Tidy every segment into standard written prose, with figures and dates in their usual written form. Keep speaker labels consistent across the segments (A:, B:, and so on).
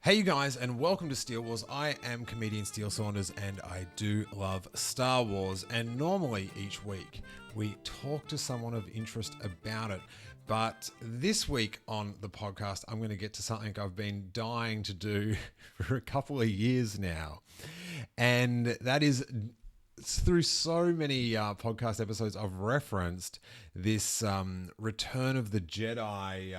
A: Hey you guys, and welcome to Steele Wars. I am comedian Steele Saunders, and I do love Star Wars. And normally each week we talk to someone of interest about it. But this week on the podcast, I'm going to get to something I've been dying to do for a couple of years now. And that is, through so many podcast episodes, I've referenced this Return of the Jedi,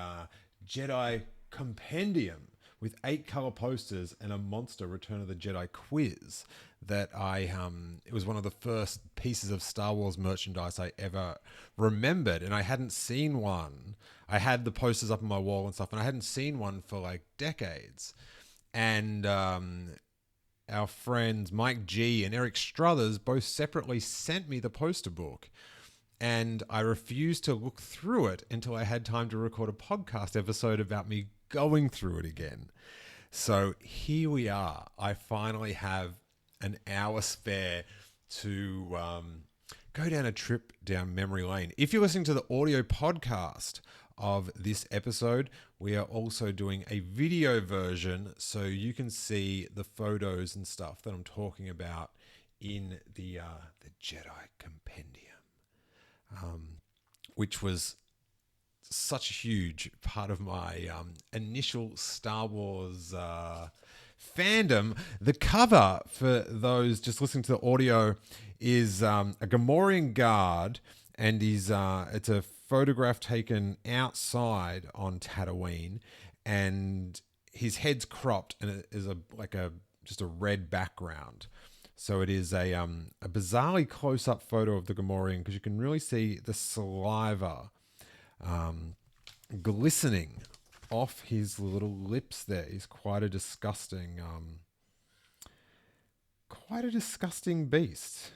A: Jedi Compendium, with 8 color posters and a monster Return of the Jedi quiz that it was one of the first pieces of Star Wars merchandise I ever remembered. And I hadn't seen one. I had the posters up on my wall and stuff, and I hadn't seen one for like decades. And our friends Mike G and Eric Strothers both separately sent me the poster book. And I refused to look through it until I had time to record a podcast episode about me going through it again. So here we are. I finally have an hour spare to go down a trip down memory lane. If you're listening to the audio podcast of this episode, we are also doing a video version so you can see the photos and stuff that I'm talking about in the Jedi Compendium, which was such a huge part of my initial Star Wars fandom. The cover, for those just listening to the audio, is a Gamorrean guard, and it's a photograph taken outside on Tatooine, and his head's cropped, and it is just a red background. So it is a bizarrely close-up photo of the Gamorrean, because you can really see the saliva glistening off his little lips there. He's quite a disgusting beast.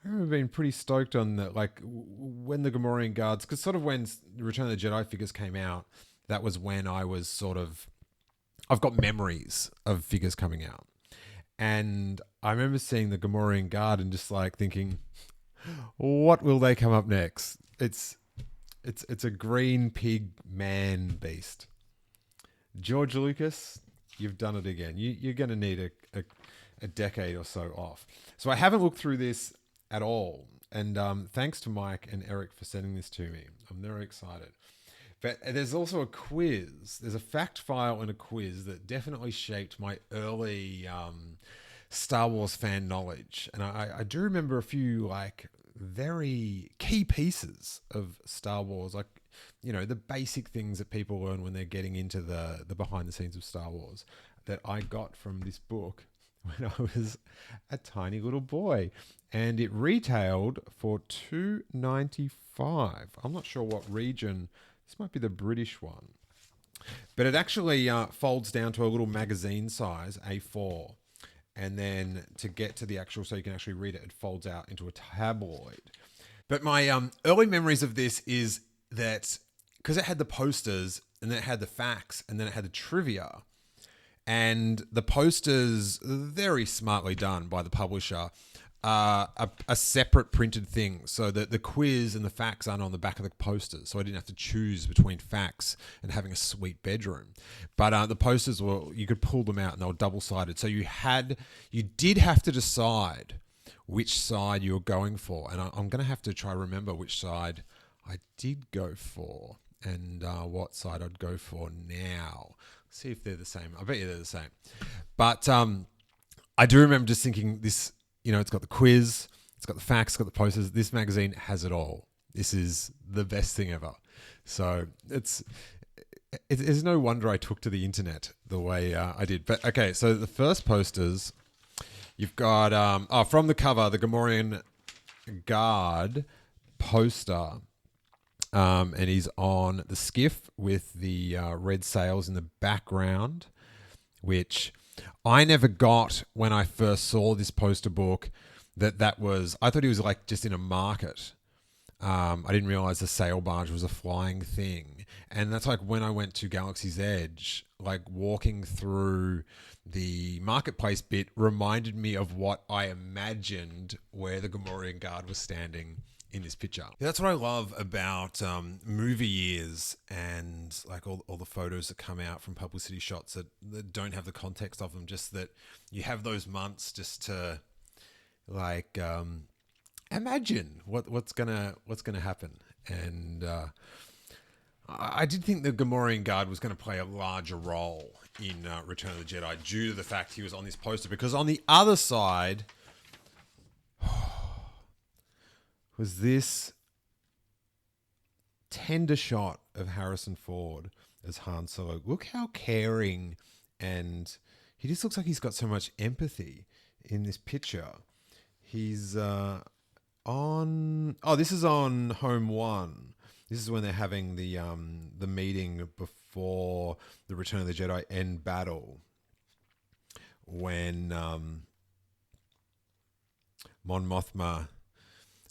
A: I remember being pretty stoked on that, like when the Gamorrean guards, because sort of when Return of the Jedi figures came out, that was when I was I've got memories of figures coming out. And I remember seeing the Gamorrean guard and just like thinking, what will they come up next? It's a green pig man beast. George Lucas, you've done it again. You're going to need a decade or so off. So I haven't looked through this at all. And thanks to Mike and Eric for sending this to me. I'm very excited. But there's also a quiz. There's a fact file and a quiz that definitely shaped my early Star Wars fan knowledge. And I do remember a few like very key pieces of Star Wars, like, you know, the basic things that people learn when they're getting into the behind the scenes of Star Wars, that I got from this book when I was a tiny little boy, and it retailed for $2.95. I'm not sure what region. This might be the British one, but it actually folds down to a little magazine size, A4. And then to get to the actual, so you can actually read it, it folds out into a tabloid. But my early memories of this is that because it had the posters, and then it had the facts, and then it had the trivia. And the posters, very smartly done by the publisher, a separate printed thing, so that the quiz and the facts aren't on the back of the posters, so I didn't have to choose between facts and having a sweet bedroom. But the posters you could pull them out, and they were double-sided, so you did have to decide which side you were going for. And I'm going to have to try to remember which side I did go for, and what side I'd go for now. See if they're the same. I bet you they're the same. But I do remember just thinking this. You know, it's got the quiz, it's got the facts, it's got the posters. This magazine has it all. This is the best thing ever. So it's no wonder I took to the internet the way I did. But okay, so the first posters, you've got from the cover, the Gamorrean guard poster, and he's on the skiff with the red sails in the background, which I never got when I first saw this poster book. I thought he was like just in a market. I didn't realize the sail barge was a flying thing. And that's like when I went to Galaxy's Edge, like walking through the marketplace bit reminded me of what I imagined where the Gamorrean guard was standing in this picture. That's what I love about movie years and like all the photos that come out from publicity shots that don't have the context of them, just that you have those months just to like imagine what's gonna happen. And I did think the Gamorrean Guard was going to play a larger role in Return of the Jedi due to the fact he was on this poster, because on the other side was this tender shot of Harrison Ford as Han Solo. Look how caring, and he just looks like he's got so much empathy in this picture. He's on... Oh, this is on Home One. This is when they're having the meeting before the Return of the Jedi end battle, when Mon Mothma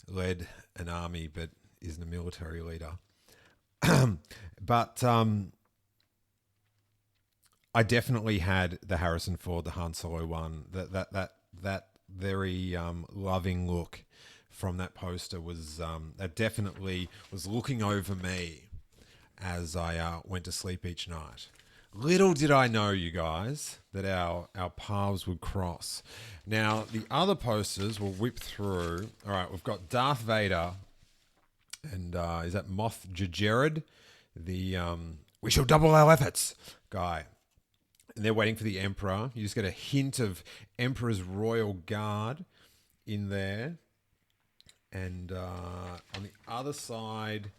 A: led an army but isn't a military leader. But I definitely had the Harrison Ford, the Han Solo one. That very loving look from that poster was that definitely was looking over me as I went to sleep each night. Little did I know, you guys, that our paths would cross. Now, the other posters will whip through. All right, we've got Darth Vader, and is that Moff Jared, the we shall double our efforts guy. And they're waiting for the Emperor. You just get a hint of Emperor's Royal Guard in there. And on the other side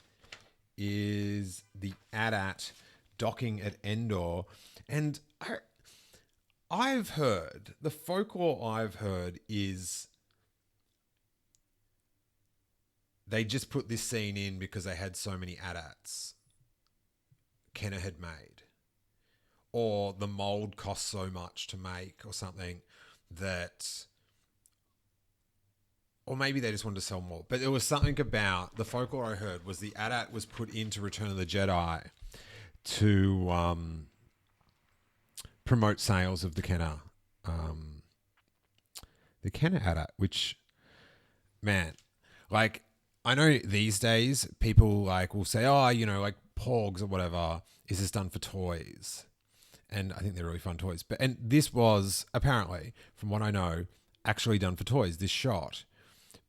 A: is the AT-AT docking at Endor. And I've heard, the folklore I've heard is they just put this scene in because they had so many AT-ATs Kenner had made. Or the mold cost so much to make or something that... Or maybe they just wanted to sell more. But there was something about the folklore I heard was the AT-AT was put into Return of the Jedi to promote sales of the Kenner AT-AT, which, man, like, I know these days people like will say, oh, you know, like Porgs or whatever, is this done for toys? And I think they're really fun toys. And this was apparently, from what I know, actually done for toys, this shot.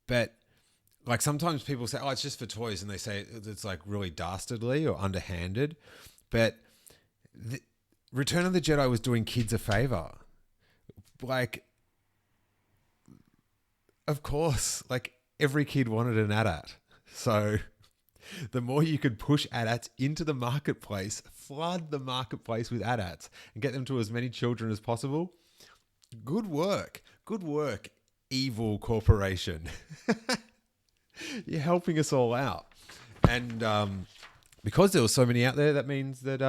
A: But like sometimes people say, oh, it's just for toys. And they say it's like really dastardly or underhanded. But Return of the Jedi was doing kids a favor. Like, of course, like every kid wanted an AT-AT. So the more you could push AT-ATs into the marketplace, flood the marketplace with AT-ATs and get them to as many children as possible. Good work. Good work, evil corporation. You're helping us all out. And because there were so many out there, that means that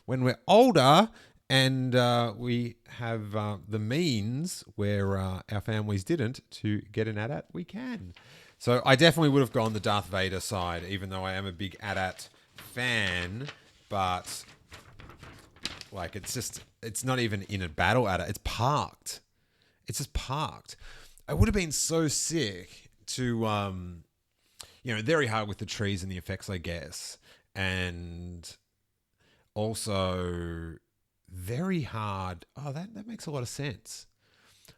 A: when we're older and we have the means where our families didn't to get an AT-AT, we can. So I definitely would have gone the Darth Vader side, even though I am a big AT-AT fan. But like, it's not even in a battle AT-AT. It's parked. It's just parked. I would have been so sick to, very hard with the trees and the effects, I guess. And also very hard. Oh, that makes a lot of sense.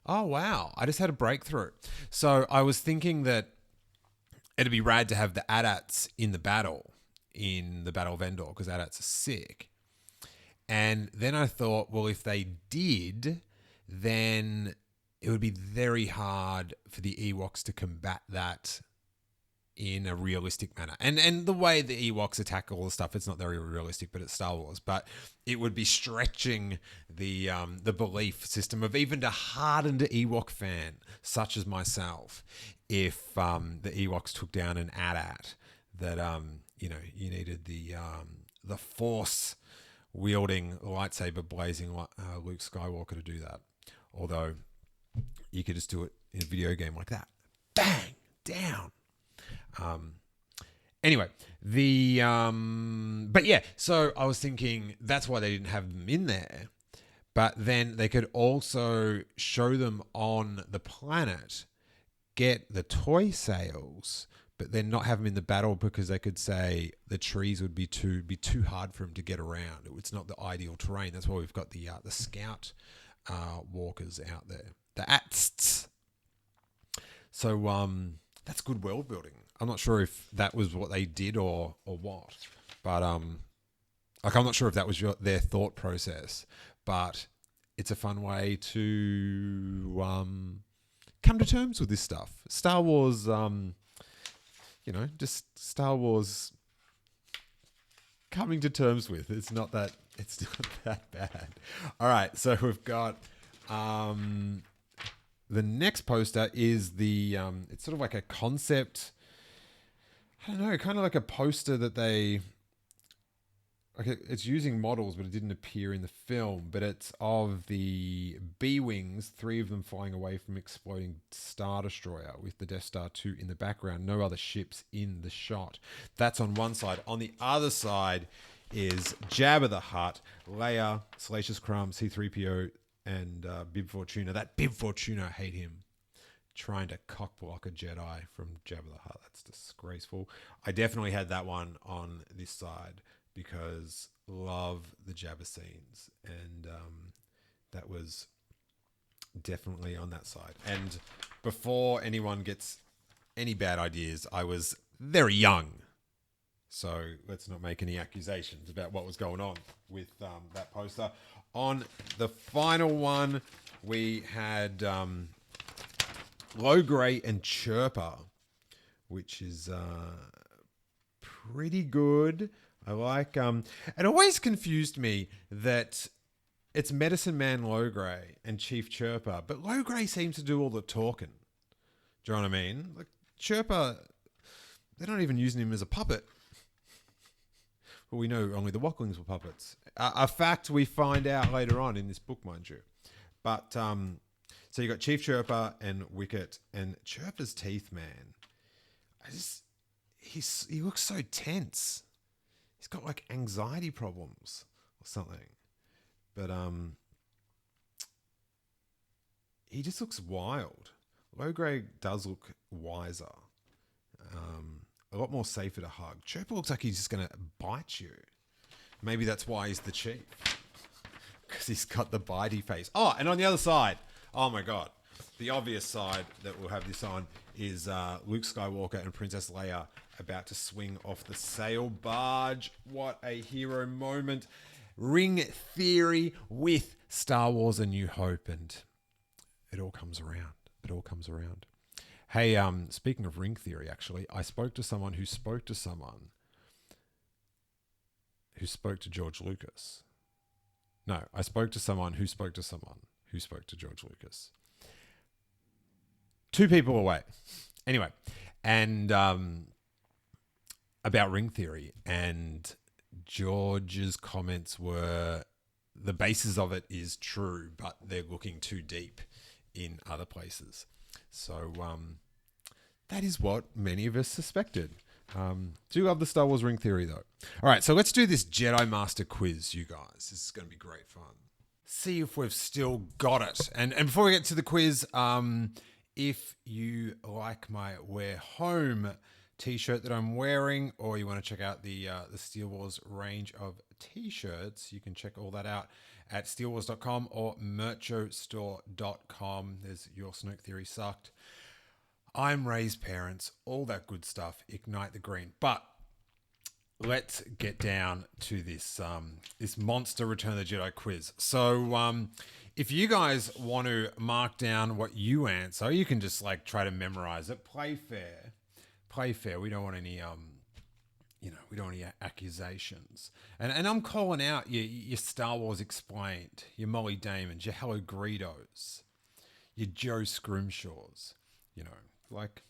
A: Oh, wow. I just had a breakthrough. So I was thinking that it'd be rad to have the AT-ATs in the battle of Endor, because AT-ATs are sick. And then I thought, well, if they did, then it would be very hard for the Ewoks to combat that in a realistic manner. And the way the Ewoks attack all the stuff, it's not very realistic, but it's Star Wars. But it would be stretching the belief system of even a hardened Ewok fan, such as myself, if the Ewoks took down an AT-AT, that you needed the Force wielding, lightsaber blazing Luke Skywalker to do that. Although you could just do it in a video game like that. Bang! Down! Anyway, but yeah, so I was thinking that's why they didn't have them in there. But then they could also show them on the planet, get the toy sales, but then not have him in the battle because they could say the trees would be too hard for him to get around. It's not the ideal terrain. That's why we've got the scout walkers out there, the ATSTs. So that's good world building. I'm not sure if that was what they did or what, but like I'm not sure if that was their thought process, but it's a fun way to come to terms with this stuff. Star Wars, just Star Wars coming to terms with. It's not that bad. All right, so we've got the next poster is the it's sort of like a concept. I don't know, kind of like a poster that they it's using models, but it didn't appear in the film. But it's of the B-Wings, 3 of them flying away from exploding Star Destroyer with the Death Star 2 in the background. No other ships in the shot. That's on one side. On the other side is Jabba the Hutt, Leia, Salacious Crumb, C-3PO, and Bib Fortuna. That Bib Fortuna, I hate him. Trying to cockblock a Jedi from Jabba the Hutt. That's disgraceful. I definitely had that one on this side because love the Jabba scenes, and that was definitely on that side. And before anyone gets any bad ideas, I was very young, so let's not make any accusations about what was going on with that poster. On the final one, we had Logray and Chirper, which is pretty good. I like it always confused me that it's Medicine Man Logray and Chief Chirper, but Logray seems to do all the talking. Do you know what I mean? Like Chirper, they're not even using him as a puppet. Well, we know only the Wocklings were puppets. A fact we find out later on in this book, mind you. But so you got Chief Chirper and Wicket, and Chirper's teeth, man. He looks so tense. He's got like anxiety problems or something. But he just looks wild. Logray does look wiser. A lot more safer to hug. Chirper looks like he's just going to bite you. Maybe that's why he's the chief. Because he's got the bitey face. Oh, and on the other side, oh my God. The obvious side that we'll have this on is Luke Skywalker and Princess Leia about to swing off the sail barge. What a hero moment. Ring theory with Star Wars A New Hope. And it all comes around. It all comes around. Hey, speaking of ring theory, actually, I spoke to someone who spoke to someone who spoke to George Lucas. No, I spoke to someone who spoke to someone who spoke to George Lucas. 2 people away. Anyway, and about ring theory, and George's comments were the basis of it is true, but they're looking too deep in other places. So that is what many of us suspected. Do love the Star Wars ring theory, though. All right, so let's do this Jedi Master quiz, you guys. This is going to be great fun. See if we've still got it. And before we get to the quiz, if you like my Wear Home t-shirt that I'm wearing, or you want to check out the Steele Wars range of t-shirts, you can check all that out at steelewars.com or merchostore.com. There's Your Snoke Theory Sucked, I'm Ray's Parents, all that good stuff. Ignite the Green. But let's get down to this this monster Return of the Jedi quiz. So if you guys want to mark down what you answer, you can just like try to memorize it. Play fair. Play fair. We don't want any we don't want any accusations. And I'm calling out your Star Wars Explained, your Molly Damons, your Hello Greedos, your Joe Scrimshaws. Like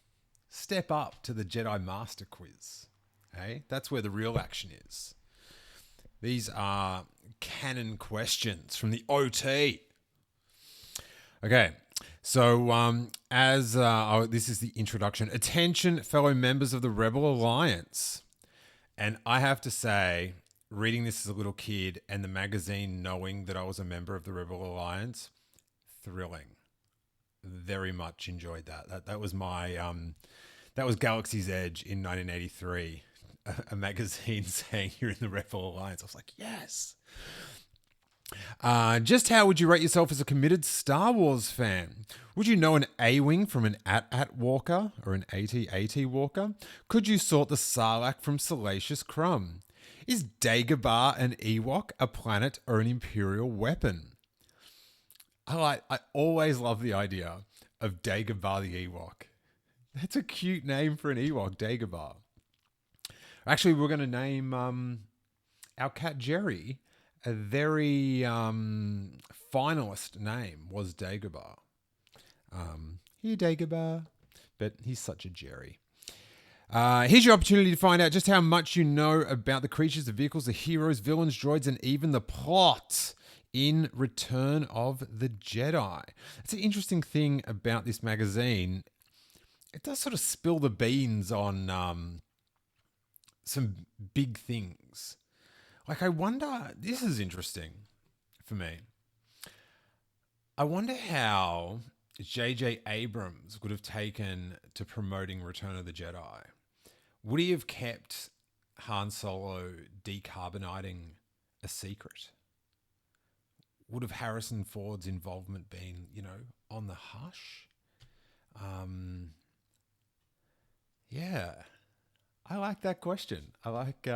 A: step up to the Jedi Master quiz. Hey, that's where the real action is. These are canon questions from the OT. Okay, so this is the introduction. Attention, fellow members of the Rebel Alliance. And I have to say, reading this as a little kid and the magazine knowing that I was a member of the Rebel Alliance, thrilling. Very much enjoyed that. That was my That was Galaxy's Edge in 1983, a magazine saying you're in the Rebel Alliance. I was like, yes. Just how would you rate yourself as a committed Star Wars fan? Would you know an A-Wing from an AT-AT walker or an AT-AT walker? Could you sort the Sarlacc from Salacious Crumb? Is Dagobah an Ewok, a planet, or an Imperial weapon? I always love the idea of Dagobah the Ewok. That's a cute name for an Ewok, Dagobah. Actually, we're going to name our cat Jerry. A very finalist name was Dagobah. Here, Dagobah. But he's such a Jerry. Here's your opportunity to find out just how much you know about the creatures, the vehicles, the heroes, villains, droids, and even the plot in Return of the Jedi. It's an interesting thing about this magazine. It does sort of spill the beans on some big things. Like, I wonder, this is interesting for me. I wonder how J.J. Abrams would have taken to promoting Return of the Jedi. Would he have kept Han Solo decarbonating a secret? Would have Harrison Ford's involvement been, on the hush? Yeah. I like that question. I like,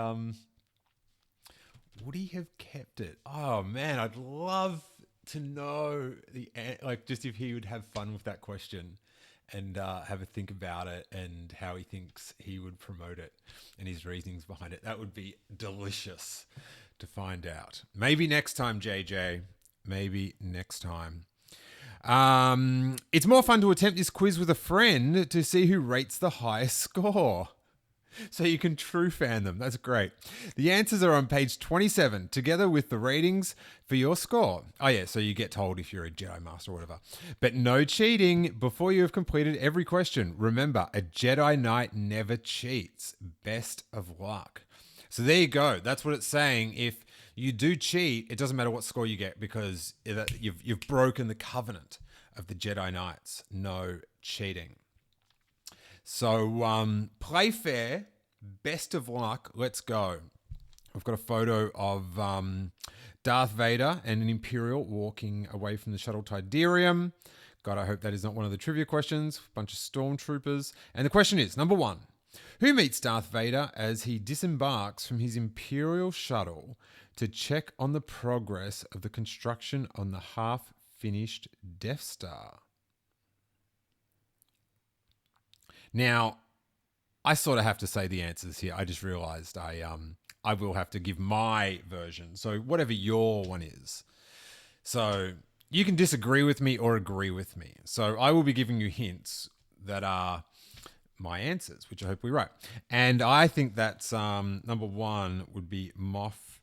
A: would he have kept it? Oh man, I'd love to know just if he would have fun with that question and have a think about it and how he thinks he would promote it and his reasonings behind it. That would be delicious to find out. Maybe next time, JJ. Maybe next time. It's more fun to attempt this quiz with a friend to see who rates the highest score. So you can true fan them. That's great. The answers are on page 27, together with the ratings for your score. Oh yeah, so you get told if you're a Jedi Master or whatever. But no cheating before you have completed every question. Remember, a Jedi Knight never cheats. Best of luck. So there you go. That's what it's saying. If you do cheat, it doesn't matter what score you get because you've broken the covenant of the Jedi Knights. No cheating. So play fair, best of luck, let's go. I've got a photo of Darth Vader and an Imperial walking away from the shuttle Tidarium. God, I hope that is not one of the trivia questions. A bunch of stormtroopers. And the question is, number 1, who meets Darth Vader as he disembarks from his Imperial shuttle to check on the progress of the construction on the half-finished Death Star? Now, I sort of have to say the answers here. I just realized I will have to give my version. So whatever your one is. So you can disagree with me or agree with me. So I will be giving you hints that are my answers, which I hope we right. And I think that's number 1 would be Moff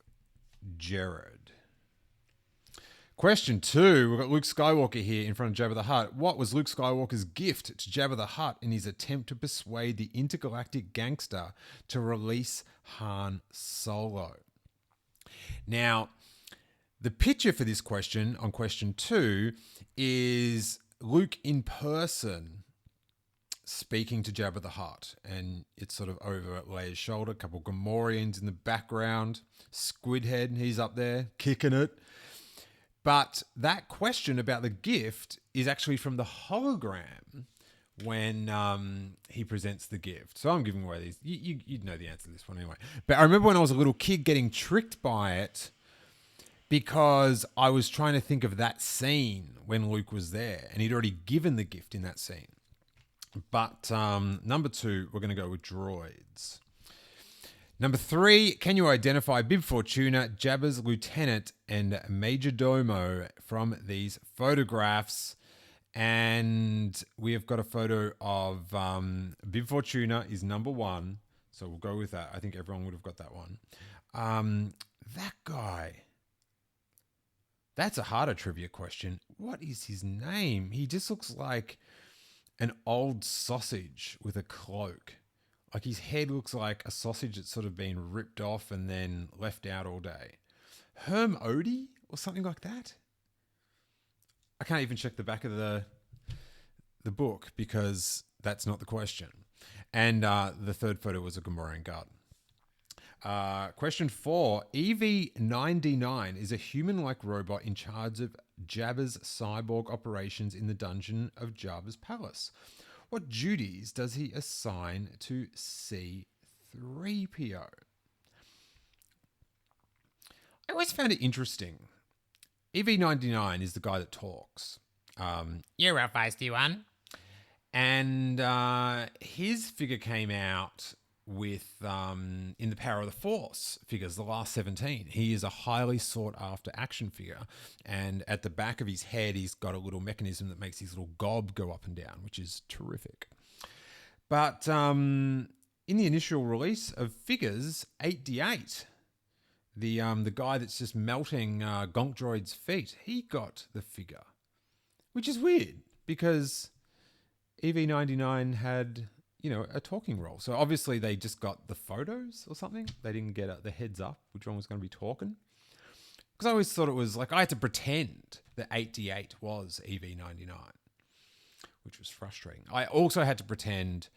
A: Jared. Question 2, we've got Luke Skywalker here in front of Jabba the Hutt. What was Luke Skywalker's gift to Jabba the Hutt in his attempt to persuade the intergalactic gangster to release Han Solo? Now, the picture for this question on question 2 is Luke in person speaking to Jabba the Hutt, and it's sort of over at Leia's shoulder, a couple of Gamorreans in the background, Squidhead, he's up there kicking it. But that question about the gift is actually from the hologram when he presents the gift. So I'm giving away these. You'd know the answer to this one anyway. But I remember when I was a little kid getting tricked by it because I was trying to think of that scene when Luke was there and he'd already given the gift in that scene. But number 2, we're going to go with droids. Number 3, can you identify Bib Fortuna, Jabba's lieutenant, and Major Domo from these photographs? And we have got a photo of Bib Fortuna is number 1, so we'll go with that. I think everyone would have got that one. That guy, that's a harder trivia question. What is his name? He just looks like an old sausage with a cloak. Like his head looks like a sausage that's sort of been ripped off and then left out all day. Herm Odie or something like that? I can't even check the back of the book because that's not the question. And the third photo was a Gamorrean guard. Question 4. EV-99 is a human-like robot in charge of Jabba's cyborg operations in the dungeon of Jabba's palace. What duties does he assign to C-3PO? I always found it interesting. EV-99 is the guy that talks.
B: You're a feisty one.
A: And his figure came out with in the Power of the Force figures, the last 17. He is a highly sought after action figure, and at the back of his head he's got a little mechanism that makes his little gob go up and down, which is terrific. But in the initial release of figures, 8D8, the guy that's just melting Gonk Droid's feet, he got the figure, which is weird because EV-99 had, a talking role. So obviously they just got the photos or something. They didn't get the heads up which one was going to be talking. Because I always thought it was like I had to pretend that 8D8 was EV-99, which was frustrating. I also had to pretend,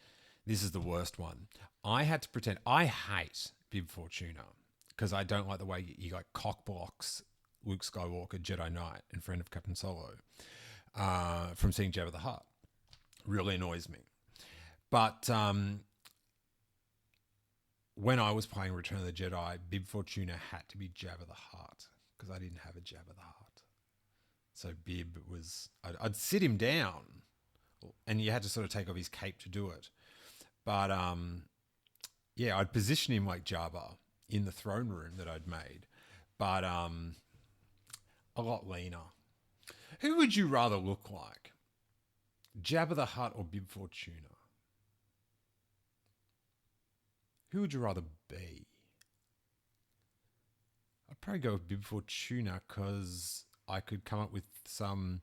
A: this is the worst one, I had to pretend, I hate Bib Fortuna because I don't like the way he like cock blocks Luke Skywalker, Jedi Knight, and friend of Captain Solo from seeing Jabba the Hutt. Really annoys me. But when I was playing Return of the Jedi, Bib Fortuna had to be Jabba the Hutt because I didn't have a Jabba the Hutt. So Bib was, I'd sit him down, and you had to sort of take off his cape to do it. But yeah, I'd position him like Jabba in the throne room that I'd made, but a lot leaner. Who would you rather look like? Jabba the Hutt or Bib Fortuna? Who would you rather be? I'd probably go with Bib Fortuna because I could come up with some,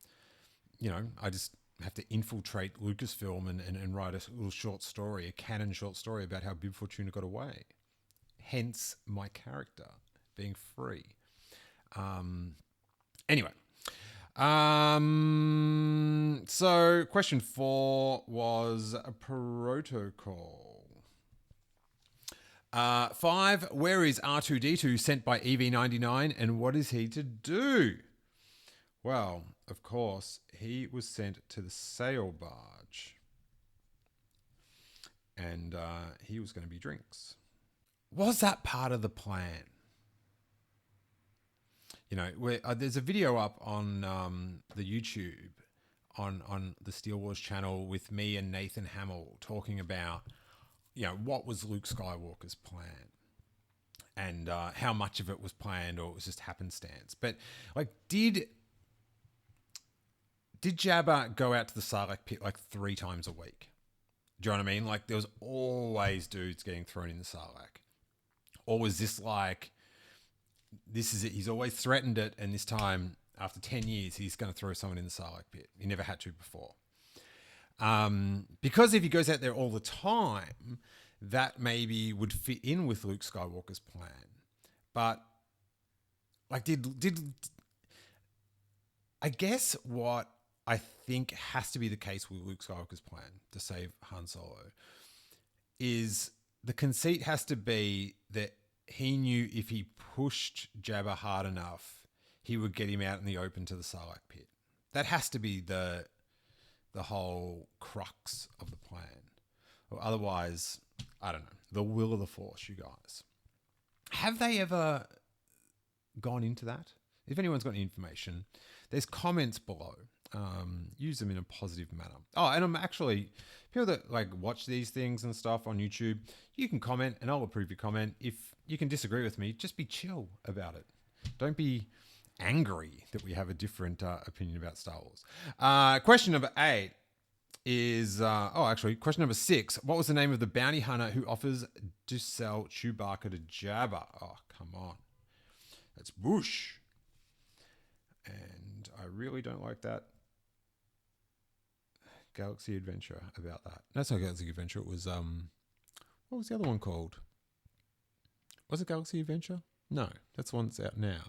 A: I just have to infiltrate Lucasfilm and write a little short story, a canon short story about how Bib Fortuna got away. Hence my character being free. Anyway. So question 4 was a protocol. 5, where is R2-D2 sent by EV-99 and what is he to do? Well, of course, he was sent to the sail barge. And he was going to be drinks. Was that part of the plan? There's a video up on the YouTube on the Steele Wars channel with me and Nathan Hamill talking about, what was Luke Skywalker's plan and how much of it was planned or it was just happenstance. But did Jabba go out to the Sarlacc pit 3 times a week? Do you know what I mean? There was always dudes getting thrown in the Sarlacc. Or was this this is it, he's always threatened it, and this time, after 10 years, he's going to throw someone in the Sarlacc pit. He never had to before. Because if he goes out there all the time, that maybe would fit in with Luke Skywalker's plan. But, did I guess what I think has to be the case with Luke Skywalker's plan to save Han Solo is the conceit has to be that he knew if he pushed Jabba hard enough, he would get him out in the open to the Sarlacc pit. That has to be the whole crux of the plan. Or otherwise, I don't know, the will of the Force, you guys. Have they ever gone into that? If anyone's got any information, there's comments below. Use them in a positive manner. Oh, and I'm actually, people that watch these things and stuff on YouTube, you can comment and I'll approve your comment. If you can disagree with me, just be chill about it. Don't be angry that we have a different opinion about Star Wars. Question number 8 is, question number 6. What was the name of the bounty hunter who offers to sell Chewbacca to Jabba? Oh, come on. That's Bush. And I really don't like that Galaxy Adventure about that. No, it's not Galaxy Adventure. It was, what was the other one called? Was it Galaxy Adventure? No, that's the one that's out now.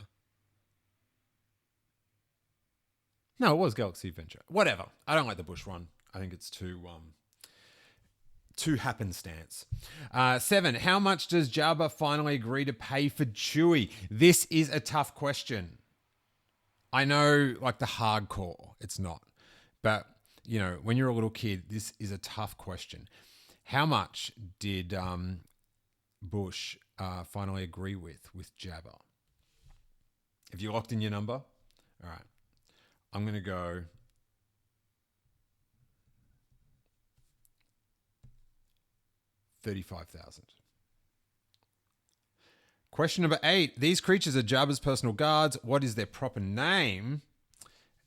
A: No, it was Galaxy Adventure. Whatever. I don't like the Bush one. I think it's too to happenstance. 7. How much does Jabba finally agree to pay for Chewie? This is a tough question. I know, like the hardcore, it's not. But, you know, when you're a little kid, this is a tough question. How much did Bush finally agree with Jabba? Have you locked in your number? All right. I'm going to go 35,000. Question number 8. These creatures are Jabba's personal guards. What is their proper name?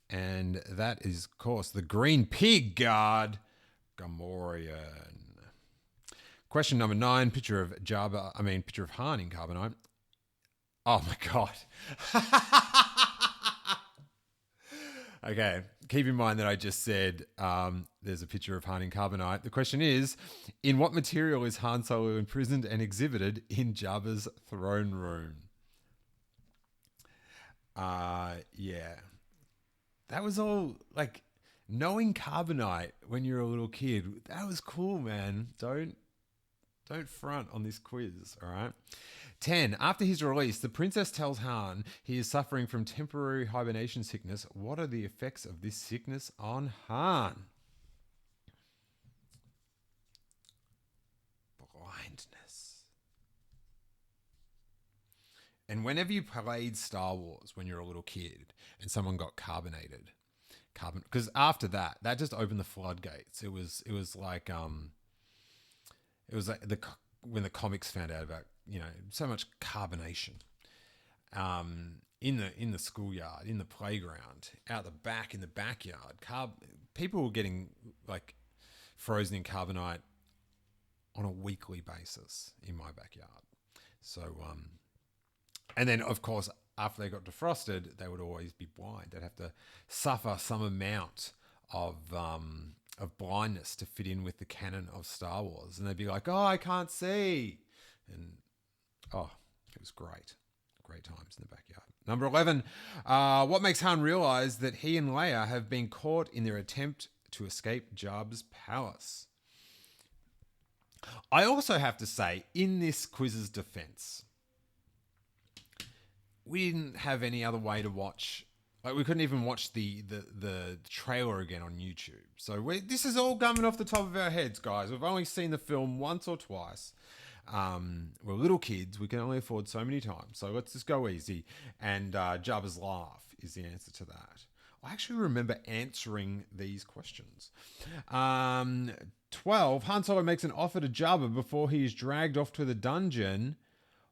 A: And that is, of course, the Green Pig Guard, Gamorrean. Question number 9. Picture of Han in carbonite. Oh my God. Okay, keep in mind that I just said there's a picture of Han in carbonite. The question is, in what material is Han Solo imprisoned and exhibited in Jabba's throne room? Yeah. That was all, like, knowing carbonite when you're a little kid, that was cool, man. Don't front on this quiz, all right? 10. After his release, the princess tells Han he is suffering from temporary hibernation sickness. What are the effects of this sickness on Han? Blindness. And whenever you played Star Wars when you're a little kid and someone got carbonated, because after that just opened the floodgates. It was like when the comics found out about, you know, so much carbonation in the schoolyard, in the playground, out the back, in the backyard. People were getting like frozen in carbonite on a weekly basis in my backyard. So and then of course after they got defrosted, they would always be blind. They'd have to suffer some amount of blindness to fit in with the canon of Star Wars. And they'd be like, oh, I can't see. And, oh, it was great. Great times in the backyard. Number 11, what makes Han realize that he and Leia have been caught in their attempt to escape Jabba's palace? I also have to say, in this quiz's defense, we didn't have any other way to watch. Like, we couldn't even watch the trailer again on YouTube. So this is all coming off the top of our heads, guys. We've only seen the film once or twice. We're little kids. We can only afford so many times. So let's just go easy. And Jabba's laugh is the answer to that. I actually remember answering these questions. 12. Han Solo makes an offer to Jabba before he is dragged off to the dungeon.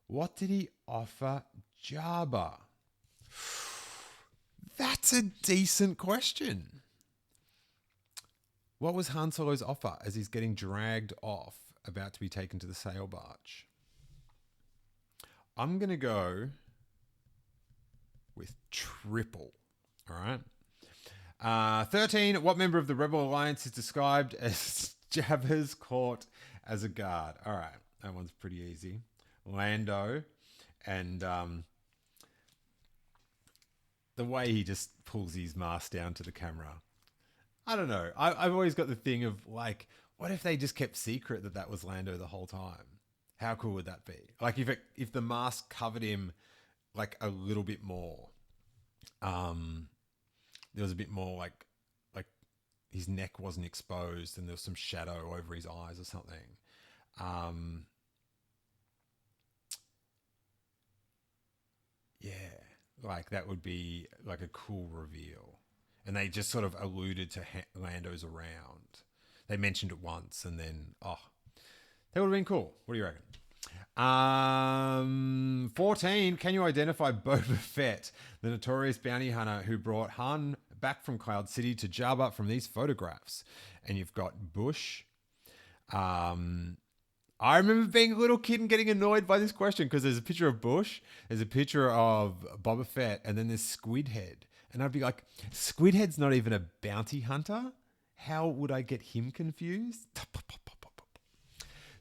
A: What did he offer Jabba? That's a decent question. What was Han Solo's offer as he's getting dragged off, about to be taken to the sail barge? I'm going to go with triple. All right. 13. What member of the Rebel Alliance is described as Jabba's court as a guard? All right. That one's pretty easy. Lando. And the way he just pulls his mask down to the camera. I don't know. I've always got the thing of, like, what if they just kept secret that was Lando the whole time? How cool would that be? Like, if the mask covered him, like, a little bit more. There was a bit more, like his neck wasn't exposed and there was some shadow over his eyes or something. Yeah. Like, that would be like a cool reveal. And they just sort of alluded to Lando's around. They mentioned it once and then, that would have been cool. What do you reckon? 14. Can you identify Boba Fett, the notorious bounty hunter who brought Han back from Cloud City to Jabba from these photographs? And you've got Bush. I remember being a little kid and getting annoyed by this question because there's a picture of Bush, there's a picture of Boba Fett, and then there's Squidhead. And I'd be like, Squidhead's not even a bounty hunter? How would I get him confused?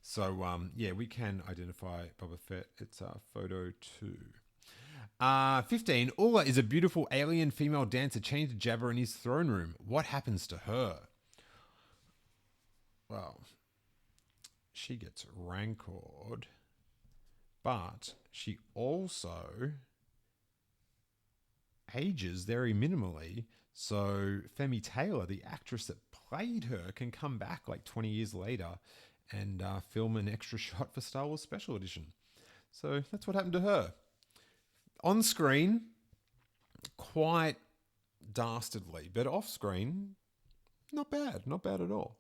A: So, yeah, we can identify Boba Fett. It's photo 2. 15. Ula is a beautiful alien female dancer chained to Jabba in his throne room. What happens to her? Well, she gets rancored, but she also ages very minimally. So Femi Taylor, the actress that played her, can come back like 20 years later and film an extra shot for Star Wars Special Edition. So that's what happened to her. On screen, quite dastardly, but off screen, not bad. Not bad at all.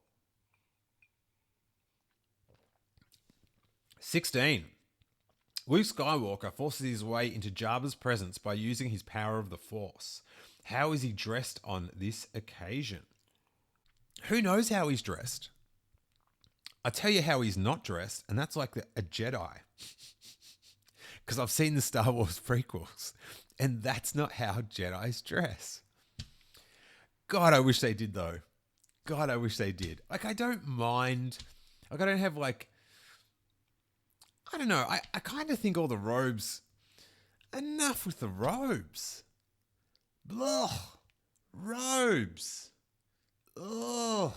A: 16. Luke Skywalker forces his way into Jabba's presence by using his power of the Force. How is he dressed on this occasion? Who knows how he's dressed? I tell you how he's not dressed, and that's like a Jedi. Because I've seen the Star Wars prequels, and that's not how Jedis dress. God, I wish they did, though. God, I wish they did. Like, I don't mind. Like, I don't have, like... I don't know. I kind of think all the robes... Enough with the robes. Ugh. Robes. Ugh.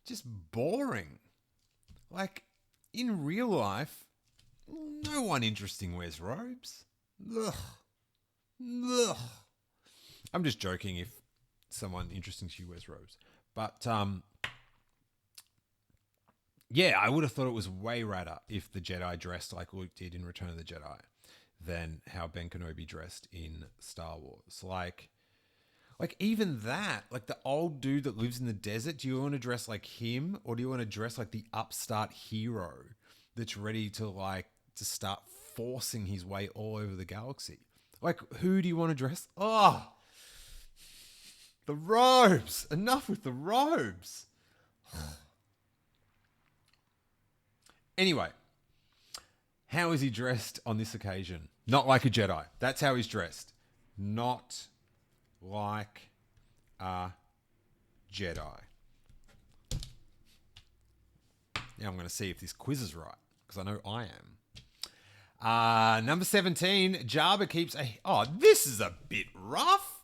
A: Just boring. Like, in real life, no one interesting wears robes. Ugh. Ugh. I'm just joking if someone interesting to you wears robes. But, yeah, I would have thought it was way radder if the Jedi dressed like Luke did in Return of the Jedi than how Ben Kenobi dressed in Star Wars. Like even that, like the old dude that lives in the desert, do you want to dress like him or do you want to dress like the upstart hero that's ready to start forcing his way all over the galaxy? Like, who do you want to dress? Oh, the robes. Enough with the robes. Anyway, how is he dressed on this occasion? Not like a Jedi. That's how he's dressed. Not like a Jedi. Now I'm going to see if this quiz is right, because I know I am. Number 17, Jabba keeps a... Oh, this is a bit rough.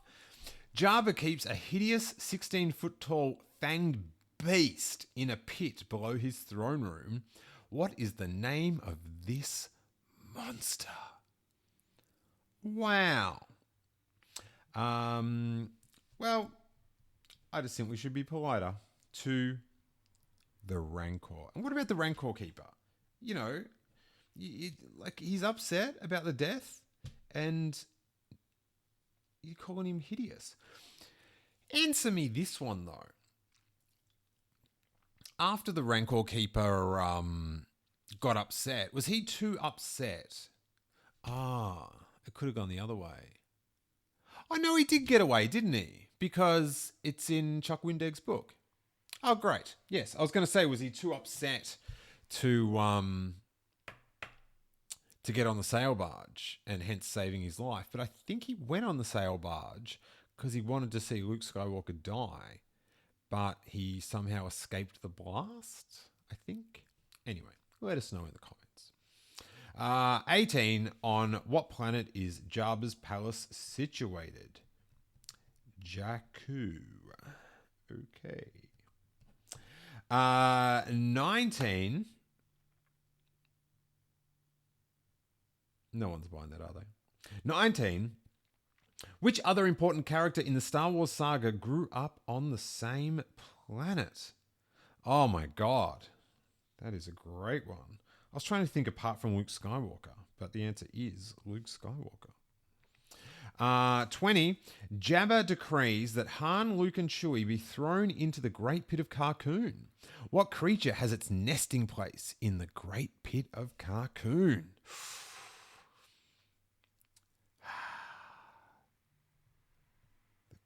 A: Jabba keeps a hideous 16-foot tall fanged beast in a pit below his throne room. What is the name of this monster? Wow. Well, I just think we should be politer to the Rancor. And what about the Rancor Keeper? You know, like he's upset about the death and you're calling him hideous. Answer me this one, though. After the Rancor Keeper got upset, was he too upset? It could have gone the other way. Oh, no, he did get away, didn't he? Because it's in Chuck Wendig's book. Oh, great. Yes, I was going to say, was he too upset to get on the sail barge and hence saving his life? But I think he went on the sail barge because he wanted to see Luke Skywalker die. But he somehow escaped the blast, I think. Anyway, let us know in the comments. 18, on what planet is Jabba's palace situated? Jakku. Okay. 19. No one's buying that, are they? 19. Which other important character in the Star Wars saga grew up on the same planet? Oh my God. That is a great one. I was trying to think apart from Luke Skywalker, but the answer is Luke Skywalker. 20. Jabba decrees that Han, Luke, and Chewie be thrown into the Great Pit of Carkoon. What creature has its nesting place in the Great Pit of Carkoon?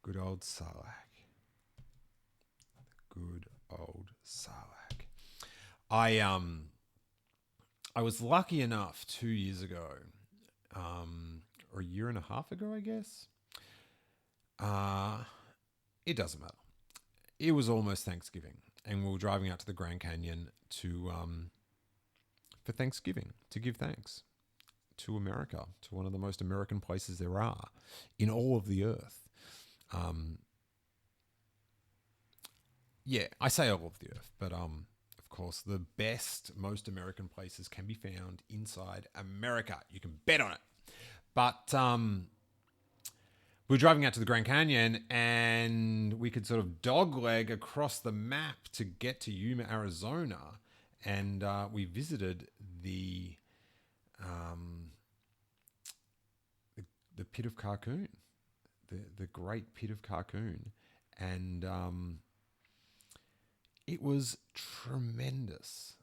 A: Good old Sarlacc. Good old Sarlacc. I was lucky enough 2 years ago, or a year and a half ago, I guess. It doesn't matter. It was almost Thanksgiving, and we were driving out to the Grand Canyon for Thanksgiving, to give thanks to America, to one of the most American places there are in all of the earth. Yeah, I say all of the earth, but of course, the best, most American places can be found inside America. You can bet on it. But we were driving out to the Grand Canyon, and we could sort of dogleg across the map to get to Yuma, Arizona, and we visited the Pit of Carcoon, the Great Pit of Carcoon, and it was tremendous.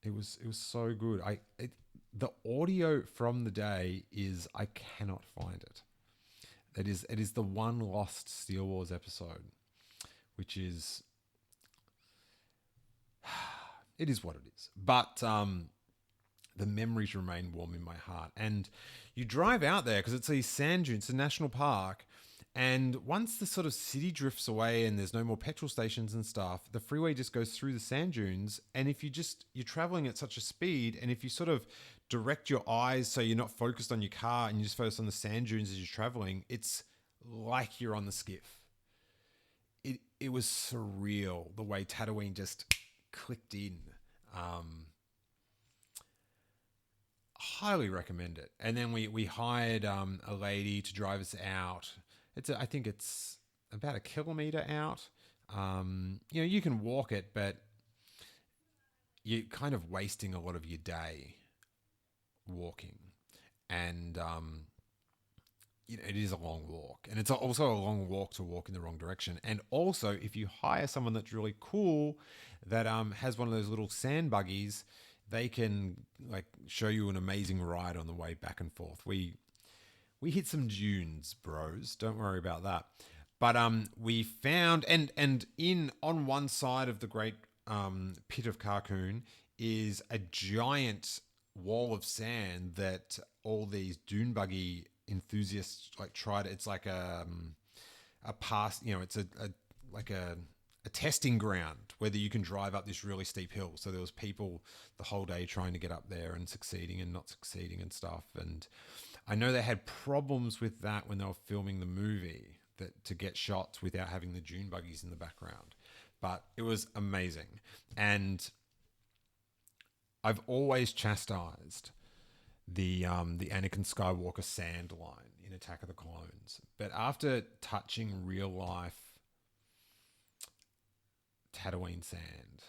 A: It was so good. The audio from the day is, I cannot find it. It is the one lost Steele Wars episode, which is, it is what it is. But the memories remain warm in my heart. And you drive out there because it's these sand dunes, it's a national park. And once the sort of city drifts away and there's no more petrol stations and stuff, the freeway just goes through the sand dunes. And if you're traveling at such a speed, and if you sort of direct your eyes so you're not focused on your car and you just focus on the sand dunes as you're traveling, it's like you're on the skiff. It was surreal the way Tatooine just clicked in. Highly recommend it. And then we hired a lady to drive us out. I think it's about 1 kilometer out. You can walk it, but you're kind of wasting a lot of your day walking. And it is a long walk, and it's also a long walk to walk in the wrong direction. And also, if you hire someone that's really cool that has one of those little sand buggies, they can like show you an amazing ride on the way back and forth. We hit some dunes, bros. Don't worry about that. But we found and on one side of the Great Pit of Carcoon is a giant wall of sand that all these dune buggy enthusiasts like tried. It's like a pass. It's a testing ground whether you can drive up this really steep hill. So there was people the whole day trying to get up there and succeeding and not succeeding and stuff. And I know they had problems with that when they were filming the movie, that to get shots without having the dune buggies in the background. But it was amazing. And I've always chastised the Anakin Skywalker sand line in Attack of the Clones. But after touching real life Tatooine sand,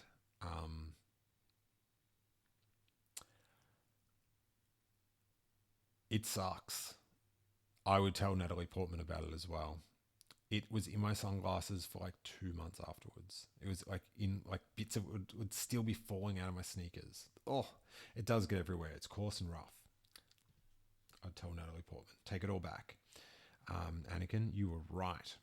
A: it sucks. I would tell Natalie Portman about it as well. It was in my sunglasses for like 2 months afterwards. It was like in like bits of it would still be falling out of my sneakers. Oh, it does get everywhere. It's coarse and rough. I'd tell Natalie Portman, take it all back. Anakin, you were right.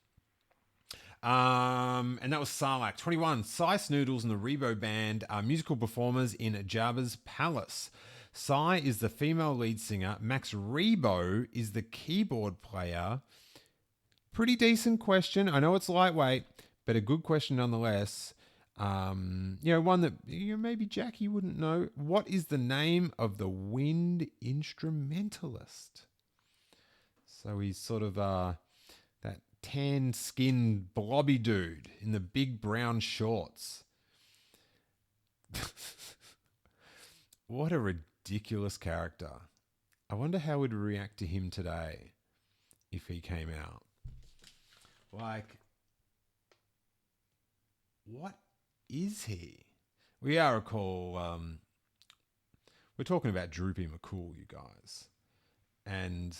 A: And that was Sarlacc. 21, Cy Snoodles and the Rebo Band are musical performers in Jabba's Palace. Cy is the female lead singer. Max Rebo is the keyboard player. Pretty decent question. I know it's lightweight, but a good question nonetheless. One that maybe Jackie wouldn't know. What is the name of the wind instrumentalist? So he's sort of that tan-skinned blobby dude in the big brown shorts. What a ridiculous character. I wonder how we'd react to him today if he came out. Like, what is he? We are we're talking about Droopy McCool, you guys. And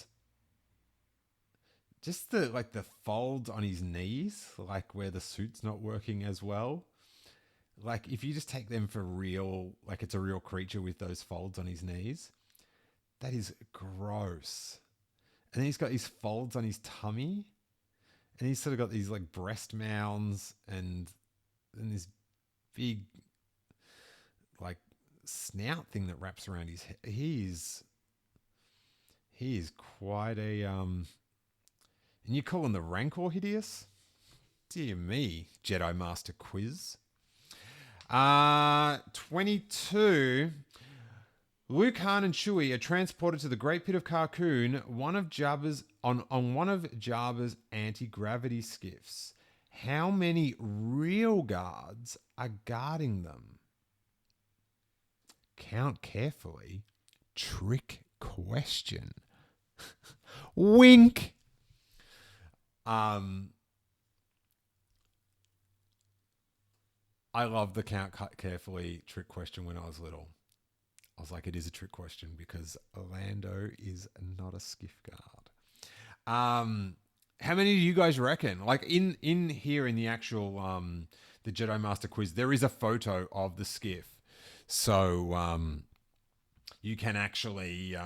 A: just the folds on his knees, like where the suit's not working as well. Like if you just take them for real, like it's a real creature with those folds on his knees, that is gross. And then he's got these folds on his tummy, and he's sort of got these like breast mounds and this big like snout thing that wraps around his head. He is quite a and you call him the Rancor hideous? Dear me, Jedi Master quiz. 22. Luke, Han, and Chewie are transported to the Great Pit of Carcoon, one of Jabba's anti-gravity skiffs. How many real guards are guarding them? Count carefully. Trick question. Wink. I loved the count carefully trick question when I was little. I was like, it is a trick question because Lando is not a skiff guard. How many do you guys reckon? Like in here in the actual the Jedi Master quiz, there is a photo of the skiff, so you can actually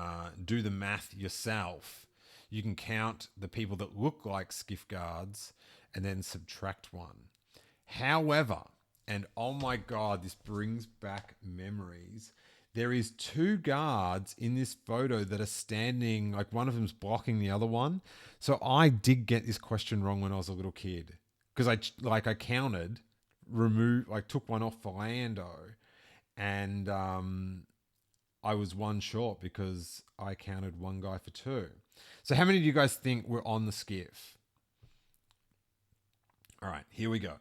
A: do the math yourself. You can count the people that look like skiff guards and then subtract one. However, and oh my God, this brings back memories. There is 2 guards in this photo that are standing, like one of them's blocking the other one. So I did get this question wrong when I was a little kid because I counted, removed, like took one off for Lando, and I was one short because I counted one guy for 2. So how many do you guys think were on the skiff? All right, here we go.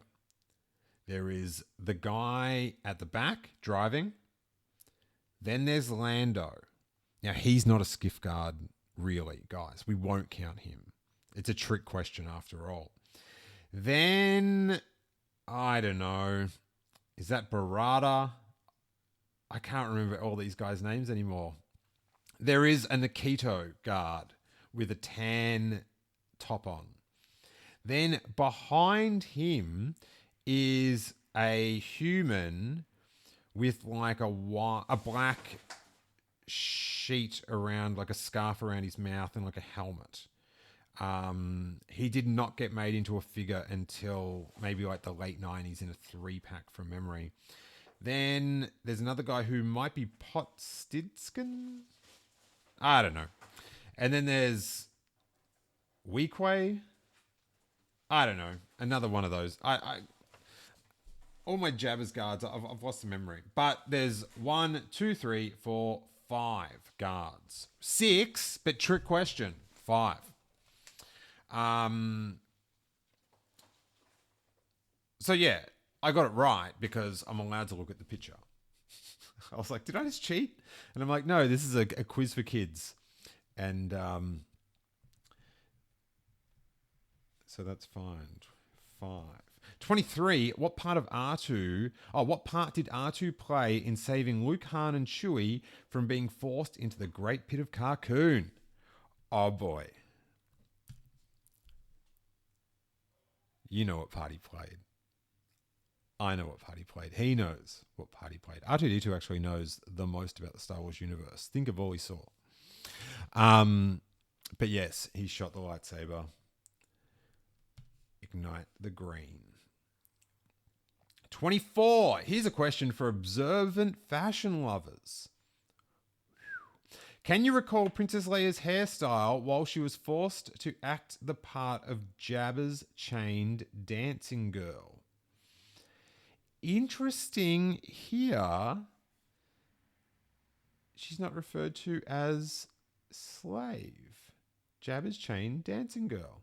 A: There is the guy at the back driving. Then there's Lando. Now, he's not a skiff guard, really, guys. We won't count him. It's a trick question after all. Then, I don't know. Is that Barada? I can't remember all these guys' names anymore. There is a Nikito guard with a tan top on. Then behind him is a human with like a black sheet around, like a scarf around his mouth and like a helmet. He did not get made into a figure until maybe like the late 90s in a 3-pack from memory. Then there's another guy who might be Potstidskin. I don't know. And then there's Weequay. I don't know. Another one of those. All my Jabba's guards, I've lost the memory. But there's 1, 2, 3, 4, 5 guards. 6, but trick question. 5. So yeah, I got it right because I'm allowed to look at the picture. I was like, did I just cheat? And I'm like, no, this is a quiz for kids. And so that's fine. 5. 23. What part did R2 play in saving Luke, Han, and Chewie from being forced into the Great Pit of Carkoon? Oh boy. You know what part he played. I know what part he played. He knows what part he played. R2-D2 actually knows the most about the Star Wars universe. Think of all he saw. But yes, he shot the lightsaber. Ignite the green. 24. Here's a question for observant fashion lovers. Can you recall Princess Leia's hairstyle while she was forced to act the part of Jabba's chained dancing girl? Interesting here. She's not referred to as slave. Jabba's chained dancing girl.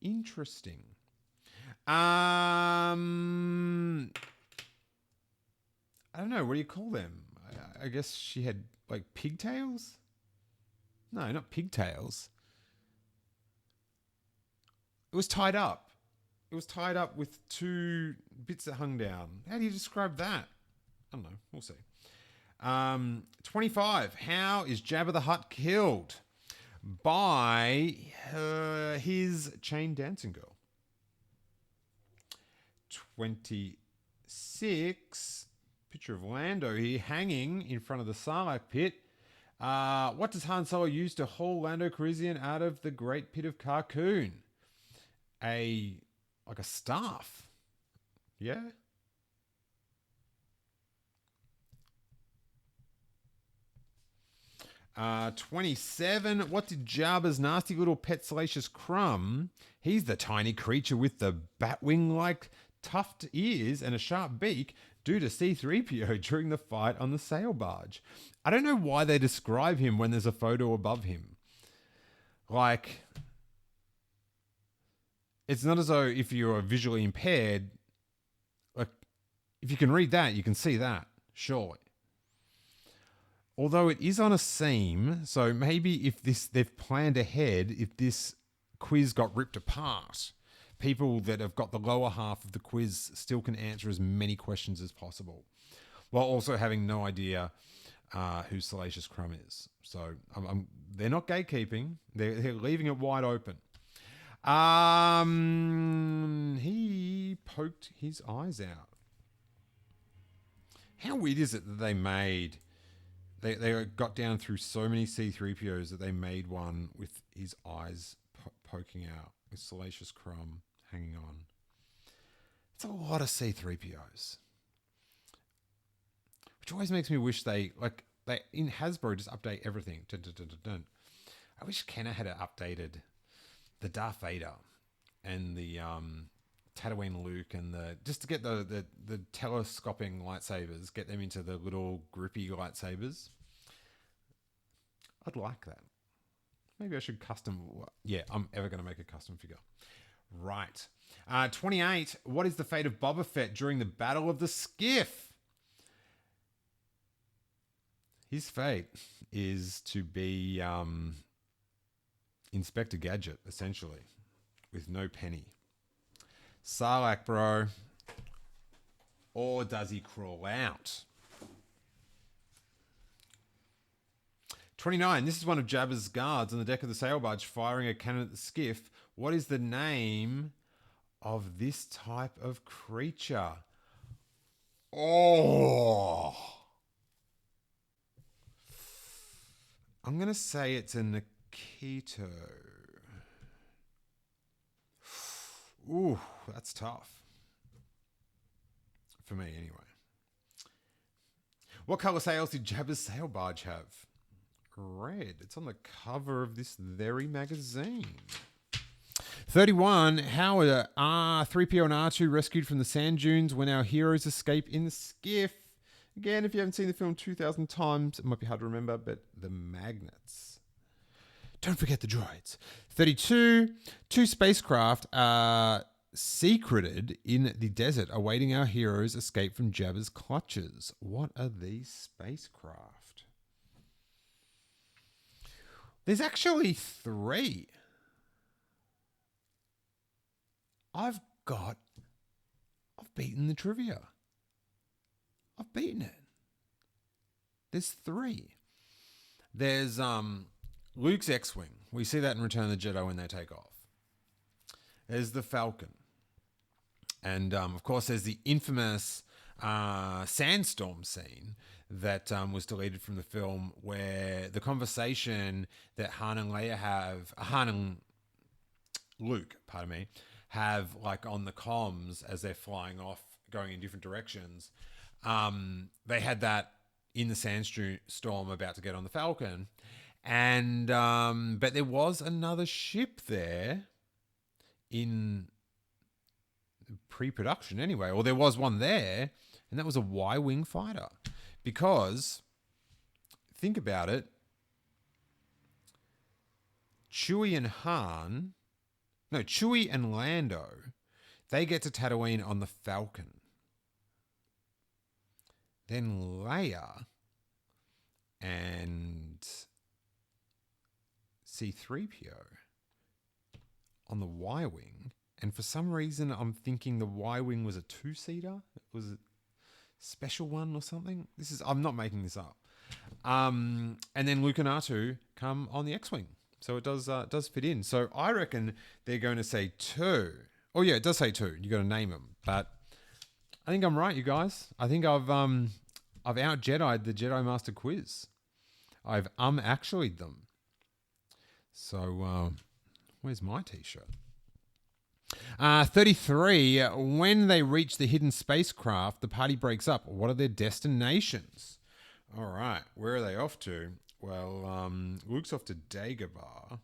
A: Interesting. I don't know. What do you call them? I guess she had like pigtails? No, not pigtails. It was tied up. It was tied up with 2 bits that hung down. How do you describe that? I don't know. We'll see. 25. How is Jabba the Hutt killed? By his chain dancing girl. 26. Picture of Lando here hanging in front of the Sarlacc pit. What does Han Solo use to haul Lando Calrissian out of the Great Pit of Carkoon? Like a staff. Yeah. Uh, 27. What did Jabba's nasty little pet Salacious Crumb? He's the tiny creature with the batwing-like tufted ears and a sharp beak due to C-3PO during the fight on the sail barge. I don't know why they describe him when there's a photo above him. Like, it's not as though if you're visually impaired, like If you can read that, you can see that, surely. Although it is on a seam, so maybe if they've planned ahead, if this quiz got ripped apart, people that have got the lower half of the quiz still can answer as many questions as possible, while also having no idea who Salacious Crumb is. So they're not gatekeeping; they're leaving it wide open. He poked his eyes out. How weird is it that they made? They got down through so many C-3POs that they made one with his eyes poking out, with Salacious Crumb hanging on. It's a lot of C-3POs. Which always makes me wish they in Hasbro just update everything. Dun, dun, dun, dun, dun. I wish Kenner had updated the Darth Vader and the Tatooine Luke and just to get the telescoping lightsabers, get them into the little grippy lightsabers. I'd like that. Maybe I should custom. Yeah, I'm ever going to make a custom figure. Right. 28. What is the fate of Boba Fett during the Battle of the Skiff? His fate is to be Inspector Gadget, essentially, with no penny. Sarlacc, bro. Or does he crawl out? 29. This is one of Jabba's guards on the deck of the sail barge firing a cannon at the skiff. What is the name of this type of creature? Oh! I'm going to say it's a Nikito. Ooh, that's tough. For me, anyway. What colour sails did Jabba's sail barge have? Red. It's on the cover of this very magazine. 31. How are R3PO and R2 rescued from the sand dunes when our heroes escape in the skiff? Again, if you haven't seen the film 2,000 times, it might be hard to remember, but the magnets. Don't forget the droids. 32. Two spacecraft are secreted in the desert, awaiting our heroes' escape from Jabba's clutches. What are these spacecraft? There's actually 3. I've beaten the trivia. I've beaten it. There's 3. There's Luke's X-Wing. We see that in Return of the Jedi when they take off. There's the Falcon. And, of course, there's the infamous sandstorm scene that was deleted from the film, where the conversation that Han and Luke, have like on the comms as they're flying off, going in different directions. They had that in the sandstorm about to get on the Falcon. And but there was another ship there in pre-production anyway, or there was one there, and that was a Y-wing fighter. Because think about it, Chewie and Lando, they get to Tatooine on the Falcon. Then Leia and C-3PO on the Y-wing. And for some reason, I'm thinking the Y-wing was a 2-seater. It was a special one or something. I'm not making this up. And then Luke and R2 come on the X-wing. So it does fit in. So I reckon they're going to say 2. Oh yeah, it does say 2. You got to name them. But I think I'm right, you guys. I think I've out-Jedi'd the Jedi Master quiz. I've actually'd them. So where's my t-shirt? 33. When they reach the hidden spacecraft, the party breaks up. What are their destinations? All right. Where are they off to? Well, Luke's off to Dagobah.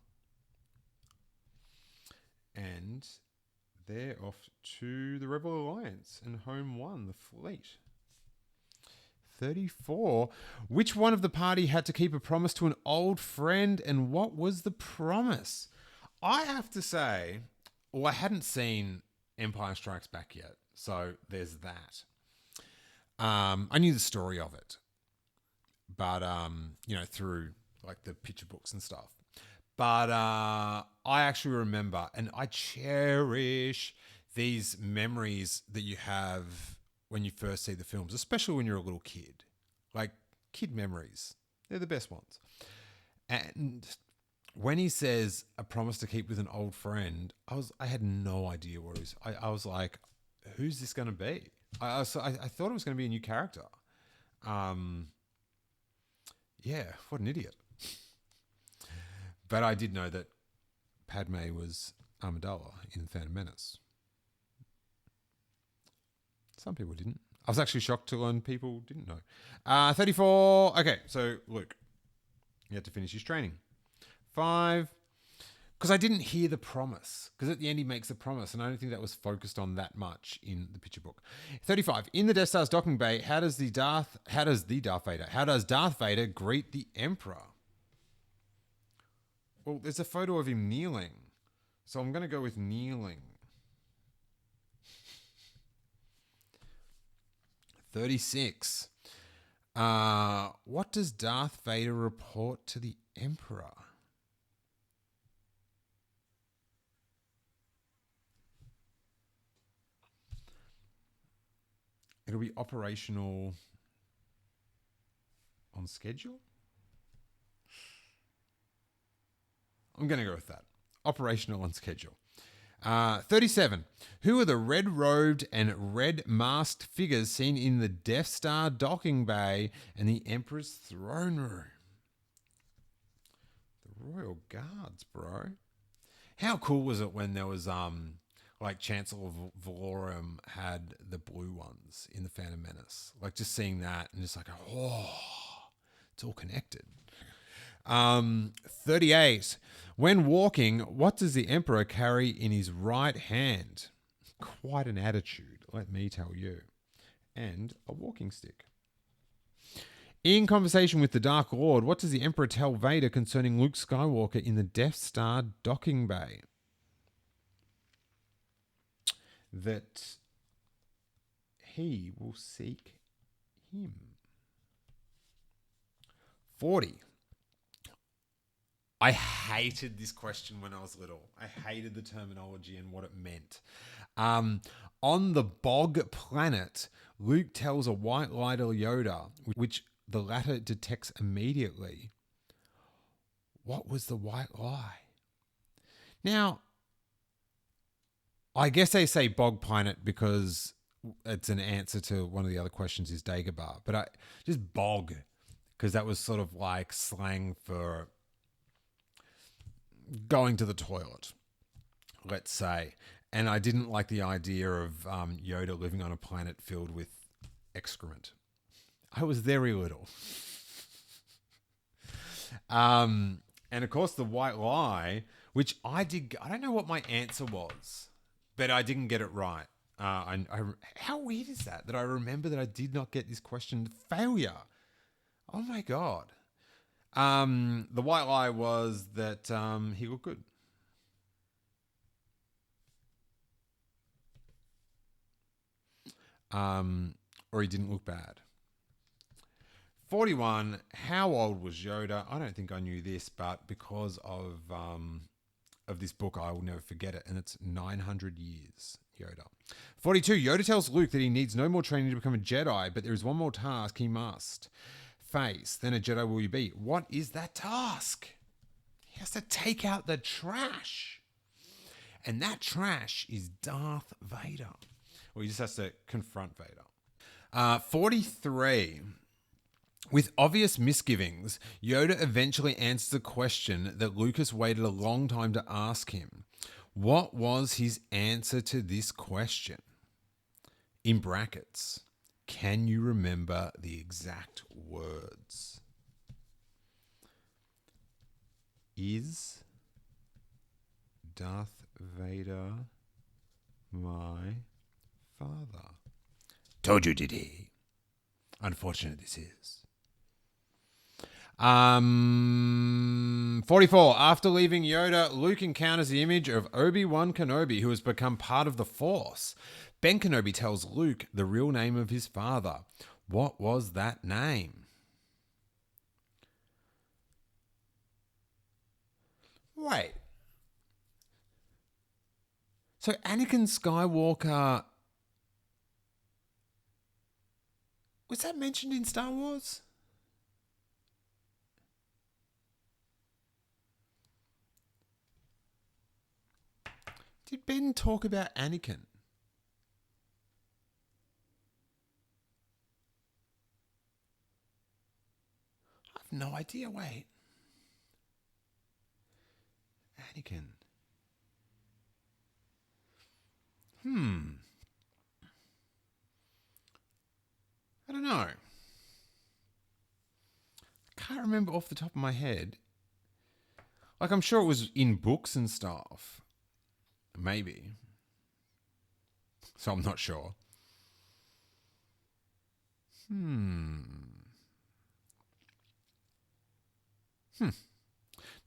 A: And they're off to the Rebel Alliance and Home 1, the fleet. 34. Which one of the party had to keep a promise to an old friend, and what was the promise? I have to say, well, I hadn't seen Empire Strikes Back yet, so there's that. I knew the story of it, but through like the picture books and stuff. But I actually remember, and I cherish these memories that you have when you first see the films, especially when you're a little kid. Like kid memories, they're the best ones. And when he says a promise to keep with an old friend, I had no idea what it was. I was like, who's this going to be? I thought it was going to be a new character. Yeah, what an idiot. But I did know that Padme was Amidala in Phantom Menace. Some people didn't. I was actually shocked to learn people didn't know. 34. Okay, so Luke, he had to finish his training. 5. Because I didn't hear the promise. Because at the end he makes a promise, and I don't think that was focused on that much in the picture book. 35. In the Death Star's docking bay, how does Darth Vader greet the Emperor? Well, there's a photo of him kneeling, so I'm going to go with kneeling. 36. What does Darth Vader report to the Emperor? It'll be operational on schedule? I'm going to go with that. Operational on schedule. 37. Who are the red-robed and red-masked figures seen in the Death Star docking bay and the Emperor's throne room? The Royal Guards, bro. How cool was it when there was like Chancellor Valorum had the blue ones in the Phantom Menace? Like just seeing that and just like, oh, it's all connected. 38. When walking, what does the Emperor carry in his right hand? Quite an attitude, let me tell you. And a walking stick. In conversation with the Dark Lord, what does the Emperor tell Vader concerning Luke Skywalker in the Death Star docking bay? That he will seek him. 40. I hated this question when I was little. I hated the terminology and what it meant. On the Bog planet, Luke tells a white lie to Yoda, which the latter detects immediately. What was the white lie? Now, I guess they say Bog planet because it's an answer to one of the other questions is Dagobah. But just Bog, because that was sort of like slang for going to the toilet, let's say. And I didn't like the idea of Yoda living on a planet filled with excrement. I was very little. And of course the white lie, which I don't know what my answer was, but I didn't get it right. How weird is that I remember that I did not get this question? Failure. Oh my God. The white lie was that he looked good. Or he didn't look bad. 41. How old was Yoda? I don't think I knew this, but because of this book, I will never forget it. And it's 900 years, Yoda. 42. Yoda tells Luke that he needs no more training to become a Jedi, but there is one more task he must face. Then a Jedi will you be. What is that task? He has to take out the trash. And that trash is Darth Vader. Well, he just has to confront Vader. 43. With obvious misgivings, Yoda eventually answers a question that Lucas waited a long time to ask him. What was his answer to this question? In brackets, can you remember the exact words? Is Darth Vader my father? Told you, did he? Unfortunate this is. 44. After leaving Yoda, Luke encounters the image of Obi-Wan Kenobi, who has become part of the Force. Ben Kenobi tells Luke the real name of his father. What was that name? Wait. So Anakin Skywalker, was that mentioned in Star Wars? Did Ben talk about Anakin? I have no idea. Wait. Anakin. I don't know. I can't remember off the top of my head. Like, I'm sure it was in books and stuff. Maybe. So I'm not sure.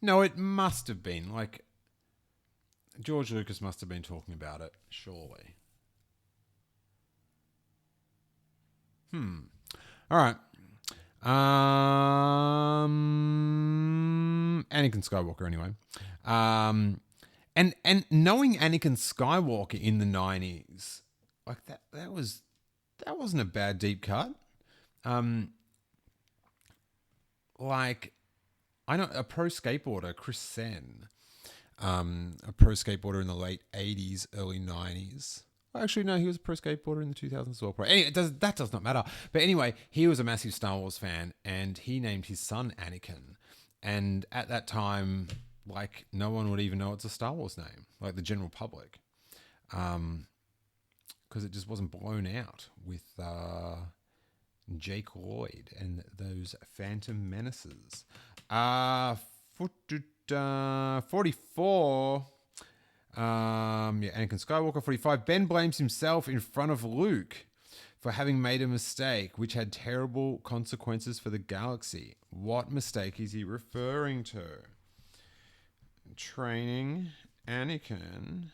A: No, it must have been. Like, George Lucas must have been talking about it, surely. All right. Anakin Skywalker, anyway. And knowing Anakin Skywalker in the 90s, like that wasn't a bad deep cut. Like, I know a pro skateboarder, Chris Sen, a pro skateboarder in the late 80s, early 90s. Actually, no, he was a pro skateboarder in the 2000s as well. Anyway, that does not matter. But anyway, he was a massive Star Wars fan, and he named his son Anakin. And at that time, like, no one would even know it's a Star Wars name, like the general public, because it just wasn't blown out with Jake Lloyd and those Phantom Menaces. 44. Anakin Skywalker. 45. Ben blames himself in front of Luke for having made a mistake which had terrible consequences for the galaxy. What mistake is he referring to? Training Anakin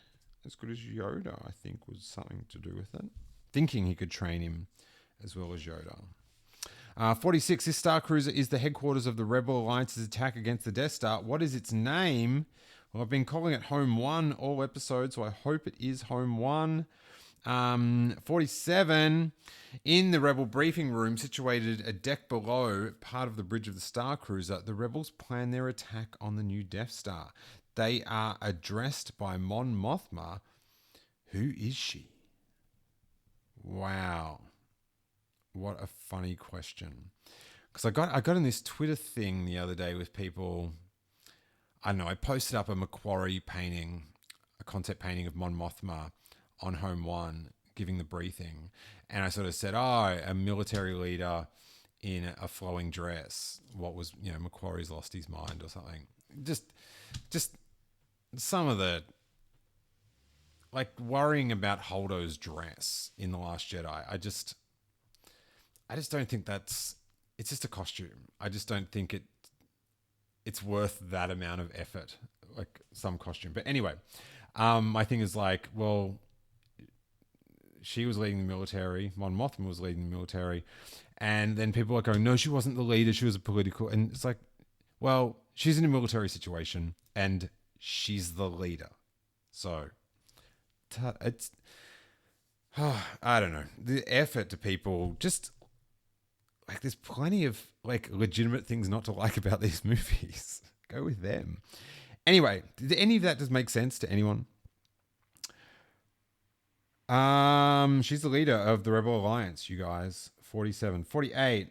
A: as good as Yoda, I think, was something to do with it. Thinking he could train him as well as Yoda. 46. This Star Cruiser is the headquarters of the Rebel Alliance's attack against the Death Star. What is its name? Well, I've been calling it Home 1 all episodes, so I hope it is Home 1. 47. In the Rebel briefing room, situated a deck below, part of the bridge of the Star Cruiser, the Rebels plan their attack on the new Death Star. They are addressed by Mon Mothma. Who is she? Wow. What a funny question. Because I got in this Twitter thing the other day with people. I don't know, I posted up a Macquarie painting, a concept painting of Mon Mothma on Home 1, giving the briefing. And I sort of said, a military leader in a flowing dress. What was, Macquarie's lost his mind or something. Just some of the, like, worrying about Holdo's dress in The Last Jedi. I just don't think it's just a costume. I just don't think it's worth that amount of effort, like some costume. But anyway, my thing is like, well, she was leading the military. Mon Mothma was leading the military. And then people are going, no, she wasn't the leader. She was a political. And it's like, well, she's in a military situation and she's the leader. So it's, I don't know. The effort to people just, like, there's plenty of, like, legitimate things not to like about these movies. Go with them. Anyway, did any of that just make sense to anyone? She's the leader of the Rebel Alliance, you guys. 47. 48.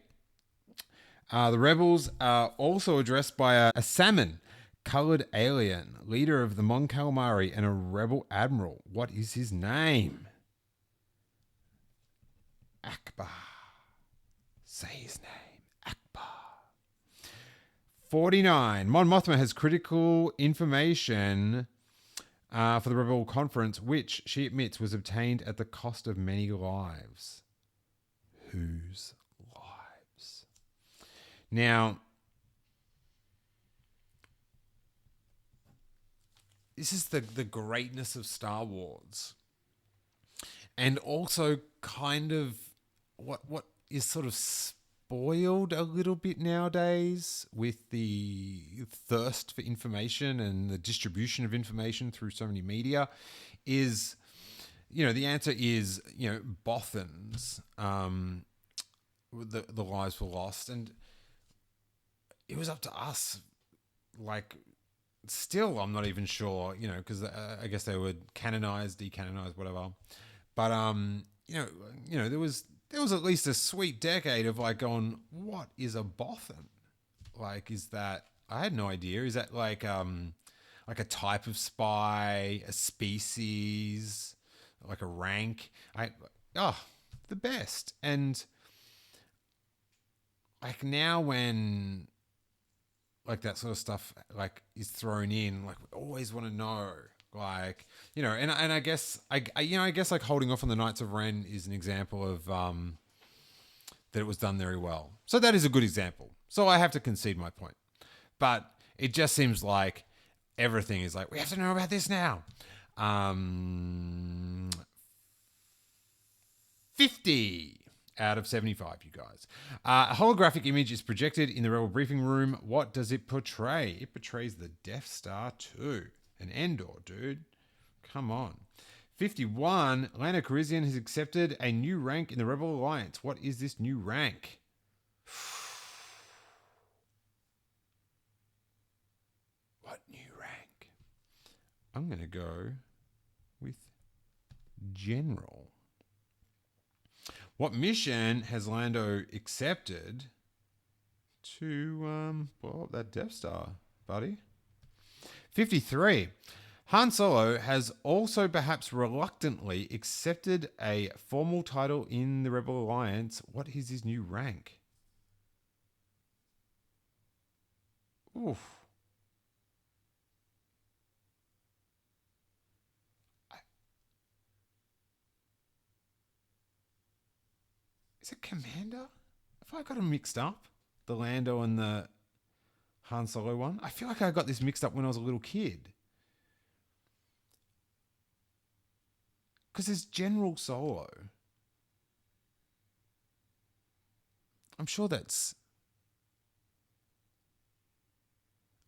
A: The Rebels are also addressed by a salmon-colored alien, leader of the Mon Calamari and a Rebel Admiral. What is his name? Akbar. Say his name. Akbar. 49. Mon Mothma has critical information for the Rebel Conference, which she admits was obtained at the cost of many lives. Whose lives? Now, this is the greatness of Star Wars. And also kind of what is sort of spoiled a little bit nowadays with the thirst for information and the distribution of information through so many media is, the answer is, Bothans, the lives were lost. And it was up to us, like, still, I'm not even sure, because I guess they were canonized, decanonized, whatever. But, there was at least a sweet decade of like going, what is a Bothan? Like, is that, I had no idea. Is that like a type of spy, a species, like a rank? The best. And like now when like that sort of stuff like is thrown in, like we always want to know, like, and I guess I guess like holding off on the Knights of Ren is an example of that it was done very well. So that is a good example. So I have to concede my point. But it just seems like everything is like, we have to know about this now. 50 out of 75, you guys. A holographic image is projected in the Rebel briefing room. What does it portray? It portrays the Death Star 2. An Endor, dude. Come on. 51, Lando Calrissian has accepted a new rank in the Rebel Alliance. What is this new rank? What new rank? I'm going to go with General. What mission has Lando accepted to blow up that Death Star, buddy? 53. Han Solo has also perhaps reluctantly accepted a formal title in the Rebel Alliance. What is his new rank? Oof. Is it Commander? Have I got them mixed up? The Lando and the Han Solo one? I feel like I got this mixed up when I was a little kid. Because there's General Solo. I'm sure that's...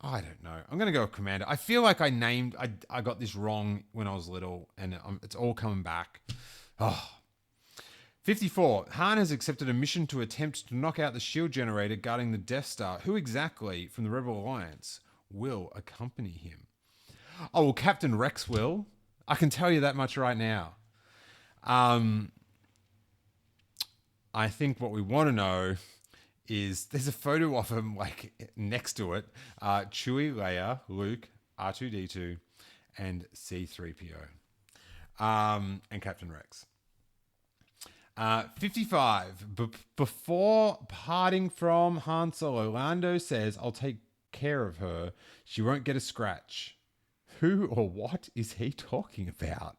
A: I don't know. I'm going to go with Commander. I feel like I got this wrong when I was little, and it's all coming back. Oh. 54. Han has accepted a mission to attempt to knock out the shield generator guarding the Death Star. Who exactly from the Rebel Alliance will accompany him? Oh, well, Captain Rex will. I can tell you that much right now. I think what we want to know is there's a photo of him like next to it. Chewie, Leia, Luke, R2-D2, and C-3PO. And Captain Rex. 55. Before parting from Han Solo, Lando says, I'll take care of her. She won't get a scratch. Who or what is he talking about?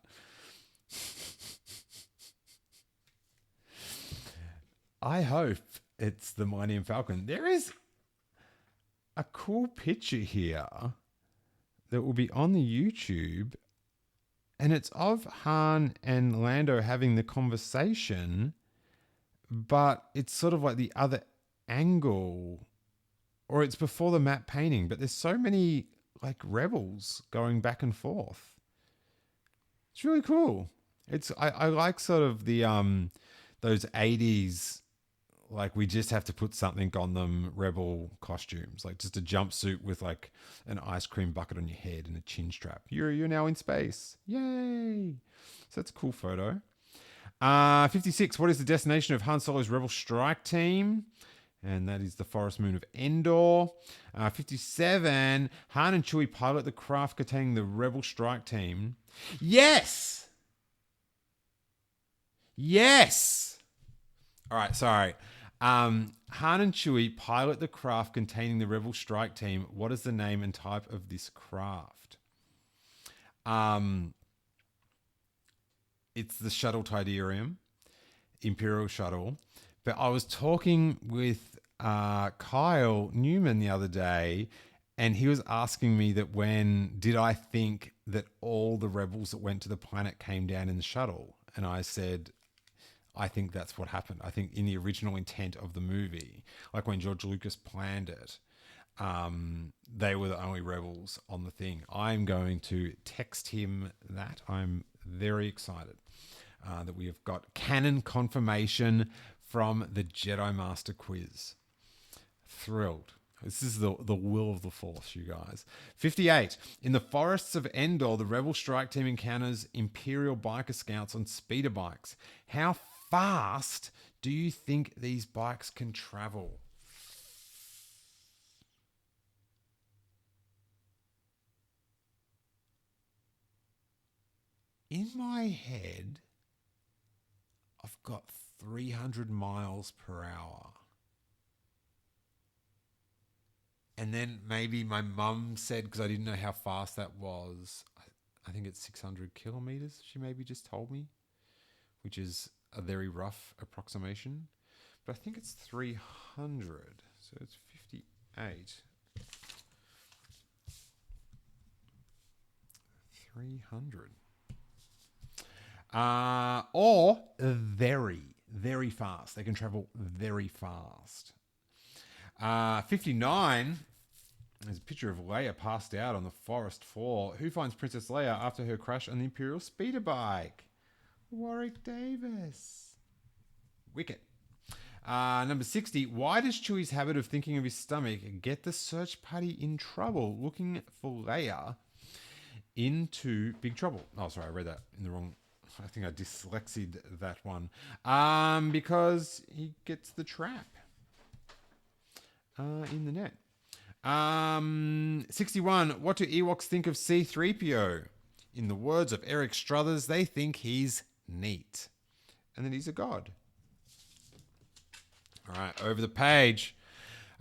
A: I hope it's the Millennium Falcon. There is a cool picture here that will be on the YouTube, and it's of Han and Lando having the conversation, but it's sort of like the other angle, or it's before the matte painting, but there's so many like rebels going back and forth. It's really cool. I like sort of the those 80s, like we just have to put something on them rebel costumes, like just a jumpsuit with like an ice cream bucket on your head and a chin strap. You're now in space. Yay. So that's a cool photo. 56. What is the destination of Han Solo's rebel strike team? And that is the forest moon of Endor. 57. Han and Chewie pilot the craft containing the rebel strike team. Yes. Yes. All right. Sorry. Han and Chewie pilot the craft containing the rebel strike team. What is the name and type of this craft? It's the shuttle Tidarium, Imperial shuttle. But I was talking with Kyle Newman the other day, and he was asking me that when did I think that all the rebels that went to the planet came down in the shuttle? And I said, I think that's what happened. I think in the original intent of the movie, like when George Lucas planned it, they were the only rebels on the thing. I'm going to text him that. I'm very excited that we have got canon confirmation from the Jedi Master quiz. Thrilled. This is the will of the Force, you guys. 58. In the forests of Endor, the Rebel strike team encounters Imperial biker scouts on speeder bikes. How fast do you think these bikes can travel? In my head, I've got 300 miles per hour. And then maybe my mum said, because I didn't know how fast that was, I think it's 600 kilometers, she maybe just told me, which is a very rough approximation. But I think it's 300, so it's 58. 300. Or very, very fast. They can travel very fast. 59. There's a picture of Leia passed out on the forest floor. Who finds Princess Leia after her crash on the Imperial speeder bike? Warwick Davis. Wicket. Number 60. Why does Chewie's habit of thinking of his stomach get the search party in trouble looking for Leia into big trouble? Oh, sorry, I read that in the wrong. I think I dyslexied that one. Because he gets the trap in the net. 61. What do Ewoks think of C-3PO? In the words of Eric Strothers, they think he's neat and that he's a god. All right, over the page.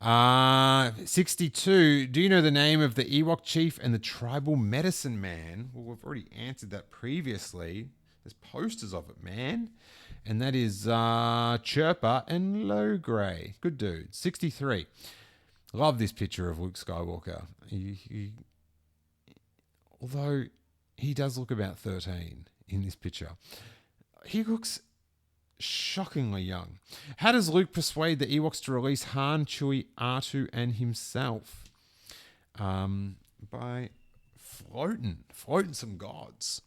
A: 62. Do you know the name of the Ewok chief and the tribal medicine man? Well, we've already answered that previously. There's posters of it, man. And that is Chirpa and Lowgray. Good dude. 63. Love this picture of Luke Skywalker. Although he does look about 13 in this picture. He looks shockingly young. How does Luke persuade the Ewoks to release Han, Chewie, R2, and himself? By floating some gods.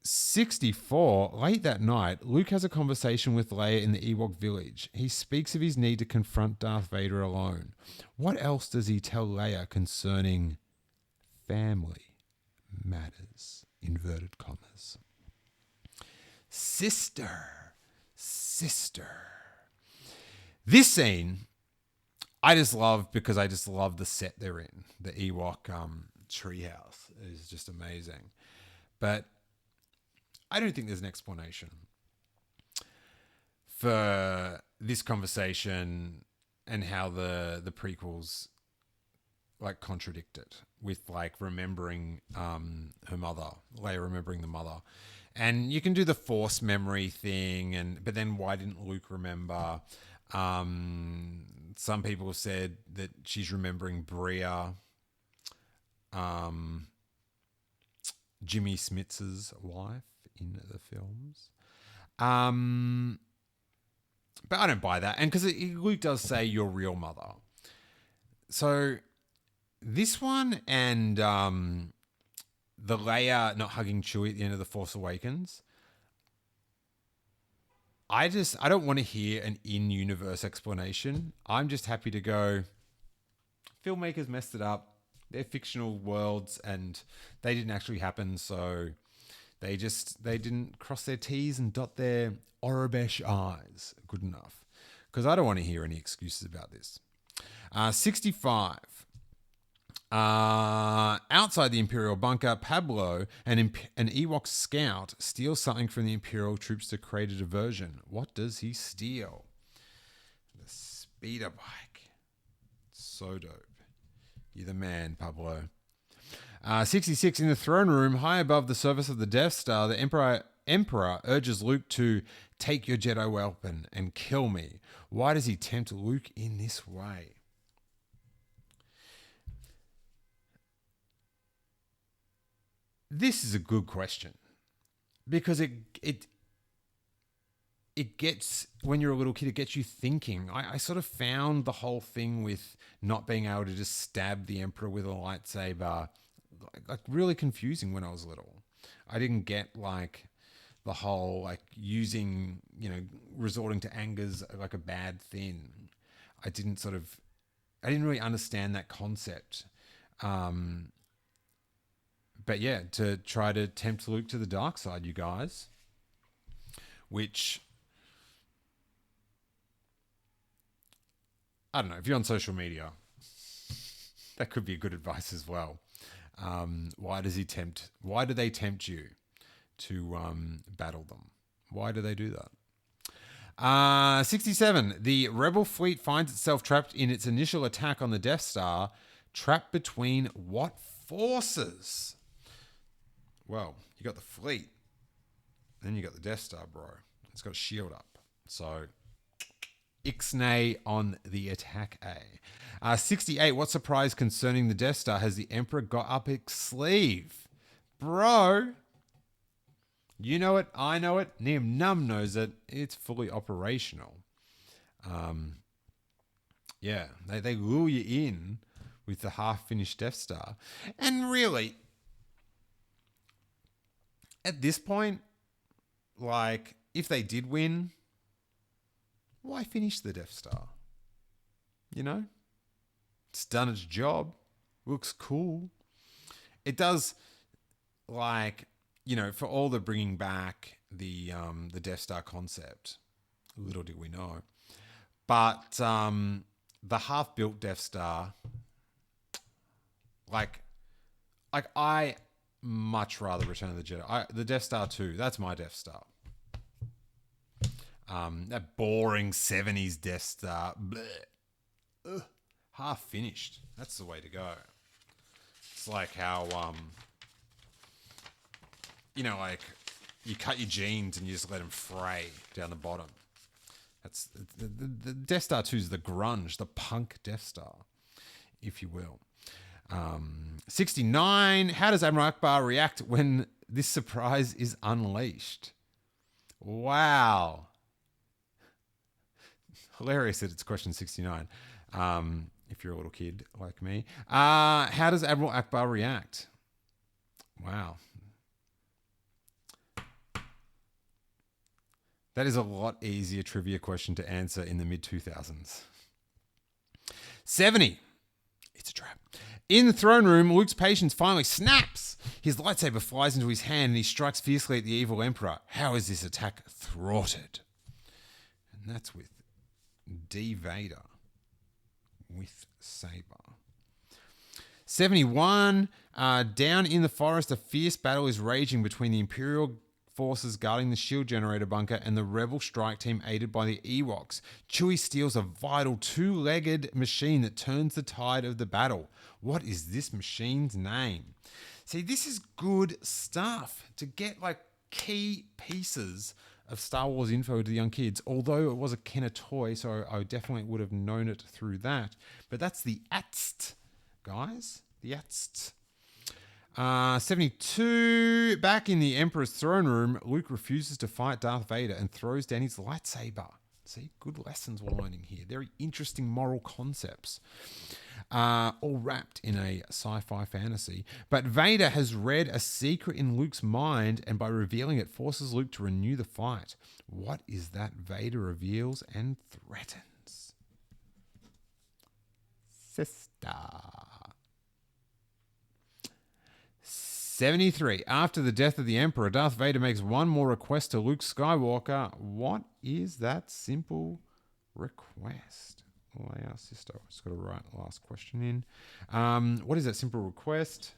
A: 64. Late that night, Luke has a conversation with Leia in the Ewok village. He speaks of his need to confront Darth Vader alone. What else does he tell Leia concerning family matters? Inverted commas. Sister. This scene, I just love because I just love the set they're in. The Ewok treehouse is just amazing. But I don't think there's an explanation for this conversation and how the prequels like contradict it with like remembering her mother, Leia remembering the mother. And you can do the force memory thing, but then why didn't Luke remember? Some people said that she's remembering Bria, Jimmy Smits's wife in the films. But I don't buy that. And because Luke does say your real mother. So this one and the Leia not hugging Chewie at the end of The Force Awakens, I don't want to hear an in-universe explanation. I'm just happy to go, filmmakers messed it up. They're fictional worlds and they didn't actually happen, so they didn't cross their T's and dot their Aurebesh I's good enough. Because I don't want to hear any excuses about this. 65. Outside the Imperial bunker, Pablo, an Ewok scout, steals something from the Imperial troops to create a diversion. What does he steal? The speeder bike. So dope. You're the man, Pablo. 66. In the throne room, high above the surface of the Death Star, the Emperor urges Luke to take your Jedi weapon and kill me. Why does he tempt Luke in this way? This is a good question. because it gets, when you're a little kid, it gets you thinking. I sort of found the whole thing with not being able to just stab the Emperor with a lightsaber like really confusing when I was little. I didn't get like the whole like using, resorting to anger's like a bad thing. I didn't really understand that concept. But yeah, to try to tempt Luke to the dark side, you guys, which, I don't know, if you're on social media, that could be good advice as well. Why do they tempt you to battle them? Why do they do that? 67. The Rebel fleet finds itself trapped in its initial attack on the Death Star. Trapped between what forces? Well, you got the fleet. Then you got the Death Star, bro. It's got a shield up. So, Ixnay on the attack A. 68. What surprise concerning the Death Star has the Emperor got up its sleeve? Bro, you know it, I know it, Nim Num knows it. It's fully operational. Yeah, they lure you in with the half-finished Death Star. And really, at this point, like, if they did win, why finish the Death Star? It's done its job. Looks cool. It does, like, for all the bringing back the Death Star concept, little did we know. But the half-built Death Star, like I much rather Return of the Jedi. The Death Star 2, that's my Death Star. That boring 70s Death Star, half finished. That's the way to go. It's like how, like you cut your jeans and you just let them fray down the bottom. That's the Death Star 2 is the grunge, the punk Death Star, if you will. 69. How does Admiral Akbar react when this surprise is unleashed? Wow. Hilarious that it's question 69. If you're a little kid like me. How does Admiral Akbar react? Wow. That is a lot easier trivia question to answer in the mid-2000s. 70. It's a trap. In the throne room, Luke's patience finally snaps. His lightsaber flies into his hand and he strikes fiercely at the evil Emperor. How is this attack thwarted? And that's with D. Vader with saber. 71. Down in the forest, a fierce battle is raging between the Imperial forces guarding the shield generator bunker and the Rebel strike team aided by the Ewoks. Chewie steals a vital two-legged machine that turns the tide of the battle. What is this machine's name? See, this is good stuff to get like key pieces of Star Wars info to the young kids, although it was a Kenner toy, so I definitely would have known it through that. But that's the ATST, guys. The ATST. 72. Back in the Emperor's throne room, Luke refuses to fight Darth Vader and throws down his lightsaber. See, good lessons we're learning here. Very interesting moral concepts. All wrapped in a sci-fi fantasy. But Vader has read a secret in Luke's mind and by revealing it forces Luke to renew the fight. What is that Vader reveals and threatens? Sister. 73. After the death of the Emperor, Darth Vader makes one more request to Luke Skywalker. What is that simple request? Well, I asked sister. I just got to write the last question in. What is that simple request?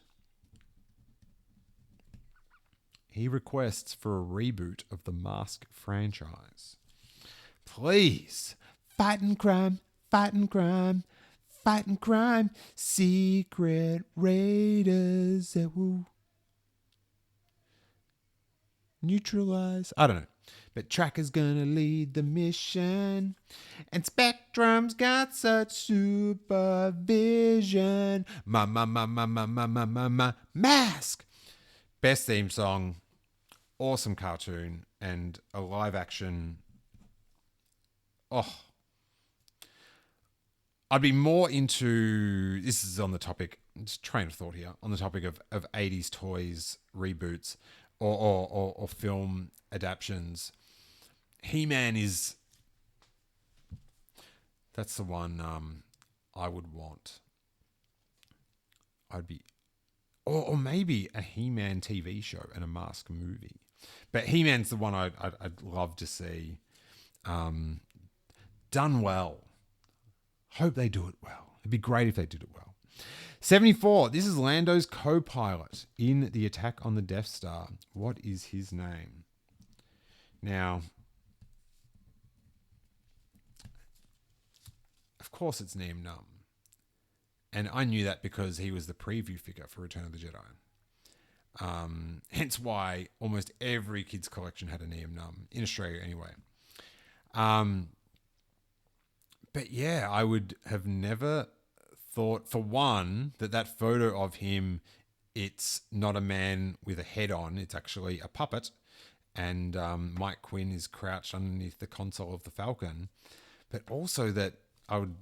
A: He requests for a reboot of the Mask franchise. Please. Fighting crime, fighting crime, fighting crime. Secret raiders that will neutralize. I don't know. But Tracker's gonna lead the mission. And Spectrum's got such supervision. My Mask. Best theme song awesome cartoon and a live action. Oh, I'd be more into, this is on the topic, just train of thought here, on the topic of 80s toys reboots or film adaptions. He-Man is, that's the one I would want. I'd be, or maybe a He-Man TV show and a Mask movie. But He-Man's the one I'd love to see done well. Hope they do it well. It'd be great if they did it well. 74. This is Lando's co-pilot in the attack on the Death Star. What is his name? Now, of course it's Nien Nunb. And I knew that because he was the preview figure for Return of the Jedi. Hence why almost every kid's collection had a Nien Nunb, in Australia anyway. But yeah, I would have never thought, for one, that photo of him, it's not a man with a head on, it's actually a puppet. And Mike Quinn is crouched underneath the console of the Falcon. But also that I would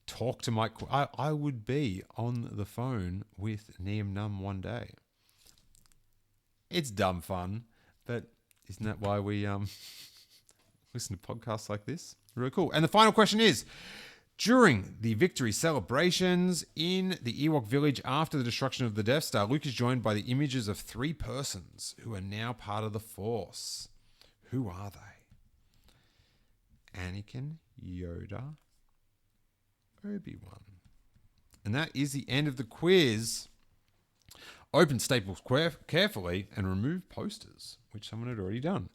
A: talk to Mike. I would be on the phone with Nien Nunb one day. It's dumb fun, but isn't that why we listen to podcasts like this? Really cool. And the final question is, during the victory celebrations in the Ewok village after the destruction of the Death Star, Luke is joined by the images of 3 persons who are now part of the Force. Who are they? Anakin, Yoda, Obi-Wan. And that is the end of the quiz. Open staples carefully and remove posters, which someone had already done.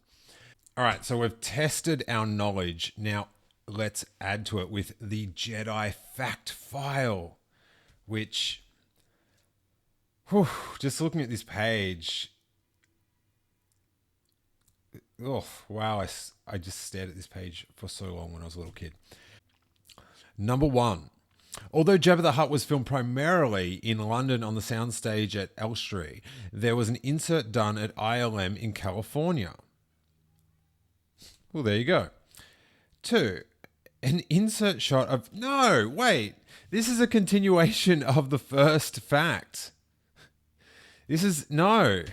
A: All right, so we've tested our knowledge. Now let's add to it with the Jedi fact file, which, just looking at this page, oh, wow, I just stared at this page for so long when I was a little kid. Number 1. Although Jabba the Hutt was filmed primarily in London on the soundstage at Elstree, there was an insert done at ILM in California. Well, there you go. 2. An insert shot of... No, wait. This is a continuation of the first fact. This is... No.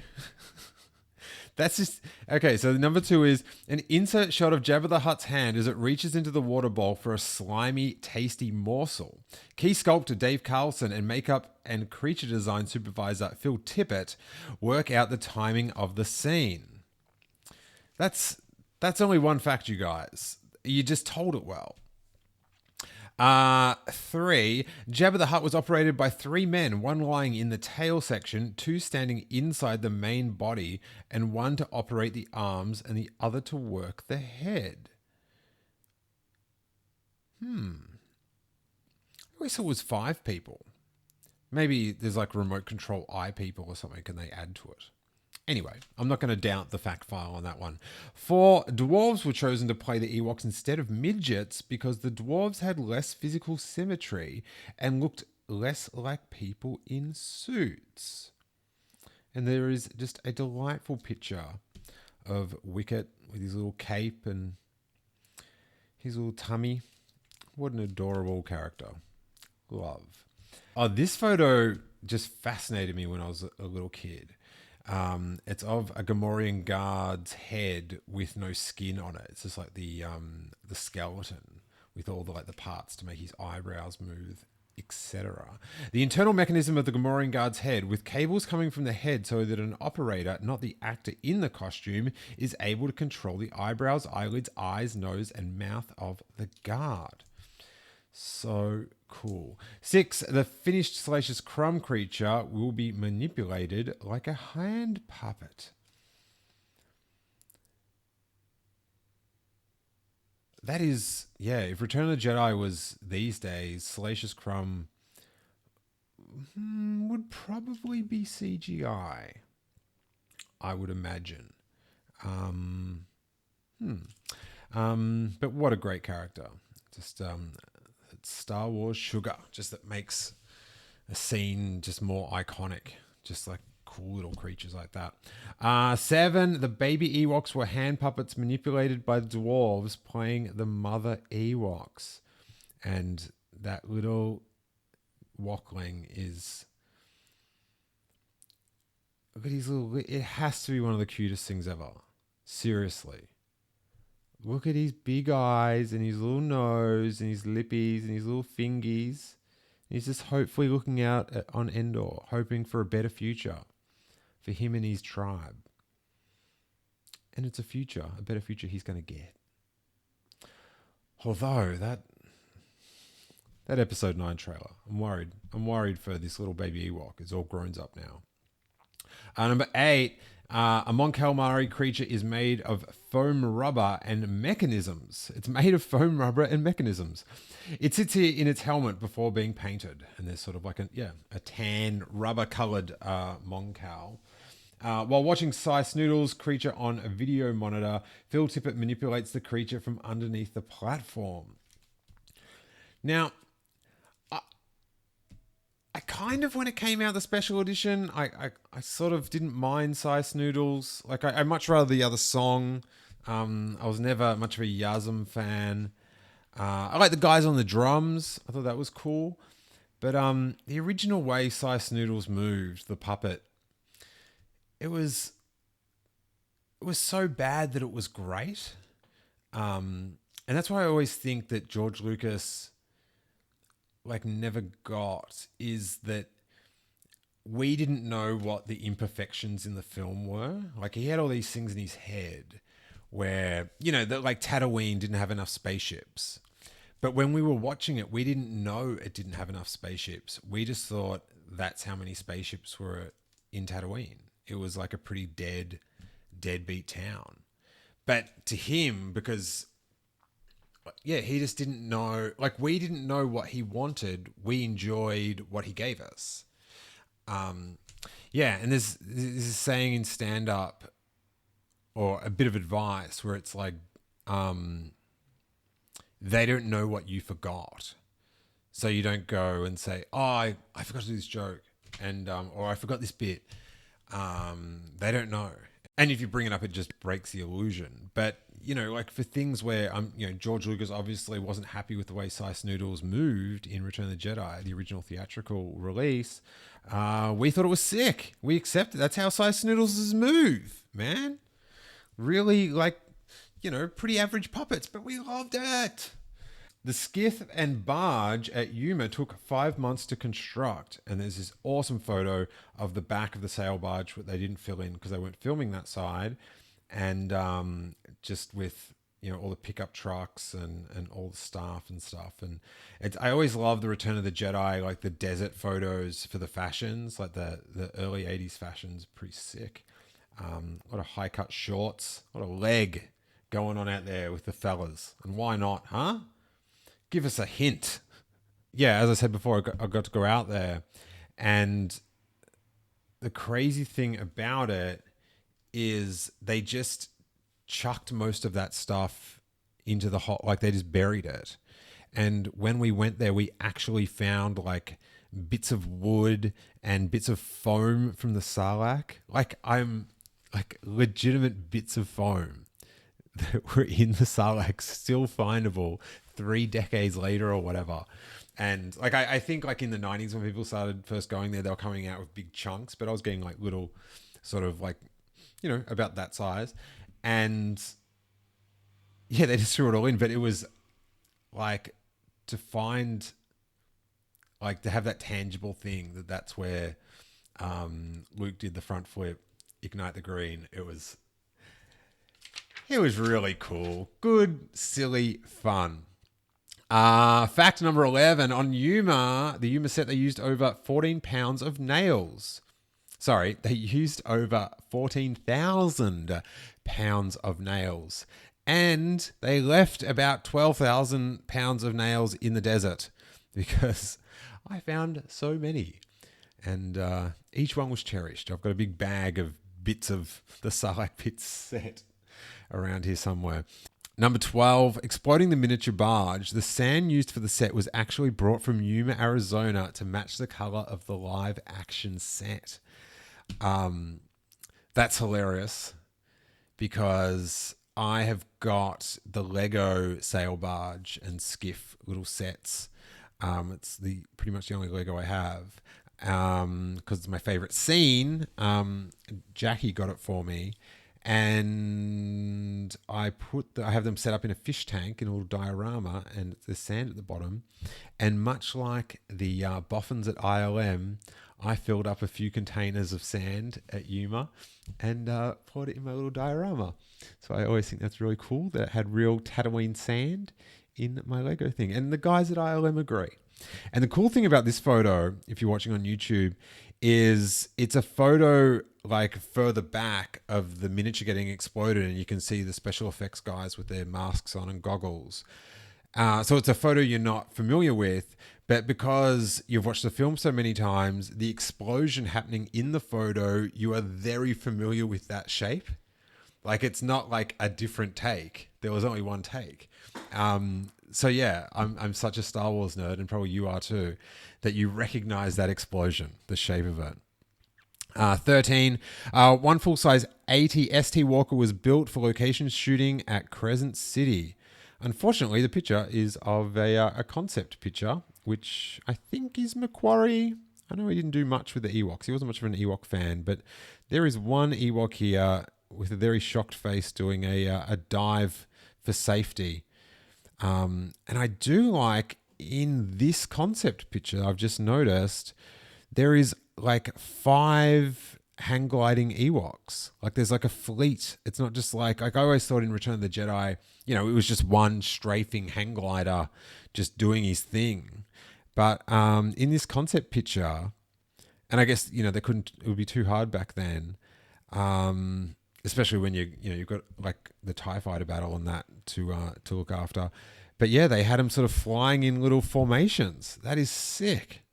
A: That's just... Okay, so number 2 is an insert shot of Jabba the Hutt's hand as it reaches into the water bowl for a slimy, tasty morsel. Key sculptor Dave Carlson and makeup and creature design supervisor Phil Tippett work out the timing of the scene. That's only one fact, you guys. You just told it well. 3, Jabba the Hutt was operated by 3 men, 1 lying in the tail section, 2 standing inside the main body, and 1 to operate the arms and the other to work the head. I always thought it was 5 people. Maybe there's like remote control eye people or something, and they add to it. Anyway, I'm not going to doubt the fact file on that one. 4, dwarves were chosen to play the Ewoks instead of midgets because the dwarves had less physical symmetry and looked less like people in suits. And there is just a delightful picture of Wicket with his little cape and his little tummy. What an adorable character. Love. Oh, this photo just fascinated me when I was a little kid. It's of a Gamorrean guard's head with no skin on it. It's just like the skeleton with all the parts to make his eyebrows move, etc. The internal mechanism of the Gamorrean guard's head, with cables coming from the head so that an operator, not the actor in the costume, is able to control the eyebrows, eyelids, eyes, nose, and mouth of the guard. So cool. 6, the finished Salacious Crumb creature will be manipulated like a hand puppet. That is, yeah, if Return of the Jedi was these days, Salacious Crumb would probably be CGI, I would imagine. But what a great character. Just Star Wars sugar, just that makes a scene just more iconic, just like cool little creatures like that. 7, the baby Ewoks were hand puppets manipulated by dwarves playing the mother Ewoks. And that little Wokling is... Look at his little... It has to be one of the cutest things ever. Seriously. Look at his big eyes and his little nose and his lippies and his little fingies. He's just hopefully looking out on Endor, hoping for a better future for him and his tribe. And it's a better future he's going to get. Although that episode 9 trailer, I'm worried. I'm worried for this little baby Ewok. It's all grown up now. Number 8, a Mon Calamari creature is made of foam rubber and mechanisms. It's made of foam rubber and mechanisms. It sits here in its helmet before being painted, and there's sort of like a tan rubber-colored Mon Cal. While watching Cy Snoodle's creature on a video monitor, Phil Tippett manipulates the creature from underneath the platform. Now, I kind of, when it came out, the special edition, I sort of didn't mind Cy Snoodles. Like, I much rather the other song. I was never much of a Yazm fan. I like the guys on the drums. I thought that was cool. But the original way Cy Snoodles moved, the puppet, it was so bad that it was great. And that's why I always think that George Lucas never got, is that we didn't know what the imperfections in the film were. Like, he had all these things in his head where, that Tatooine didn't have enough spaceships. But when we were watching it, we didn't know it didn't have enough spaceships. We just thought that's how many spaceships were in Tatooine. It was like a pretty deadbeat town. But to him, because... he just didn't know, we didn't know what he wanted. We enjoyed what he gave us. And there's this saying in stand-up, or a bit of advice, where it's like, they don't know what you forgot. So you don't go and say, oh, I forgot to do this joke, and or I forgot this bit. They don't know. And if you bring it up, it just breaks the illusion. But, for things where, George Lucas obviously wasn't happy with the way Cy Snoodles moved in Return of the Jedi, the original theatrical release, we thought it was sick. We accepted. That's how Cy Snoodles move, man. Really, pretty average puppets, but we loved it. The skiff and barge at Yuma took 5 months to construct, and there's this awesome photo of the back of the sail barge that they didn't fill in because they weren't filming that side, and just with all the pickup trucks and all the staff and stuff. And I always love the Return of the Jedi, the desert photos for the fashions, the early 80s fashions, pretty sick. A lot of high cut shorts, a lot of leg going on out there with the fellas, and why not, huh? Give us a hint. Yeah, as I said before, I got to go out there, and the crazy thing about it is they just chucked most of that stuff into the hot, they just buried it. And when we went there, we actually found bits of wood and bits of foam from the Sarlacc. Legitimate bits of foam that were in the Sarlacc, still findable 3 decades later or whatever. And I think in the 90s when people started first going there, they were coming out with big chunks, but I was getting little sort of about that size. And they just threw it all in, but it was to find to have that tangible thing that's where Luke did the front flip, ignite the green. It was really cool. Good, silly fun. Fact number 11, on Yuma, the Yuma set, they used over 14 pounds of nails. Sorry, they used over 14,000 pounds of nails. And they left about 12,000 pounds of nails in the desert because I found so many. And each one was cherished. I've got a big bag of bits of the Sarlacc pit set around here somewhere. Number 12, exploding the miniature barge. The sand used for the set was actually brought from Yuma, Arizona to match the color of the live action set. That's hilarious because I have got the Lego sail barge and skiff little sets. It's pretty much the only Lego I have because it's my favorite scene. Jackie got it for me, and I have them set up in a fish tank in a little diorama, and there's sand at the bottom. And much like the boffins at ILM, I filled up a few containers of sand at Yuma and poured it in my little diorama. So I always think that's really cool that it had real Tatooine sand in my Lego thing. And the guys at ILM agree. And the cool thing about this photo, if you're watching on YouTube, is it's a photo like further back of the miniature getting exploded, and you can see the special effects guys with their masks on and goggles. So it's a photo you're not familiar with, but because you've watched the film so many times, the explosion happening in the photo, you are very familiar with that shape. Like it's not like a different take. There was only one take. So yeah, I'm such a Star Wars nerd, and probably you are too, that you recognize that explosion, the shape of it. 13. One full-size 80 ST Walker was built for location shooting at Crescent City. Unfortunately, the picture is of a concept picture, which I think is Macquarie. I know he didn't do much with the Ewoks. He wasn't much of an Ewok fan, but there is one Ewok here with a very shocked face doing a dive for safety. And I do like in this concept picture, I've just noticed there is like 5 hang gliding Ewoks. Like there's like a fleet. It's not just like I always thought in Return of the Jedi, it was just one strafing hang glider just doing his thing. But in this concept picture, and I guess, they couldn't, it would be too hard back then. Especially when you've got like the TIE fighter battle and that to look after. But yeah, they had them sort of flying in little formations. That is sick.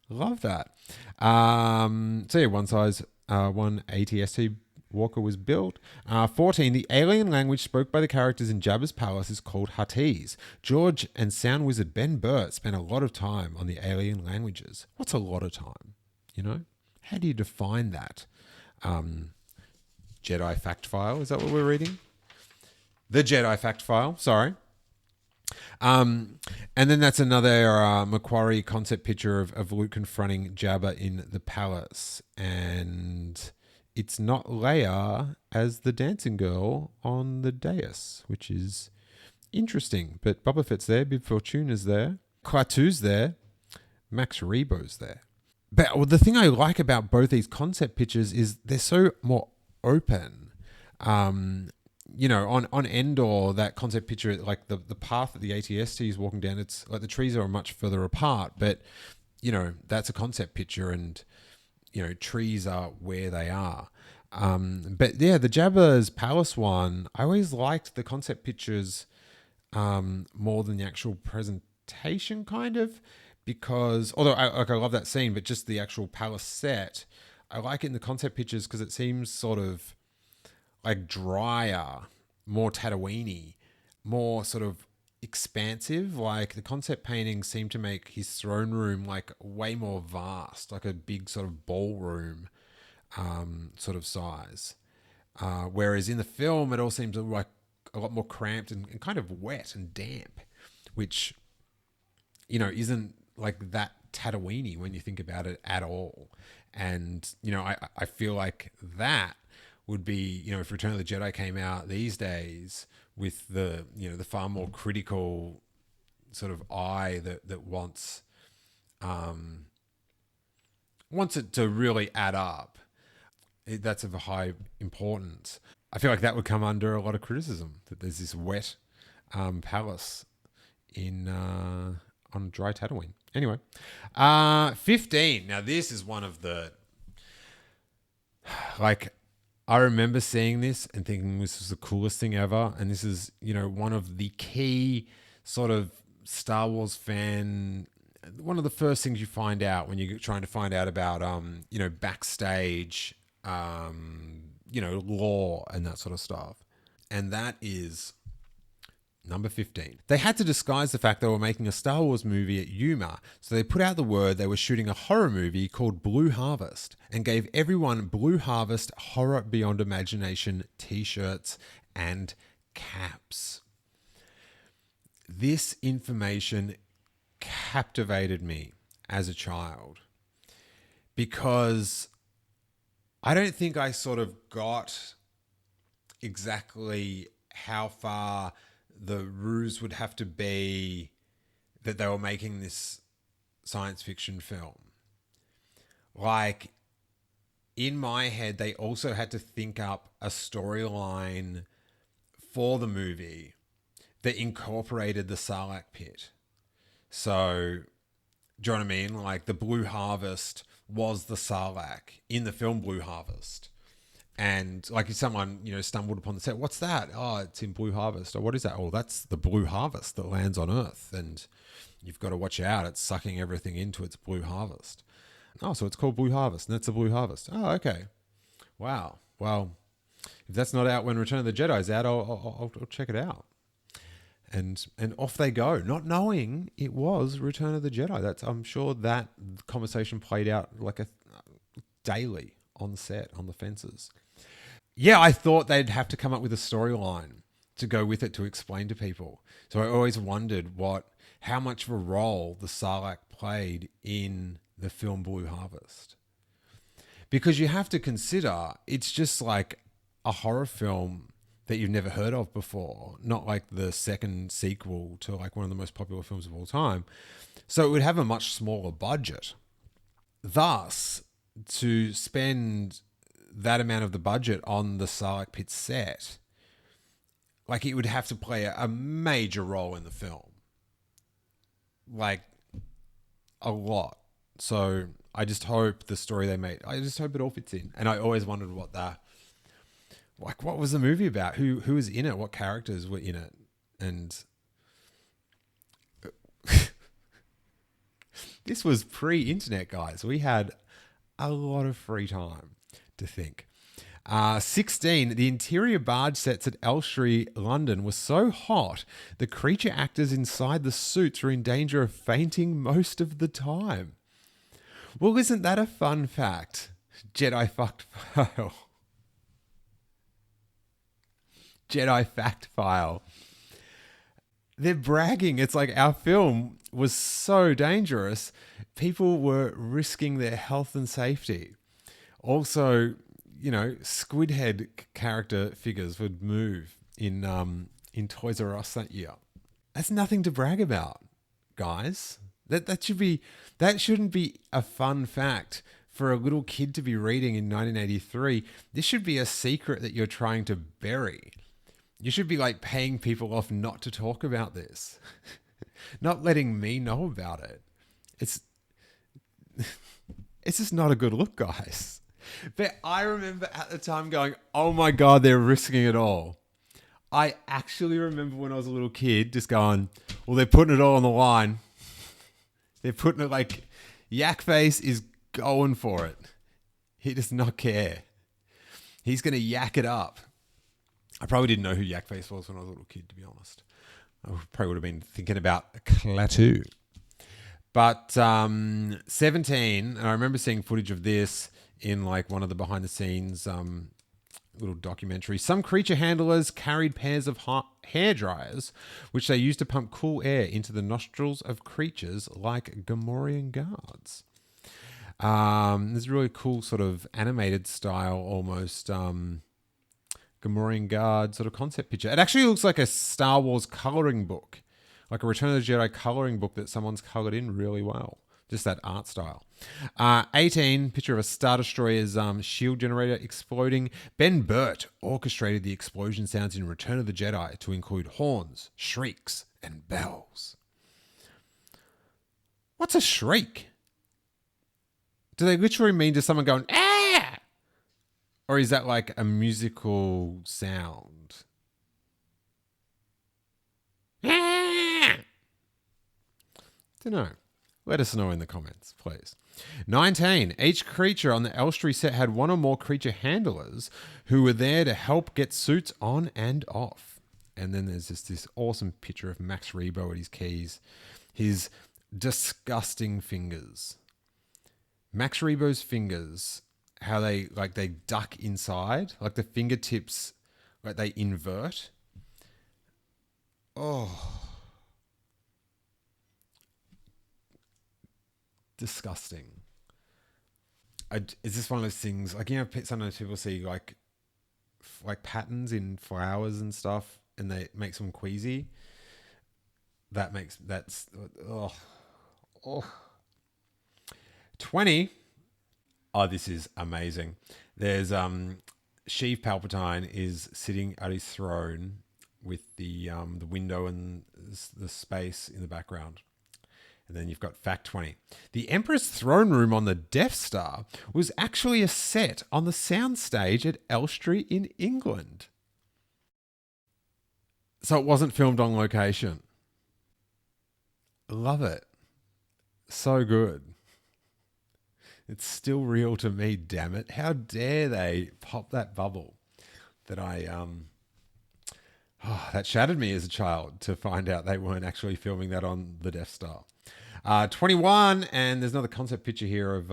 A: Love that. So yeah, one size 180 ST Walker was built. 14. The alien language spoke by the characters in Jabba's palace is called Huttese. George and sound wizard Ben Burt spent a lot of time on the alien languages. What's a lot of time? How do you define that? Jedi Fact File, is that what we're reading? The Jedi Fact File, sorry. And then that's another Macquarie concept picture of Luke confronting Jabba in the palace. And it's not Leia as the dancing girl on the dais, which is interesting. But Boba Fett's there, Bib Fortuna's there, Klaatu's there, Max Rebo's there. But the thing I like about both these concept pictures is they're so more open. On Endor, that concept picture, like the path that the ATST is walking down, it's like the trees are much further apart, but that's a concept picture, and trees are where they are. But yeah, the Jabba's palace one, I always liked the concept pictures more than the actual presentation, kind of, because although I love that scene, but just the actual palace set, I like it in the concept pictures because it seems sort of like drier, more Tatooine-y, more sort of expansive. Like the concept paintings seem to make his throne room like way more vast, like a big sort of ballroom sort of size. Whereas in the film, it all seems like a lot more cramped and kind of wet and damp, which, isn't like that Tatooine-y when you think about it at all. And, I feel like that would be, if Return of the Jedi came out these days with the far more critical sort of eye that wants it to really add up. That's of a high importance. I feel like that would come under a lot of criticism, that there's this wet palace on dry Tatooine. Anyway, 15. Now this is one of the, like, I remember seeing this and thinking this was the coolest thing ever. And this is, one of the key sort of Star Wars fan, one of the first things you find out when you're trying to find out about, backstage, lore and that sort of stuff. And that is Number 15. They had to disguise the fact they were making a Star Wars movie at Yuma, so they put out the word they were shooting a horror movie called Blue Harvest and gave everyone Blue Harvest Horror Beyond Imagination t-shirts and caps. This information captivated me as a child because I don't think I sort of got exactly how far the ruse would have to be that they were making this science fiction film. Like, in my head, they also had to think up a storyline for the movie that incorporated the Sarlacc pit. So, do you know what I mean? Like, the Blue Harvest was the Sarlacc in the film Blue Harvest. And like if someone, stumbled upon the set, what's that? Oh, it's in Blue Harvest. Or what is that? Oh, that's the Blue Harvest that lands on Earth. And you've got to watch out. It's sucking everything into its Blue Harvest. Oh, so it's called Blue Harvest and that's a Blue Harvest. Oh, okay. Wow. Well, if that's not out when Return of the Jedi is out, I'll check it out. And off they go, not knowing it was Return of the Jedi. I'm sure that conversation played out like daily on set, on the fences. Yeah, I thought they'd have to come up with a storyline to go with it to explain to people. So I always wondered how much of a role the Sarlacc played in the film Blue Harvest. Because you have to consider, it's just like a horror film that you've never heard of before, not like the second sequel to like one of the most popular films of all time. So it would have a much smaller budget. Thus, to spend that amount of the budget on the Sarlacc pit set, like it would have to play a major role in the film. Like a lot. So I just hope the story they made, I just hope it all fits in. And I always wondered what was the movie about? Who was in it? What characters were in it? And this was pre-internet, guys. We had a lot of free time to think. 16, the interior barge sets at Elstree, London was so hot, the creature actors inside the suits were in danger of fainting most of the time. Well, isn't that a fun fact? Jedi fact file. Jedi fact file. They're bragging. It's like our film was so dangerous. People were risking their health and safety. Also, squid head character figures would move in Toys R Us that year. That's nothing to brag about, guys. That shouldn't be a fun fact for a little kid to be reading in 1983. This should be a secret that you're trying to bury. You should be like paying people off not to talk about this. Not letting me know about it. It's just not a good look, guys. But I remember at the time going, oh my God, they're risking it all. I actually remember when I was a little kid just going, well, they're putting it all on the line. They're putting it like Yak Face is going for it. He does not care. He's going to yak it up. I probably didn't know who Yak Face was when I was a little kid, to be honest. I probably would have been thinking about Klaatu. But 17, and I remember seeing footage of this in like one of the behind the scenes little documentaries. Some creature handlers carried pairs of hair dryers, which they used to pump cool air into the nostrils of creatures like Gamorrean guards. There's a really cool sort of animated style, almost Gamorrean guard sort of concept picture. It actually looks like a Star Wars coloring book, like a Return of the Jedi coloring book that someone's colored in really well. Just that art style. 18, picture of a Star Destroyer's shield generator exploding. Ben Burt orchestrated the explosion sounds in Return of the Jedi to include horns, shrieks, and bells. What's a shriek? Do they literally mean just someone going, ah? Or is that like a musical sound? Ah! Don't know. Let us know in the comments, please. 19. Each creature on the Elstree set had one or more creature handlers who were there to help get suits on and off. And then there's just this awesome picture of Max Rebo at his keys. His disgusting fingers. Max Rebo's fingers, how they duck inside, like the fingertips, like they invert. Oh, disgusting. Is this one of those things, like, you know, sometimes people see like patterns in flowers and stuff and they makes them queasy. Oh. 20. Oh, this is amazing. There's Sheev Palpatine is sitting at his throne with the window and the space in the background. And then you've got fact 20. The Emperor's throne room on the Death Star was actually a set on the soundstage at Elstree in England. So it wasn't filmed on location. Love it. So good. It's still real to me, damn it. How dare they pop that bubble that that shattered me as a child to find out they weren't actually filming that on the Death Star. 21, and there's another concept picture here of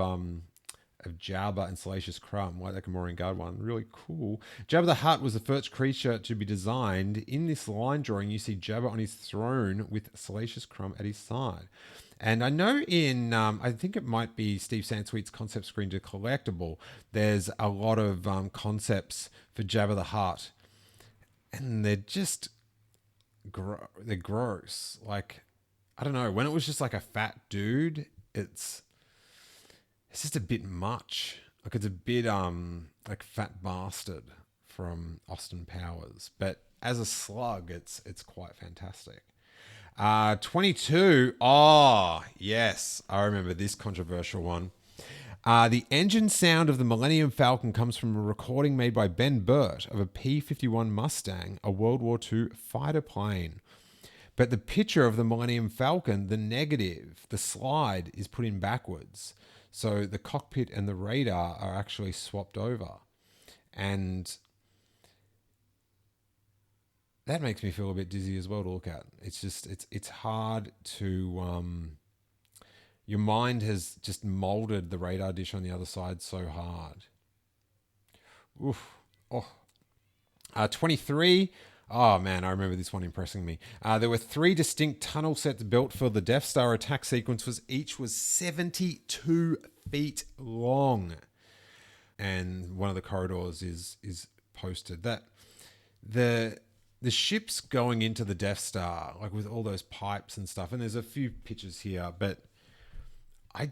A: Jabba and Salacious Crumb, like that Gamorrean Guard one. Really cool. Jabba the Hutt was the first creature to be designed. In this line drawing, you see Jabba on his throne with Salacious Crumb at his side. And I know in, I think it might be Steve Sansweet's concept screen to collectible, there's a lot of concepts for Jabba the Hutt. And they're just, they're gross. Like, I don't know, when it was just like a fat dude, it's just a bit much. Like, it's a bit like Fat Bastard from Austin Powers. But as a slug, it's quite fantastic. 22. Oh, yes. I remember this controversial one. The engine sound of the Millennium Falcon comes from a recording made by Ben Burt of a P-51 Mustang, a World War II fighter plane. But the picture of the Millennium Falcon, the negative, the slide, is put in backwards. So the cockpit and the radar are actually swapped over. And that makes me feel a bit dizzy as well to look at. It's just, it's hard to... your mind has just molded the radar dish on the other side so hard. Oof. Oh. 23. Oh, man, I remember this one impressing me. There were 3 distinct tunnel sets built for the Death Star attack sequence. Each was 72 feet long. And one of the corridors is posted. That the ships going into the Death Star, like with all those pipes and stuff, and there's a few pictures here, but I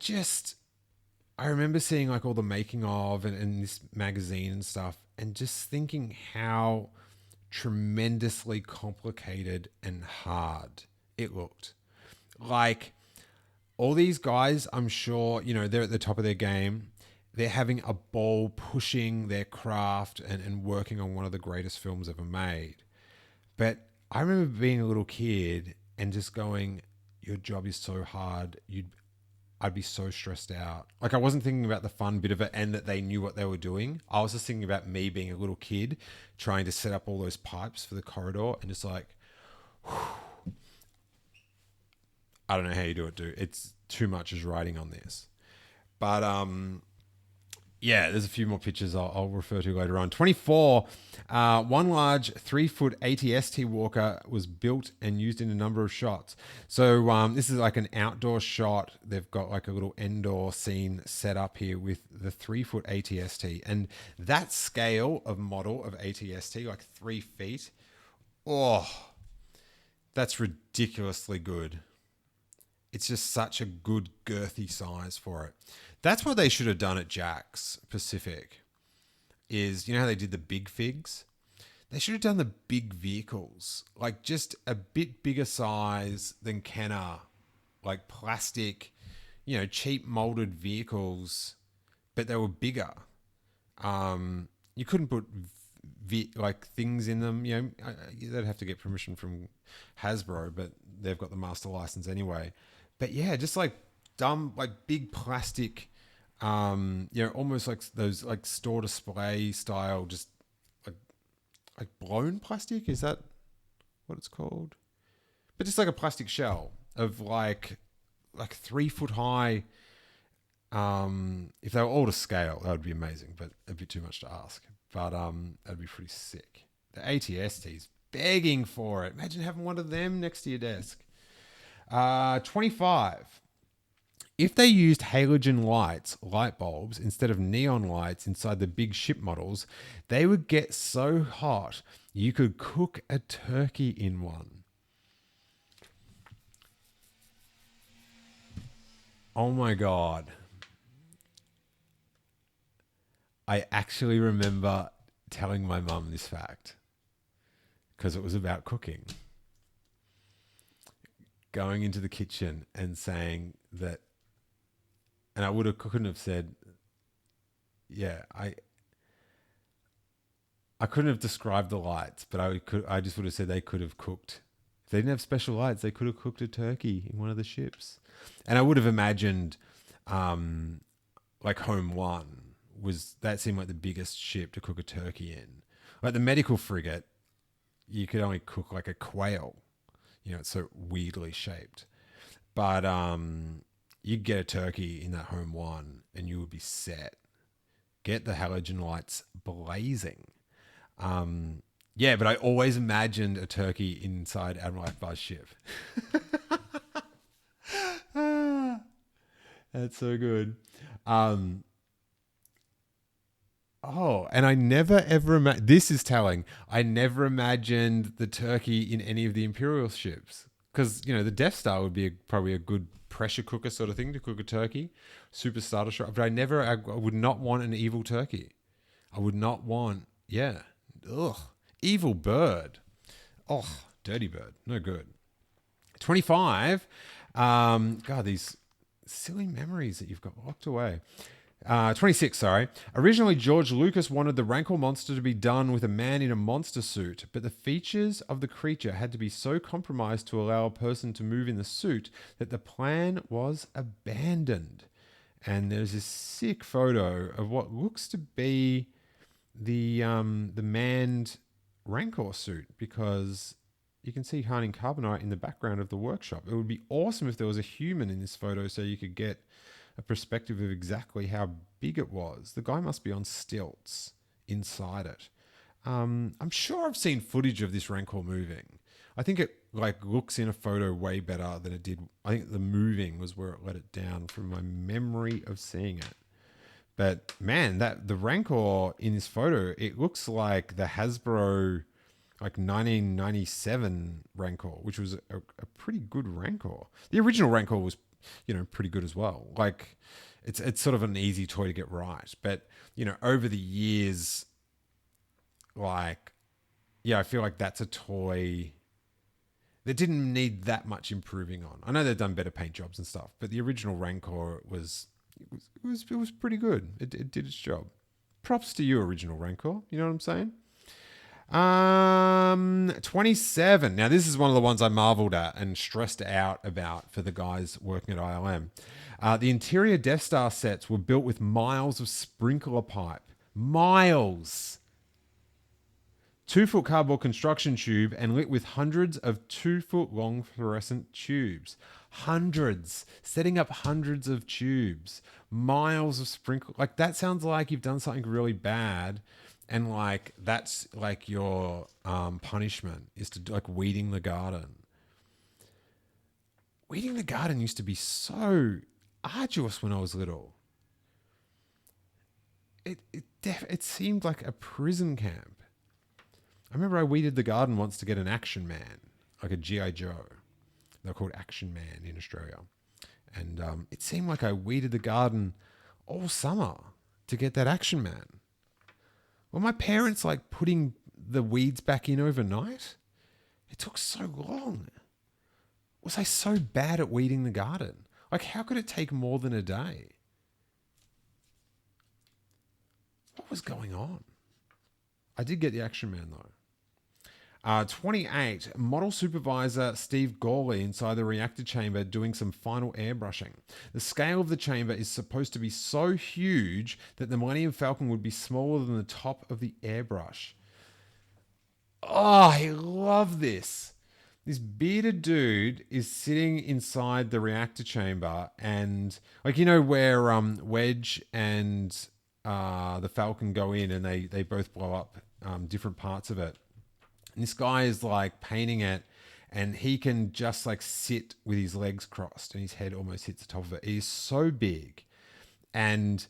A: remember seeing like all the making of and this magazine and stuff, and just thinking how tremendously complicated and hard it looked. Like, all these guys, I'm sure, you know, they're at the top of their game. They're having a ball pushing their craft and working on one of the greatest films ever made. But I remember being a little kid and just going, your job is so hard. I'd be so stressed out. Like, I wasn't thinking about the fun bit of it and that they knew what they were doing. I was just thinking about me being a little kid trying to set up all those pipes for the corridor and just like, whew. I don't know how you do it, dude. It's too much is riding on this. But, yeah, there's a few more pictures I'll refer to later on. 24, one large 3-foot AT-ST walker was built and used in a number of shots. So this is like an outdoor shot. They've got like a little indoor scene set up here with the 3-foot AT-ST. And that scale of model of AT-ST, like 3 feet, oh, that's ridiculously good. It's just such a good girthy size for it. That's what they should have done at Jack's Pacific. Is, you know how they did the big figs? They should have done the big vehicles. Like, just a bit bigger size than Kenner. Like plastic, you know, cheap molded vehicles, but they were bigger. You couldn't put like things in them. You know, they'd have to get permission from Hasbro, but they've got the master license anyway. But yeah, just like dumb, like big plastic, you know, almost like those like store display style, just like blown plastic. Is that what it's called. But just like a plastic shell of like 3 foot high. If they were all to scale, that would be amazing, but it'd be too much to ask. But that'd be pretty sick. The ATST's begging for it. Imagine having one of them next to your desk. 25. If they used halogen light bulbs, instead of neon lights inside the big ship models, they would get so hot you could cook a turkey in one. Oh my God. I actually remember telling my mum this fact because it was about cooking. Going into the kitchen and saying that, and I couldn't have said, yeah, I couldn't have described the lights, but I just would have said they could have cooked. If they didn't have special lights, they could have cooked a turkey in one of the ships. And I would have imagined, like Home One that seemed like the biggest ship to cook a turkey in. Like the medical frigate, you could only cook like a quail. You know, it's so weirdly shaped. But you'd get a turkey in that Home One and you would be set. Get the halogen lights blazing. Yeah, but I always imagined a turkey inside Admiral Akbar's ship. That's so good. And I never ever this is telling. I never imagined the turkey in any of the Imperial ships because the Death Star would be probably a good pressure cooker sort of thing to cook a turkey, super starter shot. But I would not want an evil turkey. I would not want, evil bird. Oh, dirty bird, no good. 25. God, these silly memories that you've got locked away. 26, sorry. Originally, George Lucas wanted the Rancor monster to be done with a man in a monster suit, but the features of the creature had to be so compromised to allow a person to move in the suit that the plan was abandoned. And there's this sick photo of what looks to be the manned Rancor suit, because you can see hardening carbonite in the background of the workshop. It would be awesome if there was a human in this photo so you could get a perspective of exactly how big it was. The guy must be on stilts inside it. I'm sure I've seen footage of this Rancor moving. I think it looks in a photo way better than it did. I think the moving was where it let it down from my memory of seeing it. But man, the Rancor in this photo, it looks like the Hasbro 1997 Rancor, which was a pretty good Rancor. The original Rancor was pretty good as well. Like it's sort of an easy toy to get right. But, over the years, I feel like that's a toy that didn't need that much improving on. I know they've done better paint jobs and stuff, but the original Rancor was pretty good. It did its job. Props to you, original Rancor. You know what I'm saying? 27. Now, this is one of the ones I marveled at and stressed out about for the guys working at ILM. The interior Death Star sets were built with miles of sprinkler pipe. Miles! 2-foot cardboard construction tube and lit with hundreds of 2-foot long fluorescent tubes. Hundreds. Setting up hundreds of tubes. Miles of sprinkler. That sounds like you've done something really bad. And that's your punishment is to weeding the garden. Weeding the garden used to be so arduous when I was little. It seemed like a prison camp. I remember I weeded the garden once to get an Action Man, like a G.I. Joe. They're called Action Man in Australia. And it seemed like I weeded the garden all summer to get that Action Man. Were my parents putting the weeds back in overnight? It took so long. Was I so bad at weeding the garden? How could it take more than a day? What was going on? I did get the Action Man though. 28, model supervisor Steve Gawley inside the reactor chamber doing some final airbrushing. The scale of the chamber is supposed to be so huge that the Millennium Falcon would be smaller than the top of the airbrush. Oh, I love this. This bearded dude is sitting inside the reactor chamber, and like where Wedge and the Falcon go in, and they both blow up different parts of it. And this guy is like painting it, and he can just like sit with his legs crossed, and his head almost hits the top of it. He's so big, and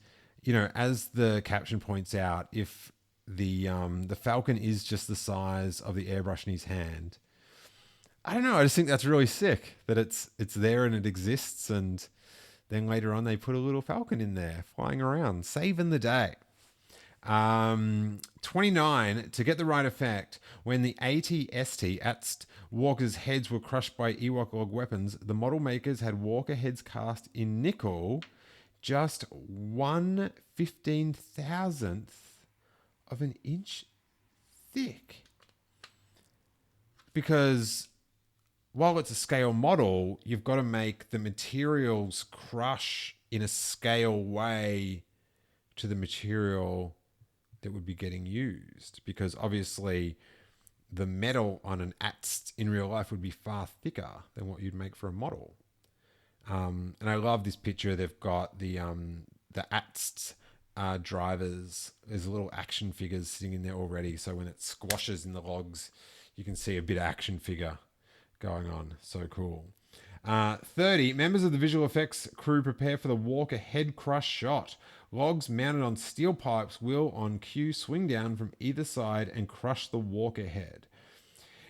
A: as the caption points out, if the Falcon is just the size of the airbrush in his hand, I don't know. I just think that's really sick that it's there and it exists, and then later on they put a little Falcon in there flying around, saving the day. 29, to get the right effect, when the AT-ST Walker's heads were crushed by Ewok log weapons, the model makers had Walker heads cast in nickel, just 1/15,000th of an inch thick. Because while it's a scale model, you've got to make the materials crush in a scale way to the material that would be getting used, because obviously the metal on an ATST in real life would be far thicker than what you'd make for a model. And I love this picture. They've got the ATST drivers. There's little action figures sitting in there already, so when it squashes in the logs, you can see a bit of action figure going on. So cool. 30, members of the visual effects crew prepare for the Walker head crush shot. Logs mounted on steel pipes will, on cue, swing down from either side and crush the Walker head.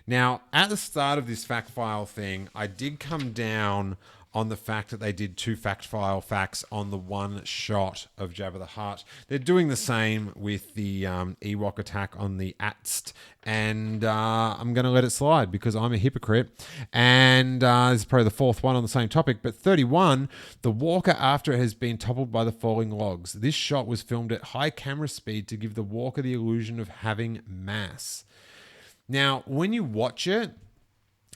A: Now, at the start of this fact file thing, I did come down on the fact that they did 2 fact file facts on the one shot of Jabba the Hutt. They're doing the same with the Ewok attack on the ATST, and I'm going to let it slide because I'm a hypocrite. And this is probably the 4th one on the same topic, but 31, the Walker after it has been toppled by the falling logs. This shot was filmed at high camera speed to give the Walker the illusion of having mass. Now, when you watch it,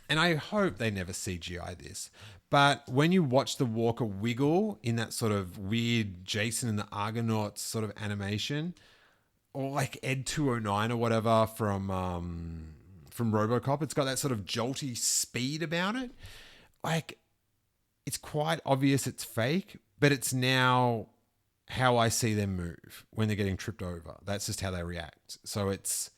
A: and I hope they never CGI this, but when you watch the Walker wiggle in that sort of weird Jason and the Argonauts sort of animation, or like Ed 209 or whatever from RoboCop, it's got that sort of jolty speed about it. Like, it's quite obvious it's fake, but it's now how I see them move when they're getting tripped over. That's just how they react. So it's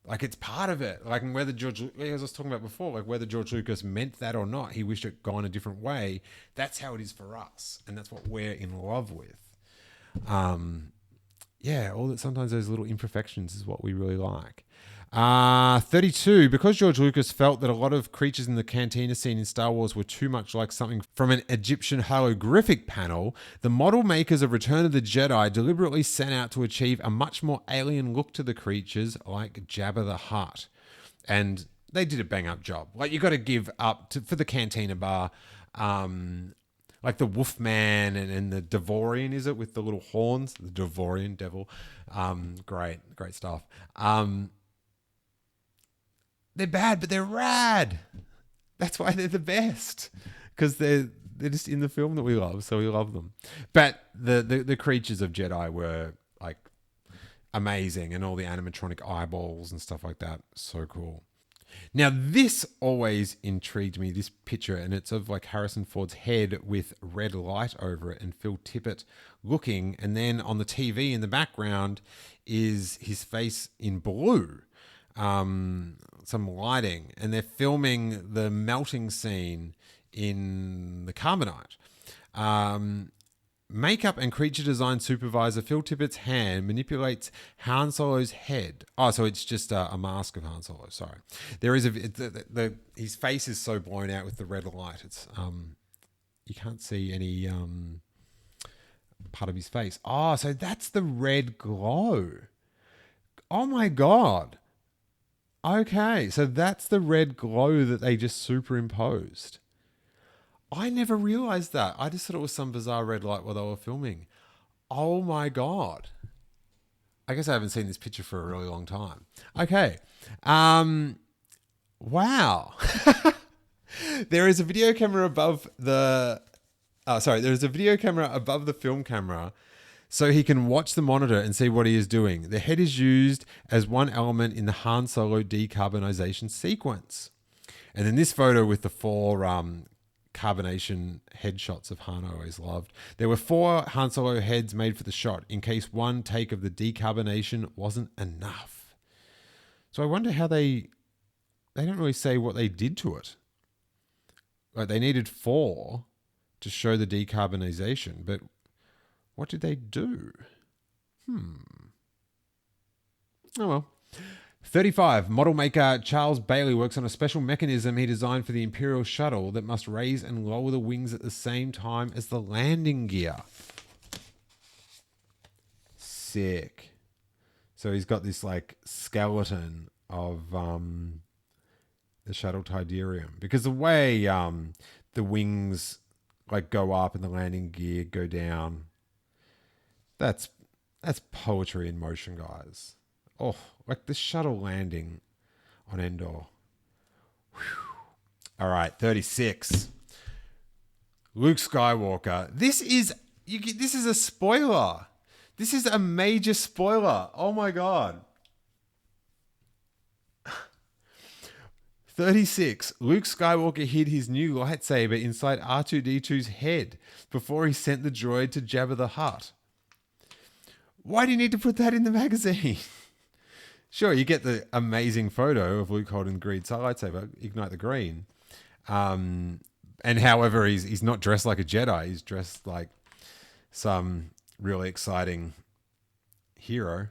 A: like, it's part of it. Like, whether George, as I was talking about before, like whether George Lucas meant that or not, he wished it gone a different way. That's how it is for us. And that's what we're in love with. All that, sometimes those little imperfections is what we really like. 32, because George Lucas felt that a lot of creatures in the cantina scene in Star Wars were too much like something from an Egyptian hieroglyphic panel, the model makers of Return of the Jedi deliberately set out to achieve a much more alien look to the creatures like Jabba the Hutt. And they did a bang-up job. Like, you got to give up for the cantina bar, like the Wolfman and the Devorian, is it, with the little horns? The Devorian devil. Great stuff. They're bad, but they're rad. That's why they're the best, because they're just in the film that we love, so we love them. But the creatures of Jedi were like amazing, and all the animatronic eyeballs and stuff like that, so cool. Now, this always intrigued me, this picture, and it's of like Harrison Ford's head with red light over it and Phil Tippett looking, and then on the TV in the background is his face in blue. Some lighting, and they're filming the melting scene in the Carbonite. Makeup and creature design supervisor Phil Tippett's hand manipulates Han Solo's head. Oh, so it's just a mask of Han Solo. Sorry, there is his face is so blown out with the red light. It's you can't see any part of his face. Oh, so that's the red glow. Oh my God. Okay, so that's the red glow that they just superimposed. I never realized that. I just thought it was some bizarre red light while they were filming. Oh my God. I guess I haven't seen this picture for a really long time. Okay. Wow. There is a video camera above the... there is a video camera above the film camera so he can watch the monitor and see what he is doing. The head is used as one element in the Han Solo decarbonization sequence. And then this photo with the four carbonation headshots of Han I always loved. There were 4 Han Solo heads made for the shot in case one take of the decarbonation wasn't enough. So I wonder how they don't really say what they did to it. Like they needed 4 to show the decarbonization, but what did they do? Oh well. 35. Model maker Charles Bailey works on a special mechanism he designed for the Imperial shuttle that must raise and lower the wings at the same time as the landing gear. Sick. So he's got this like skeleton of the shuttle Tidarium, because the way the wings like go up and the landing gear go down, that's poetry in motion, guys. Oh, like the shuttle landing on Endor. Whew. All right, 36. Luke Skywalker. This is a spoiler. This is a major spoiler. Oh my God. 36. Luke Skywalker hid his new lightsaber inside R2-D2's head before he sent the droid to Jabba the Hutt. Why do you need to put that in the magazine? Sure, you get the amazing photo of Luke holding the green lightsaber, ignite the green. And however, he's not dressed like a Jedi. He's dressed like some really exciting hero.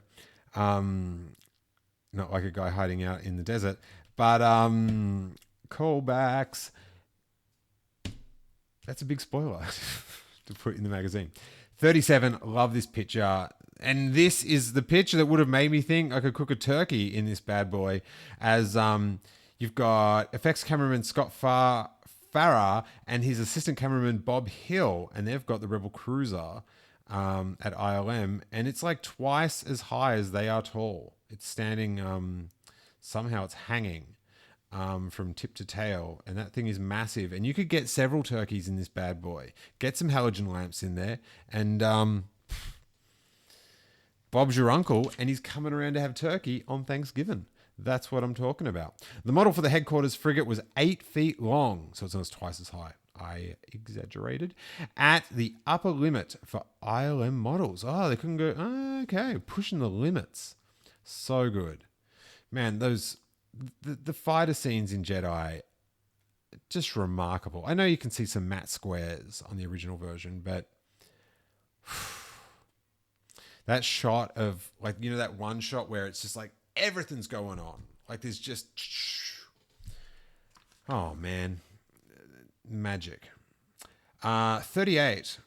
A: Not like a guy hiding out in the desert. But callbacks. That's a big spoiler to put in the magazine. 37, love this picture. And this is the picture that would have made me think I could cook a turkey in this bad boy. As you've got effects cameraman Scott Farah and his assistant cameraman Bob Hill, and they've got the Rebel Cruiser at ILM, and it's like twice as high as they are tall. It's standing, somehow it's hanging from tip to tail, and that thing is massive. And you could get several turkeys in this bad boy. Get some halogen lamps in there, and Bob's your uncle, and he's coming around to have turkey on Thanksgiving. That's what I'm talking about. The model for the headquarters frigate was 8 feet long, so it's almost twice as high. I exaggerated. At the upper limit for ILM models. Oh, they couldn't go. Oh, okay, pushing the limits. So good. Man, the fighter scenes in Jedi, just remarkable. I know you can see some matte squares on the original version, but that shot of, like, you know, that one shot where it's just like everything's going on. Like there's just, oh man, magic. 38.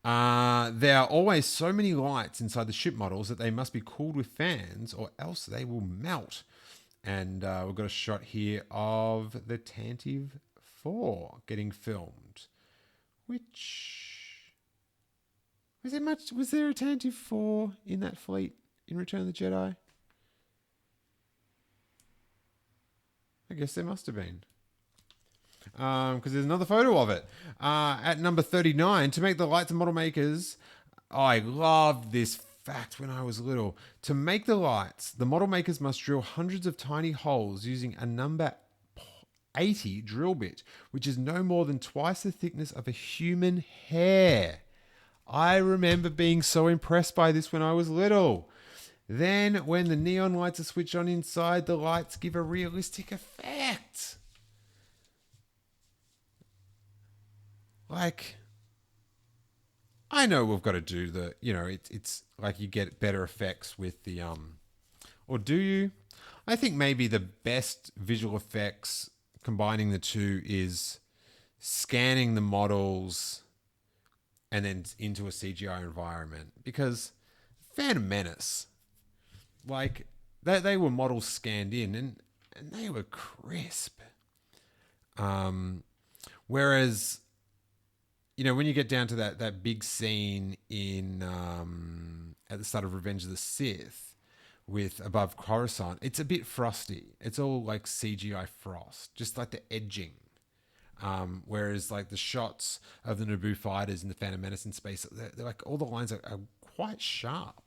A: There are always so many lights inside the ship models that they must be cooled with fans or else they will melt. And we've got a shot here of the Tantive 4 getting filmed. Which... Was there a Tantive 4 in that fleet in Return of the Jedi? I guess there must have been. Because there's another photo of it. At number 39, to make the lights and model makers... I loved this fact when I was little. To make the lights, the model makers must drill hundreds of tiny holes using a number 80 drill bit, which is no more than twice the thickness of a human hair. I remember being so impressed by this when I was little. Then, when the neon lights are switched on inside, the lights give a realistic effect. Like, I know we've got to do the, you know, it's like you get better effects with the, or do you? I think maybe the best visual effects combining the two is scanning the models and then into a CGI environment, because Phantom Menace, like they were models scanned in and they were crisp. Whereas, you know, when you get down to that big scene in at the start of Revenge of the Sith with above Coruscant, it's a bit frosty. It's all like CGI frost, just like the edging. Whereas like the shots of the Naboo fighters in the Phantom Menace in space, they're like all the lines are quite sharp.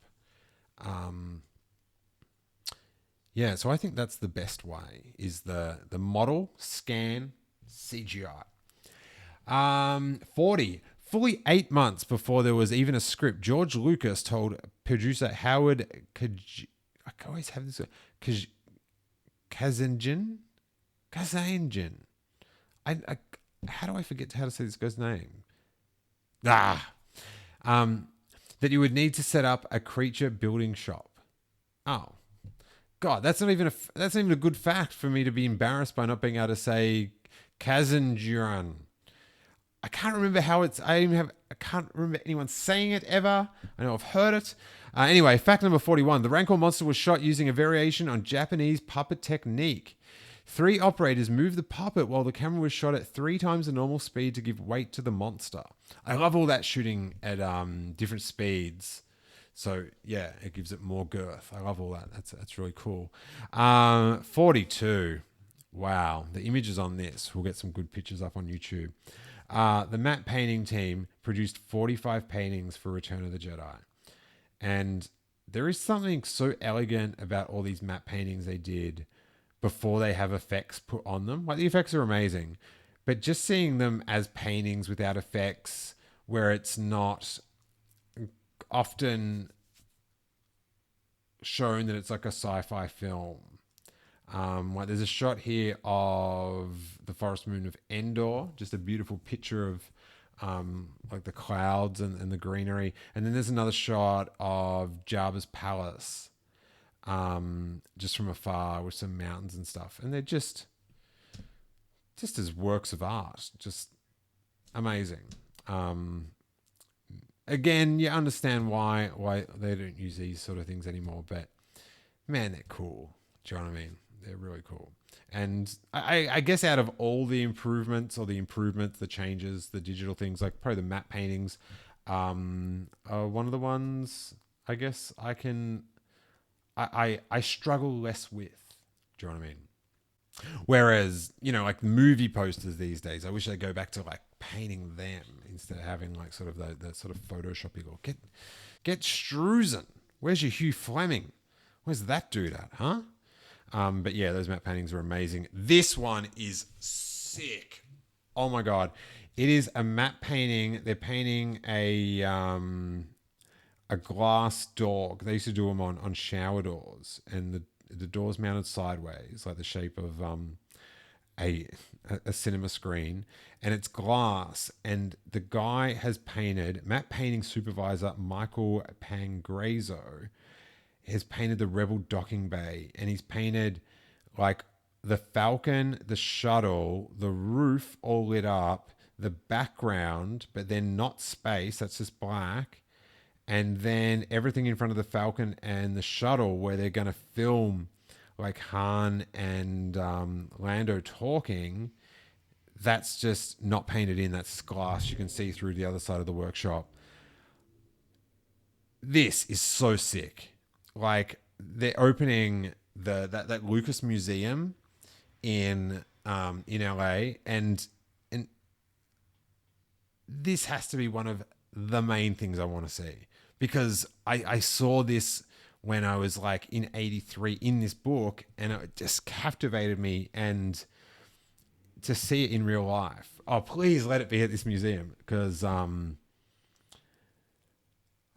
A: Yeah, so I think that's the best way is the model, scan, CGI. 40. Fully 8 months before there was even a script, George Lucas told producer Howard I always have this Kazanjian. I how do I forget how to say this guy's name? That you would need to set up a creature building shop. Oh, God, that's not even a good fact for me to be embarrassed by not being able to say Kazanjian. I can't remember how it's. I can't remember anyone saying it ever. I know I've heard it. Anyway, fact number 41: the Rancor monster was shot using a variation on Japanese puppet technique. 3 operators moved the puppet while the camera was shot at 3 times the normal speed to give weight to the monster. I love all that shooting at different speeds. So yeah, it gives it more girth. I love all that. That's really cool. 42. Wow, the images on this. We'll get some good pictures up on YouTube. The matte painting team produced 45 paintings for Return of the Jedi. And there is something so elegant about all these matte paintings they did before they have effects put on them. Like the effects are amazing, but just seeing them as paintings without effects, where it's not often shown that it's like a sci-fi film. Like there's a shot here of the forest moon of Endor, just a beautiful picture of like the clouds and the greenery. And then there's another shot of Jabba's palace, just from afar with some mountains and stuff. And they're just as works of art, just amazing. Again, you understand why they don't use these sort of things anymore, but man, they're cool. Do you know what I mean? They're really cool. And I guess out of all the improvements, the changes, the digital things, like probably the matte paintings, are one of the ones I guess I struggle less with. Do you know what I mean? Whereas, like movie posters these days, I wish they'd go back to like painting them instead of having like sort of the sort of Photoshoppy look. Get Struzen. Where's your Hugh Fleming? Where's that dude at, huh? But yeah, those matte paintings are amazing. This one is sick. Oh my God. It is a matte painting. They're painting a glass door. They used to do them on shower doors, and the door's mounted sideways, like the shape of a cinema screen, and it's glass. And the guy has painted, matte painting supervisor Michael Pangrazzo has painted the Rebel docking bay, and he's painted like the Falcon, the shuttle, the roof all lit up, the background, but then not space, that's just black. And then everything in front of the Falcon and the shuttle where they're going to film like Han and Lando talking, that's just not painted in. That's glass. You can see through the other side of the workshop. This is so sick. Like they're opening that Lucas Museum in LA, and this has to be one of the main things I want to see, because I saw this when I was like in 83 in this book, and it just captivated me. And to see it in real life, oh, please let it be at this museum, because I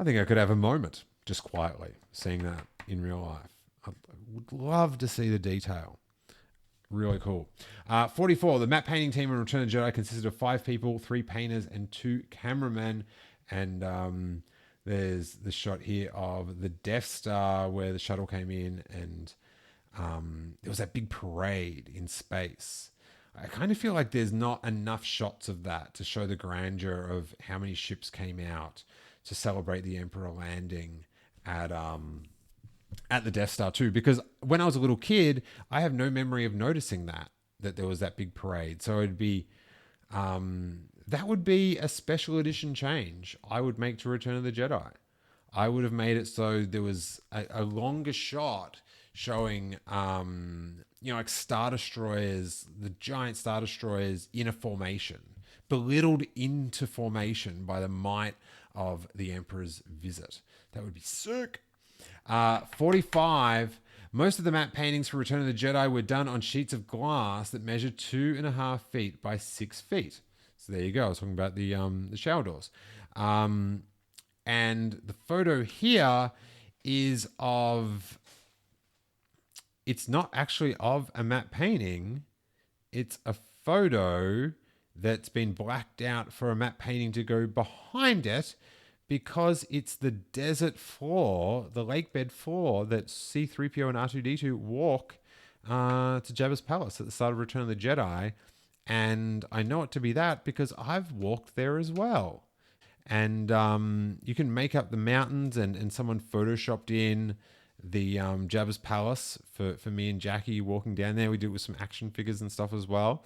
A: think I could have a moment just quietly seeing that in real life. I would love to see the detail. Really cool. 44. The matte painting team on Return of the Jedi consisted of 5 people, 3 painters, and 2 cameramen. And there's the shot here of the Death Star where the shuttle came in, and there was that big parade in space. I kind of feel like there's not enough shots of that to show the grandeur of how many ships came out to celebrate the Emperor landing at the Death Star too. Because when I was a little kid, I have no memory of noticing that there was that big parade. So it'd be that would be a special edition change I would make to Return of the Jedi. I would have made it so there was a longer shot showing, like Star Destroyers, the giant Star Destroyers in a formation, belittled into formation by the might of the Emperor's visit. That would be sick. 45. Most of the matte paintings for Return of the Jedi were done on sheets of glass that measured 2.5 feet by 6 feet. So there you go. I was talking about the shower doors. And the photo here is of... It's not actually of a matte painting. It's a photo that's been blacked out for a matte painting to go behind it, because it's the desert floor, the lake bed floor that C-3PO and R2-D2 walk to Jabba's palace at the start of Return of the Jedi. And I know it to be that because I've walked there as well. And you can make up the mountains, and someone photoshopped in the Jabba's palace for me and Jackie walking down there. We did it with some action figures and stuff as well.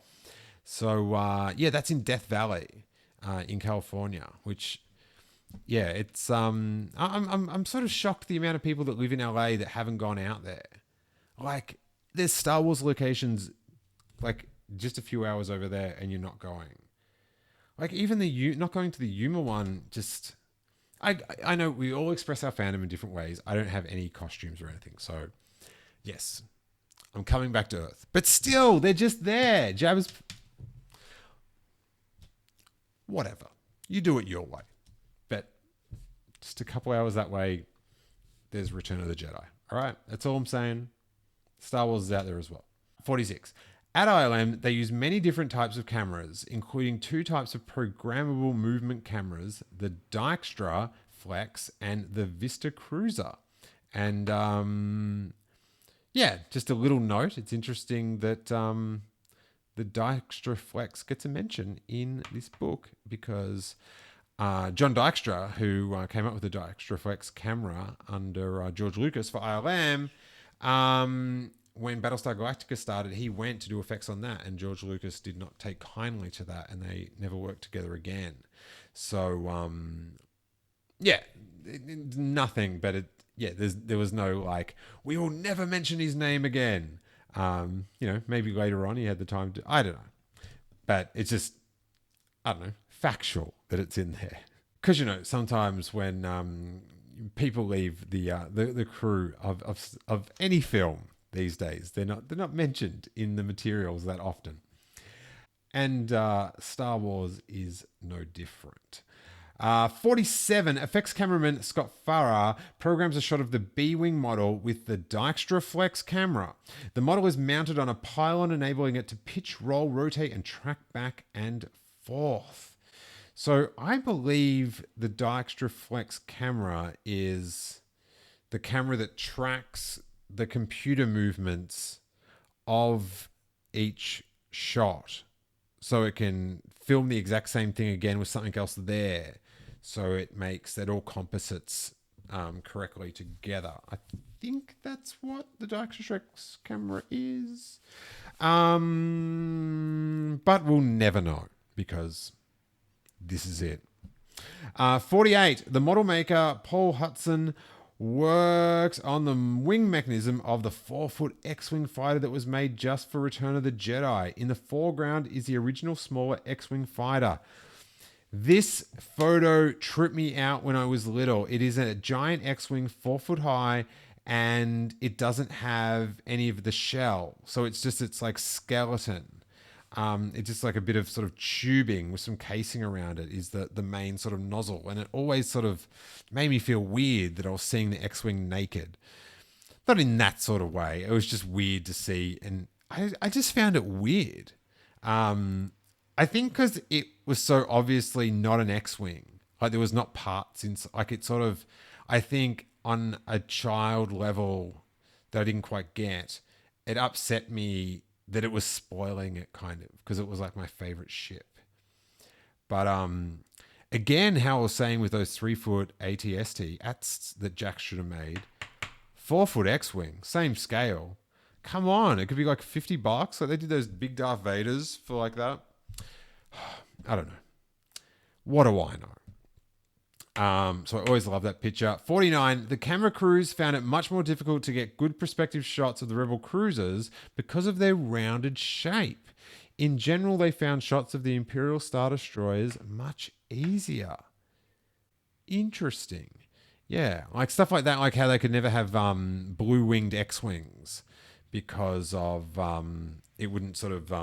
A: So, that's in Death Valley in California, which... Yeah, it's I'm sort of shocked the amount of people that live in LA that haven't gone out there. Like, there's Star Wars locations like just a few hours over there, and you're not going. Like, even not going to the Yuma one. Just I know we all express our fandom in different ways. I don't have any costumes or anything, so yes, I'm coming back to Earth. But still, they're just there. Jabba's... Whatever, you do it your way. But just a couple hours that way, there's Return of the Jedi. All right, that's all I'm saying. Star Wars is out there as well. 46. At ILM, they use many different types of cameras, including 2 types of programmable movement cameras, the Dijkstra Flex and the Vista Cruiser. And just a little note. It's interesting that the Dijkstra Flex gets a mention in this book because... John Dykstra, who came up with the Dijkstra Flex camera under George Lucas for ILM, when Battlestar Galactica started, he went to do effects on that, and George Lucas did not take kindly to that, and they never worked together again. So, nothing, but there was no like, we will never mention his name again. Maybe later on he had the time to, I don't know. But it's just, I don't know, factual that it's in there. Because, sometimes when people leave the crew of any film these days, they're not mentioned in the materials that often. And Star Wars is no different. 47, effects cameraman Scott Farrar programs a shot of the B-Wing model with the Dijkstra Flex camera. The model is mounted on a pylon, enabling it to pitch, roll, rotate, and track back and forth. So I believe the Dijkstra Flex camera is the camera that tracks the computer movements of each shot. So it can film the exact same thing again with something else there. So it makes that all composites correctly together. I think that's what the Dijkstra Flex camera is. But we'll never know because... this is it. 48. The model maker, Paul Hudson, works on the wing mechanism of the 4-foot X-Wing fighter that was made just for Return of the Jedi. In the foreground is the original smaller X-Wing fighter. This photo tripped me out when I was little. It is a giant X-Wing, 4 foot high, and it doesn't have any of the shell. So it's like skeleton. It's just like a bit of sort of tubing with some casing around it is the main sort of nozzle. And it always sort of made me feel weird that I was seeing the X-Wing naked. Not in that sort of way. It was just weird to see. And I just found it weird. I think because it was so obviously not an X-Wing. Like there was not parts in, like it sort of, I think on a child level that I didn't quite get, it upset me that it was spoiling it kind of because it was like my favorite ship. But again, how I was saying with those 3-foot ATST that Jack should have made, 4-foot X-Wing, same scale. Come on, it could be like $50. Like they did those big Darth Vaders for like that. I don't know. What do I know? So I always love that picture. 49, the camera crews found it much more difficult to get good perspective shots of the Rebel cruisers because of their rounded shape. In general, they found shots of the Imperial Star Destroyers much easier. Interesting. Yeah, like stuff like that, like how they could never have blue-winged X-Wings because of it wouldn't sort of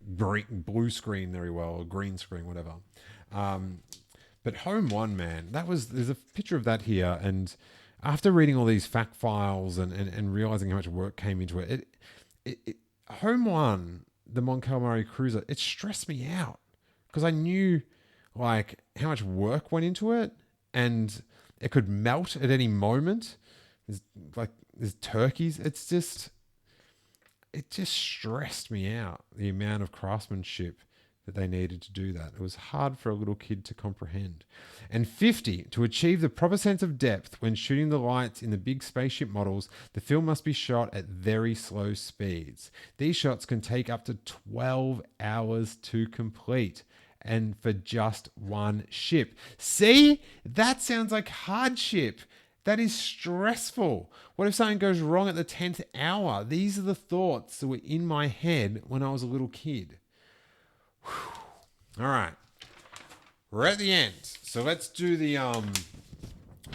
A: blue screen very well, or green screen, whatever. But Home One, man, there's a picture of that here, and after reading all these fact files and realizing how much work came into it, Home One, the Mon Calamari cruiser, it stressed me out because I knew like how much work went into it, and it could melt at any moment. There's turkeys. It just stressed me out, the amount of craftsmanship that they needed to do that. It was hard for a little kid to comprehend. And 50, to achieve the proper sense of depth when shooting the lights in the big spaceship models, the film must be shot at very slow speeds. These shots can take up to 12 hours to complete, and for just one ship. See? That sounds like hardship. That is stressful. What if something goes wrong at the 10th hour? These are the thoughts that were in my head when I was a little kid. Whew. All right. We're at the end. So let's do the... I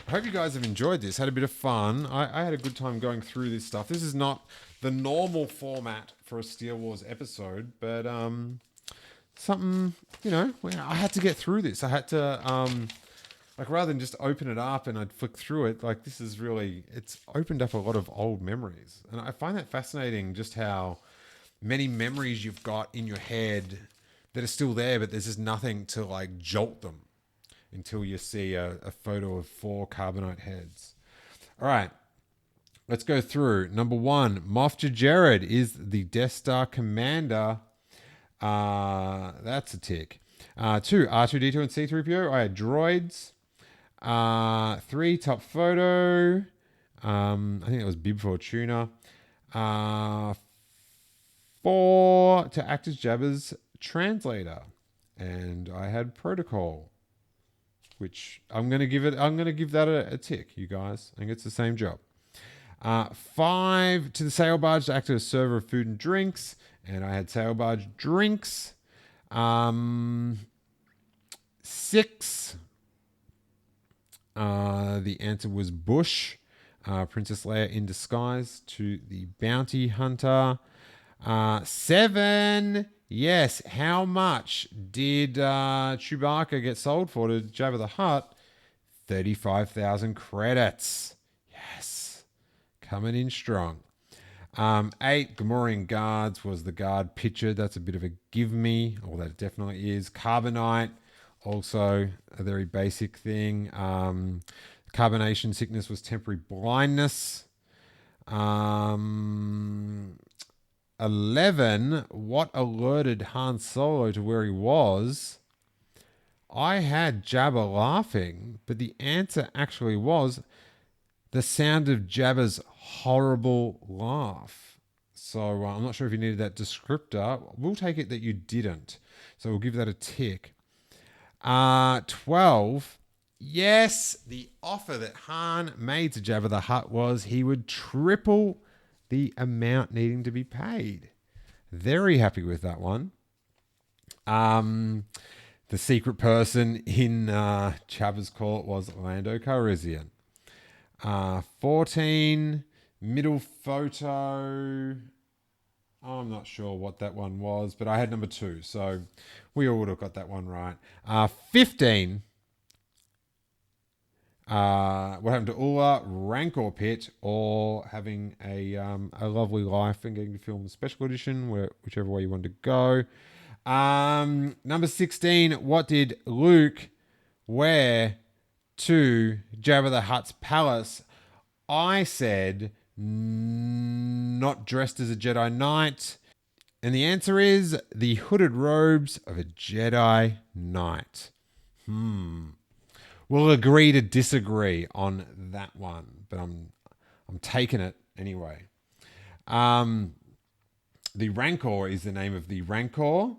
A: hope you guys have enjoyed this. Had a bit of fun. I had a good time going through this stuff. This is not the normal format for a Steele Wars episode, but something, I had to get through this. I had to... like rather than just open it up and I'd flick through it, like this is really, it's opened up a lot of old memories. And I find that fascinating, just how many memories you've got in your head that are still there, but there's just nothing to like jolt them until you see a photo of 4 carbonite heads. All right, let's go through. Number 1, Moff Jared is the Death Star commander. That's a tick. 2, R2-D2 and C-3PO. I had droids. 3, top photo. I think it was Bib Fortuna. 4, to act as Jabba's translator, and I had protocol, which I'm gonna give that a tick, you guys. I think it's the same job. 5, to the sail barge to act as a server of food and drinks, and I had sail barge drinks. 6. The answer was Bush, Princess Leia in disguise to the bounty hunter. 7, yes, how much did Chewbacca get sold for to Jabba the Hutt? 35,000 credits. Yes, coming in strong. 8, Gamorrean guards was the guard pictured. That's a bit of a give me, or that definitely is. Carbonite, also a very basic thing. Carbonation sickness was temporary blindness. 11, what alerted Han Solo to where he was? I had Jabba laughing, but the answer actually was the sound of Jabba's horrible laugh. So I'm not sure if you needed that descriptor. We'll take it that you didn't. So we'll give that a tick. 12, yes, the offer that Han made to Jabba the Hutt was he would triple the amount needing to be paid. Very happy with that one. The secret person in Jabba's court was Lando Calrissian. 14, middle photo. I'm not sure what that one was, but I had number 2, so we all would have got that one right. 15, what happened to Ula, Rancor Pit, or having a lovely life and getting to film the special edition, whichever way you want to go. Number 16, what did Luke wear to Jabba the Hutt's palace? I said not dressed as a Jedi Knight. And the answer is the hooded robes of a Jedi Knight. We'll agree to disagree on that one, but I'm taking it anyway. The Rancor is the name of the Rancor.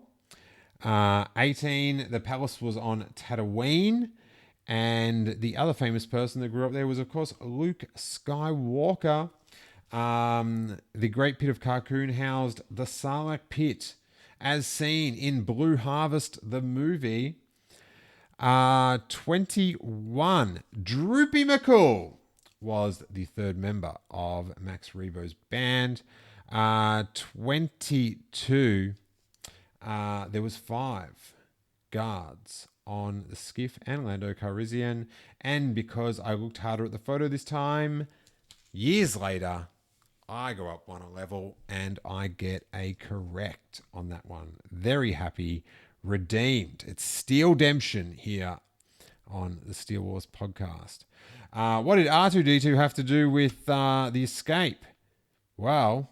A: 18, the palace was on Tatooine. And the other famous person that grew up there was, of course, Luke Skywalker. The Great Pit of Carkoon housed the Sarlacc Pit, as seen in Blue Harvest, the movie. 21. Droopy McCool was the third member of Max Rebo's band. 22. There was 5 guards on the skiff and Lando Calrissian. And because I looked harder at the photo this time, years later, I go up one level and I get a correct on that one. Very happy. Redeemed. It's Steel Demption here on the Steele Wars podcast. What did R2-D2 have to do with the escape? Well,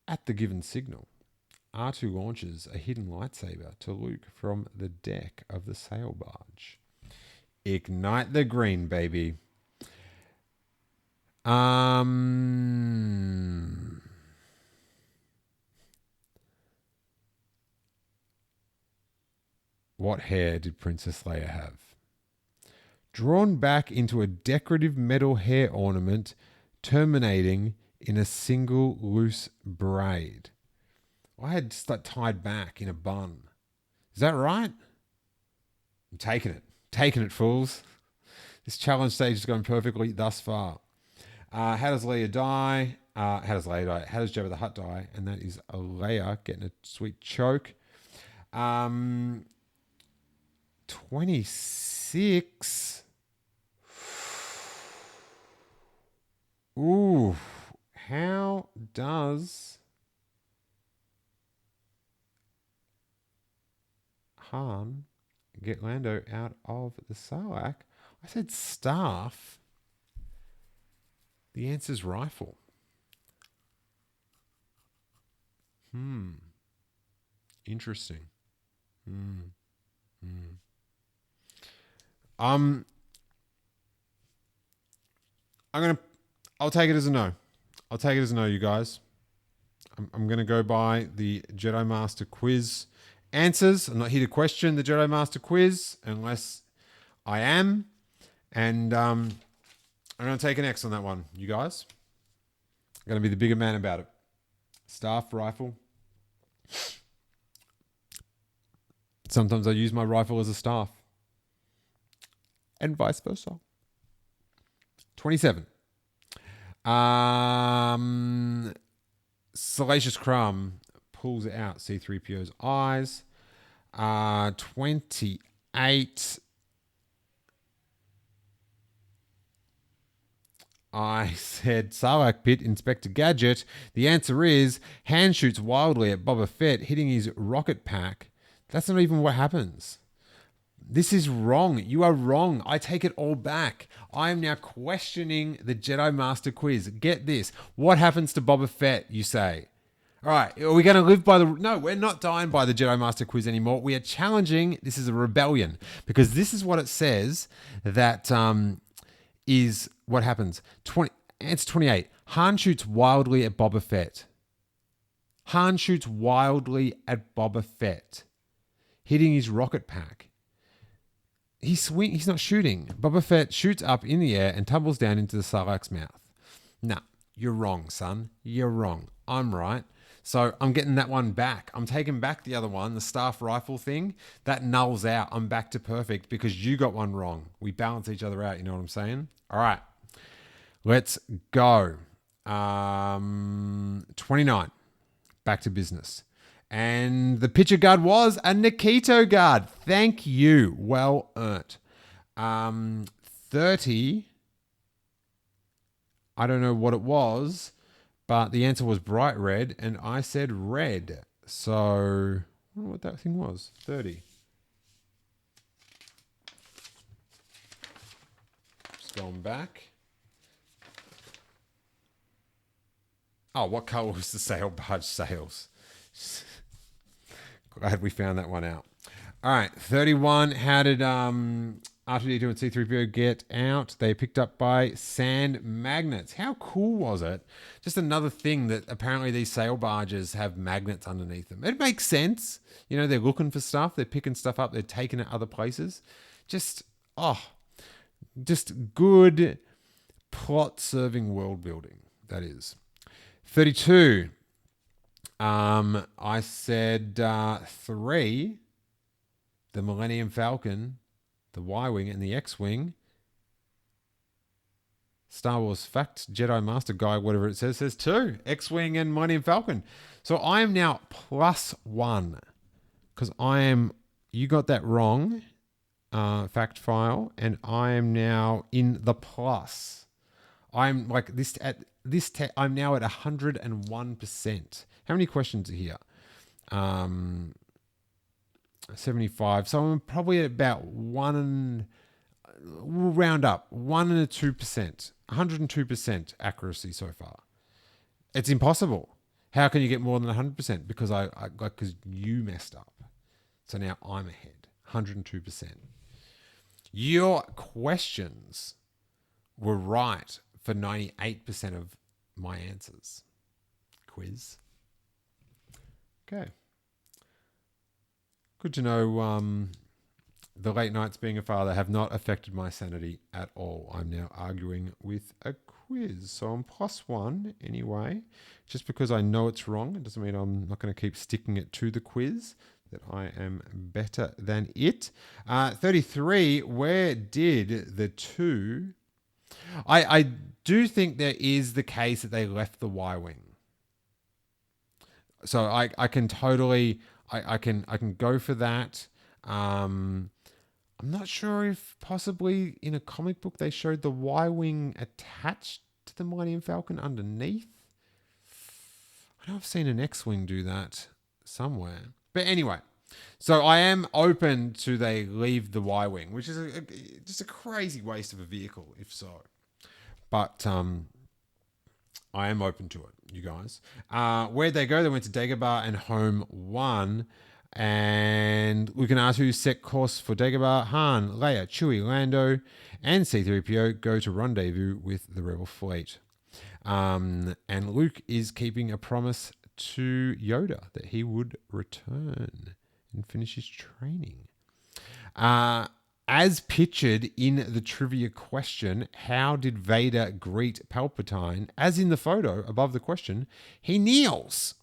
A: at the given signal, R2 launches a hidden lightsaber to Luke from the deck of the sail barge. Ignite the green, baby. What hair did Princess Leia have? Drawn back into a decorative metal hair ornament, terminating in a single loose braid. I had tied back in a bun. Is that right? I'm taking it. Taking it, fools. This challenge stage has gone perfectly thus far. How does Leia die? How does Jabba the Hutt die? And that is a Leia getting a sweet choke. 26. Ooh. How does Han get Lando out of the Sarlacc? I said staff. The answer's rifle. Interesting. I'll take it as a no. I'll take it as a no, you guys. I'm going to go by the Jedi Master quiz answers. I'm not here to question the Jedi Master quiz unless I am. And I'm going to take an X on that one, you guys. I'm going to be the bigger man about it. Staff, rifle. Sometimes I use my rifle as a staff. And vice versa. 27. Salacious Crumb pulls out C-3PO's eyes. 28. I said Sarlacc Pit, Inspector Gadget. The answer is Han shoots wildly at Boba Fett, hitting his rocket pack. That's not even what happens. This is wrong. You are wrong. I take it all back. I am now questioning the Jedi Master quiz. Get this. What happens to Boba Fett, you say? All right. Are we going to live by the... No, we're not dying by the Jedi Master quiz anymore. We are challenging... This is a rebellion. Because this is what it says that is what happens. Answer 28. Han shoots wildly at Boba Fett. Han shoots wildly at Boba Fett, hitting his rocket pack. He's not shooting. Boba Fett shoots up in the air and tumbles down into the Sarlacc's mouth. Nah, you're wrong, son. You're wrong. I'm right. So I'm getting that one back. I'm taking back the other one, the staff rifle thing. That nulls out. I'm back to perfect because you got one wrong. We balance each other out. You know what I'm saying? All right. Let's go. 29. Back to business. And the picture guard was a Nikito guard. Thank you. Well earned. 30. I don't know what it was, but the answer was bright red, and I said red. So, I don't know what that thing was. 30. Just going back. Oh, what color was the sail barge sails? Glad we found that one out. All right, 31. How did R2-D2 and C-3PO get out? They picked up by sand magnets. How cool was it? Just another thing that apparently these sail barges have magnets underneath them. It makes sense. You know, they're looking for stuff. They're picking stuff up. They're taking it other places. Just, oh, just good plot-serving world building, that is. 32. I said 3, the Millennium Falcon, the Y-Wing, and the X-Wing. Star Wars Fact, Jedi Master Guide, whatever it says 2, X-Wing and Millennium Falcon. So I am now +1 because you got that wrong, fact file, and I am now in the plus. I'm like I'm now at 101%. How many questions are here? 75. So I'm probably at about we'll round up, 1 and 2%, 102% accuracy so far. It's impossible. How can you get more than 100%? Because because you messed up. So now I'm ahead, 102%. Your questions were right for 98% of my answers. Quiz. Okay. Good to know the late nights being a father have not affected my sanity at all. I'm now arguing with a quiz. So I'm +1 anyway. Just because I know it's wrong, it doesn't mean I'm not going to keep sticking it to the quiz, that I am better than it. 33, where did the 2... I do think there is the case that they left the Y-Wing. So I can totally... I can go for that. I'm not sure if possibly in a comic book they showed the Y-Wing attached to the Millennium Falcon underneath. I know I've seen an X-Wing do that somewhere. But anyway, so I am open to they leave the Y-Wing, which is just a crazy waste of a vehicle, if so. But I am open to it, you guys. Where'd they go? They went to Dagobah and Home 1. And we can ask who set course for Dagobah. Han, Leia, Chewie, Lando, and C-3PO go to rendezvous with the Rebel fleet. And Luke is keeping a promise to Yoda that he would return and finish his training. As pictured in the trivia question, how did Vader greet Palpatine? As in the photo above the question, he kneels.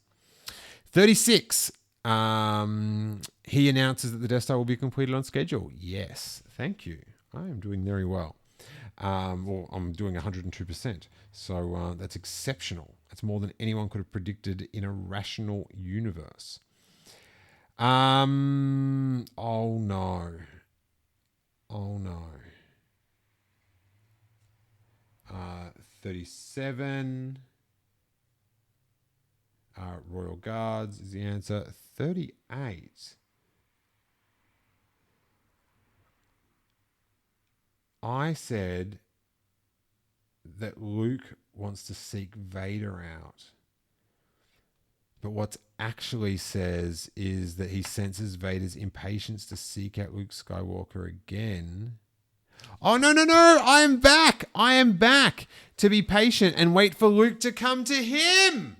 A: 36. He announces that the Death Star will be completed on schedule. Yes, thank you. I am doing very well. Well, I'm doing 102%. So that's exceptional. That's more than anyone could have predicted in a rational universe. Oh no. Oh no. 37. Royal Guards is the answer. 38. I said that Luke wants to seek Vader out. But what's actually says is that he senses Vader's impatience to seek out Luke Skywalker again. Oh, no. I am back. I am back to be patient and wait for Luke to come to him.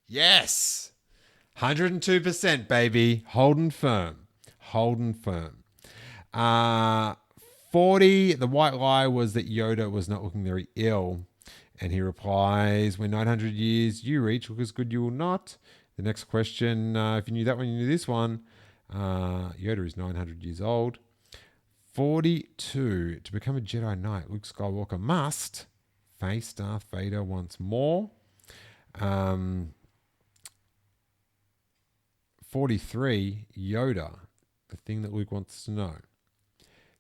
A: Yes. 102%, baby. Holding firm. 40, the white lie was that Yoda was not looking very ill. And he replies, when 900 years you reach, look as good you will not. The next question, if you knew that one, you knew this one. Yoda is 900 years old. 42, to become a Jedi Knight, Luke Skywalker must face Darth Vader once more. 43, Yoda, the thing that Luke wants to know,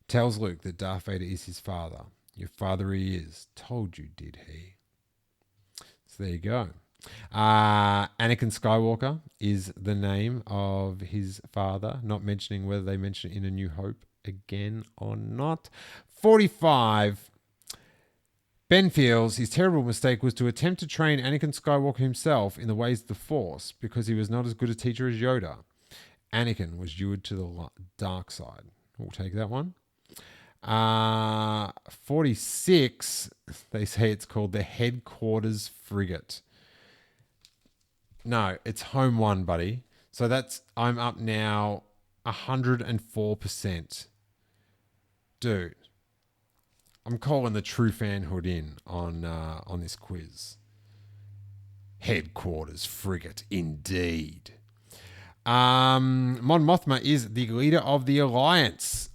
A: tells Luke that Darth Vader is his father. Your father he is. Told you, did he? So there you go. Anakin Skywalker is the name of his father, not mentioning whether they mention it in A New Hope again or not. 45. Ben feels his terrible mistake was to attempt to train Anakin Skywalker himself in the ways of the Force because he was not as good a teacher as Yoda. Anakin was lured to the dark side. We'll take that one. 46, they say it's called the Headquarters Frigate. No, it's Home 1, buddy. So I'm up now 104%. Dude, I'm calling the true fanhood in on this quiz. Headquarters frigate, indeed. Mon Mothma is the leader of the Alliance.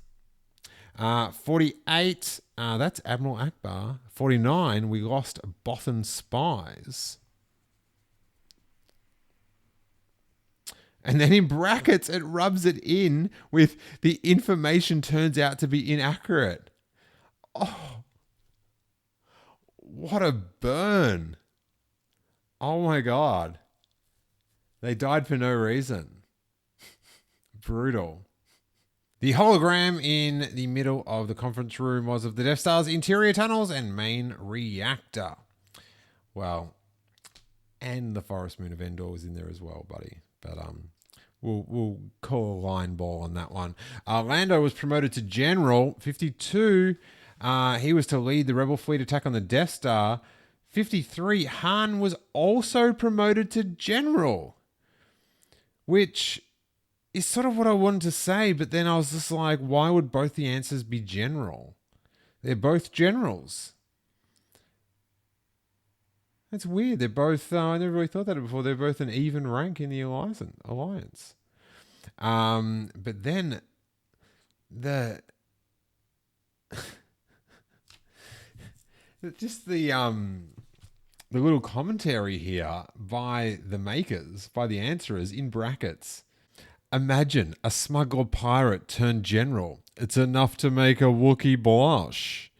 A: 48, that's Admiral Akbar. 49, we lost Bothan spies. And then in brackets, it rubs it in with the information turns out to be inaccurate. Oh, what a burn. Oh my God. They died for no reason. Brutal. The hologram in the middle of the conference room was of the Death Star's interior tunnels and main reactor. Well, and the forest moon of Endor was in there as well, buddy. But we'll call a line ball on that one. Lando was promoted to General. 52, he was to lead the Rebel fleet attack on the Death Star. 53, Han was also promoted to General, which is sort of what I wanted to say, but then I was just like, why would both the answers be General? They're both generals. That's weird. They're both, I never really thought that before. They're both an even rank in the alliance. But then just the little commentary here by the makers, by the answerers in brackets. Imagine a smuggler pirate turned general. It's enough to make a Wookiee blush.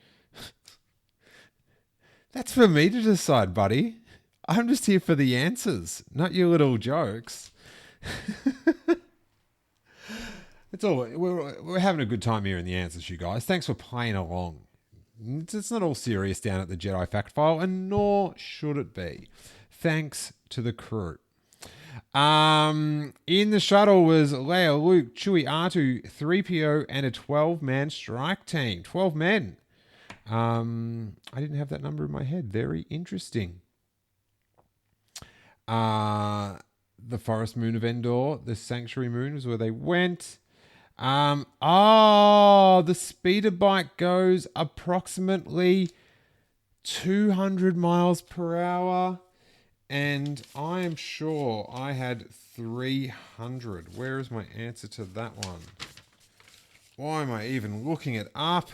A: That's for me to decide, buddy. I'm just here for the answers, not your little jokes. It's all we're having a good time here in the answers, you guys. Thanks for playing along. It's not all serious down at the Jedi Fact File, and nor should it be. Thanks to the crew. In the shuttle was Leia, Luke, Chewie, R2, 3PO, and a 12-man strike team. 12 men. I didn't have that number in my head. Very interesting. The forest moon of Endor, the sanctuary moon is where they went. The speeder bike goes approximately 200 miles per hour. And I am sure I had 300. Where is my answer to that one? Why am I even looking it up?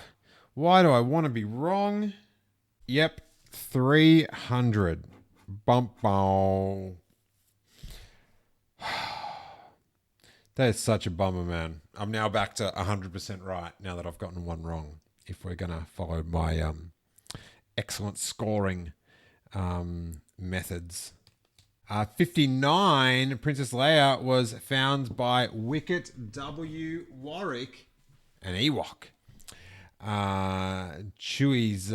A: Why do I want to be wrong? Yep, 300. Bump bow. That is such a bummer, man. I'm now back to 100% right now that I've gotten one wrong. If we're going to follow my excellent scoring methods. 59, Princess Leia was found by Wicket W. Warwick, an Ewok. Chewie's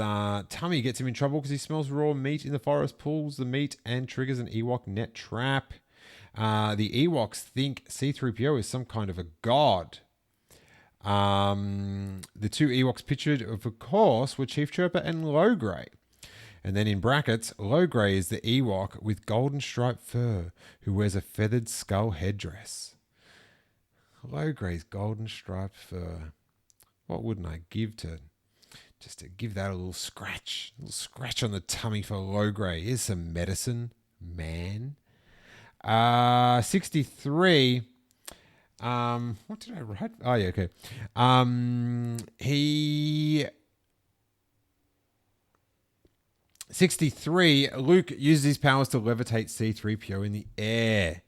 A: tummy gets him in trouble because he smells raw meat in the forest, pulls the meat, and triggers an Ewok net trap. The Ewoks think C-3PO is some kind of a god. The two Ewoks pictured, of course, were Chief Chirper and Logray. And then in brackets, Logray is the Ewok with golden striped fur who wears a feathered skull headdress. Logray's golden striped fur. What wouldn't I give to give that a little scratch on the tummy for Logray? Here's some medicine, man. 63. What did I write? Oh yeah, okay. 63, Luke uses his powers to levitate C-3PO in the air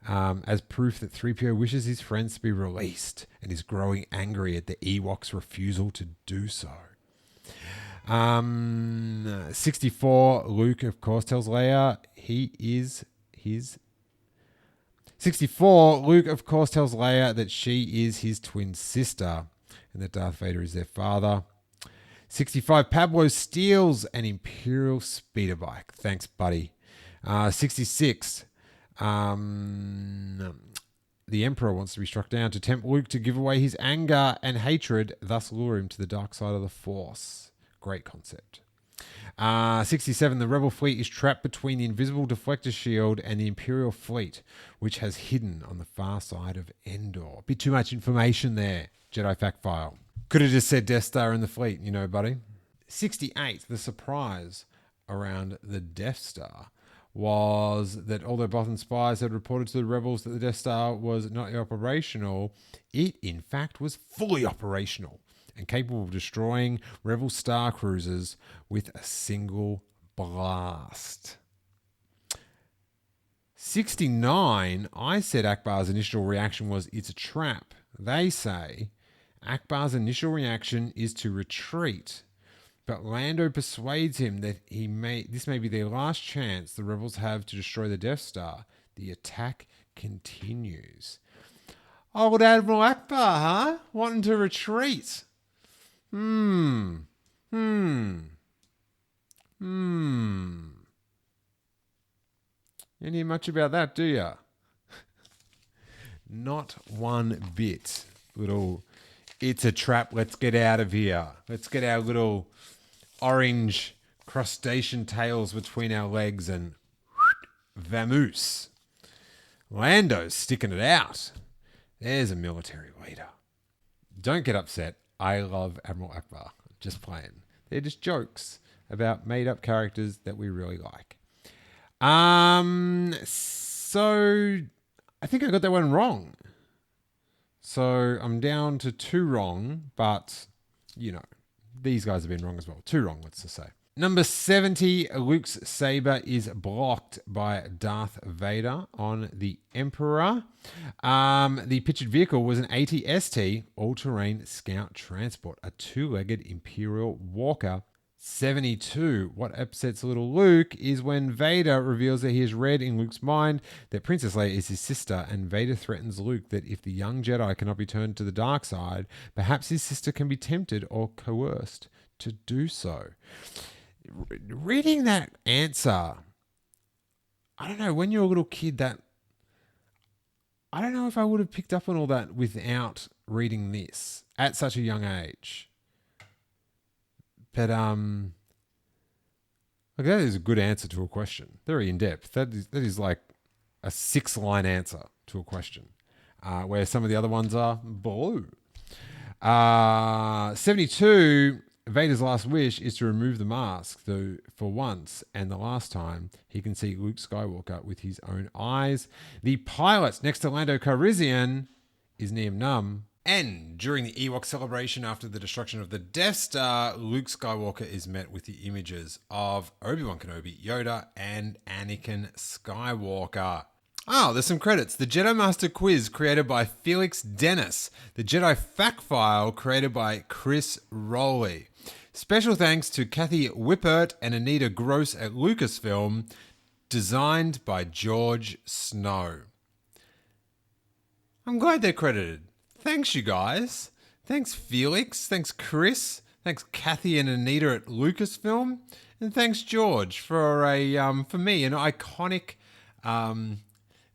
A: as proof that 3PO wishes his friends to be released and is growing angry at the Ewoks' refusal to do so. 64, Luke, of course, tells Leia he is his... 64, Luke, of course, tells Leia that she is his twin sister and that Darth Vader is their father. 65, Pablo steals an Imperial speeder bike. Thanks, buddy. 66, the Emperor wants to be struck down to tempt Luke to give away his anger and hatred, thus lure him to the dark side of the Force. Great concept. 67, the Rebel fleet is trapped between the invisible deflector shield and the Imperial fleet, which has hidden on the far side of Endor. Bit too much information there, Jedi Fact File. Could have just said Death Star in the fleet, you know, buddy. 68, the surprise around the Death Star was that although Bothan spies had reported to the rebels that the Death Star was not operational, it in fact was fully operational and capable of destroying rebel star cruisers with a single blast. 69, I said Akbar's initial reaction was, it's a trap. They say Akbar's initial reaction is to retreat, but Lando persuades him that this may be their last chance the rebels have to destroy the Death Star. The attack continues. Old Admiral Akbar, huh? Wanting to retreat. Any much about that, do ya? Not one bit. Little, it's a trap, let's get out of here. Let's get our little orange crustacean tails between our legs and vamoose. Lando's sticking it out. There's a military leader. Don't get upset. I love Admiral Akbar. Just playing. They're just jokes about made-up characters that we really like. So I think I got that one wrong. So I'm down to 2 wrong, but, you know, these guys have been wrong as well. 2 wrong, let's just say. Number 70, Luke's saber is blocked by Darth Vader on the Emperor. The pictured vehicle was an AT-ST, all-terrain scout transport, a 2-legged Imperial Walker. 72, what upsets little Luke is when Vader reveals that he has read in Luke's mind that Princess Leia is his sister, and Vader threatens Luke that if the young Jedi cannot be turned to the dark side, perhaps his sister can be tempted or coerced to do so. Reading that answer, I don't know, when you're a little kid, that I don't know if I would have picked up on all that without reading this at such a young age. But like, that is a good answer to a question. Very in depth. That is like a 6-line answer to a question, where some of the other ones are blue. 72. Vader's last wish is to remove the mask, though for once and the last time he can see Luke Skywalker with his own eyes. The pilot next to Lando Calrissian is Nien Nunb. And during the Ewok celebration after the destruction of the Death Star, Luke Skywalker is met with the images of Obi-Wan Kenobi, Yoda, and Anakin Skywalker. Oh, there's some credits. The Jedi Master quiz created by Felix Dennis. The Jedi Fact File created by Chris Rowley. Special thanks to Kathy Whippert and Anita Gross at Lucasfilm. Designed by George Snow. I'm glad they're credited. Thanks, you guys. Thanks, Felix. Thanks, Chris. Thanks, Kathy and Anita at Lucasfilm. And thanks, George, for for me, an iconic,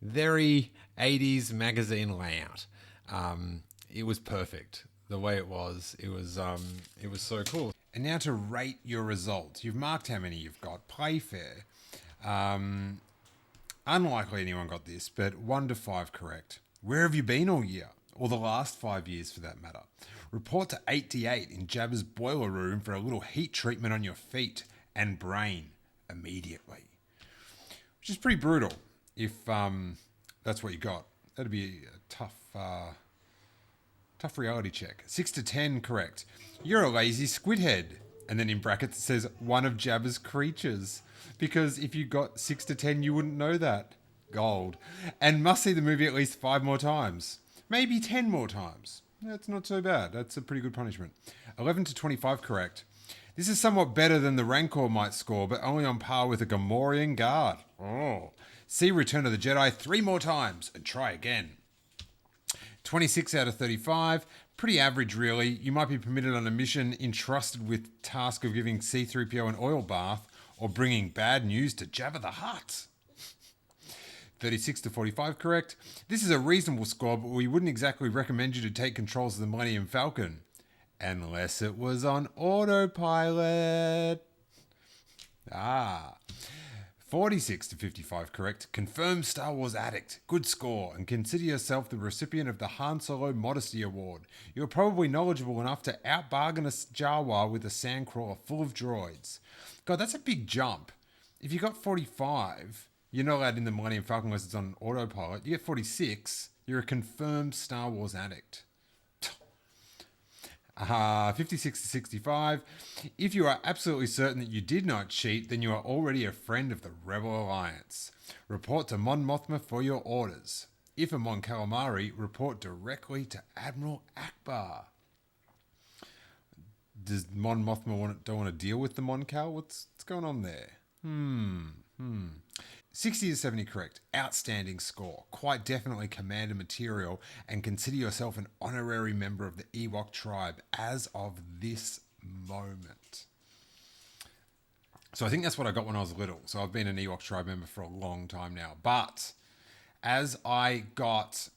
A: very 80s magazine layout. It was perfect. The way it was so cool. And now to rate your results. You've marked how many you've got. Play fair. Unlikely anyone got this, but 1 to 5 correct. Where have you been all year? Or the last 5 years for that matter. Report to 88 in Jabba's boiler room for a little heat treatment on your feet and brain immediately. Which is pretty brutal if that's what you got. That'd be a tough reality check. 6 to 10 correct. You're a lazy squid head. And then in brackets it says one of Jabba's creatures. Because if you got 6 to 10, you wouldn't know that. Gold. And must see the movie at least 5 more times. Maybe 10 more times. That's not so bad. That's a pretty good punishment. 11 to 25 correct. This is somewhat better than the Rancor might score, but only on par with a Gamorrean guard. Oh. See Return of the Jedi 3 more times and try again. 26 out of 35. Pretty average, really. You might be permitted on a mission entrusted with task of giving C-3PO an oil bath or bringing bad news to Jabba the Hutt. 36 to 45 correct. This is a reasonable score, but we wouldn't exactly recommend you to take controls of the Millennium Falcon. Unless it was on autopilot. 46 to 55 correct. Confirmed Star Wars addict. Good score. And consider yourself the recipient of the Han Solo Modesty Award. You're probably knowledgeable enough to outbargain a Jawa with a sandcrawler full of droids. God, that's a big jump. If you got 45, you're not allowed in the Millennium Falcon unless it's on autopilot. You get 46, you're a confirmed Star Wars addict. 56 to 65. If you are absolutely certain that you did not cheat, then you are already a friend of the Rebel Alliance. Report to Mon Mothma for your orders. If a Mon Calamari, report directly to Admiral Akbar. Does Mon Mothma don't want to deal with the Mon Cal? What's going on there? 60 to 70 correct. Outstanding score. Quite definitely commander material, and consider yourself an honorary member of the Ewok tribe as of this moment. So I think that's what I got when I was little. So I've been an Ewok tribe member for a long time now. But as I got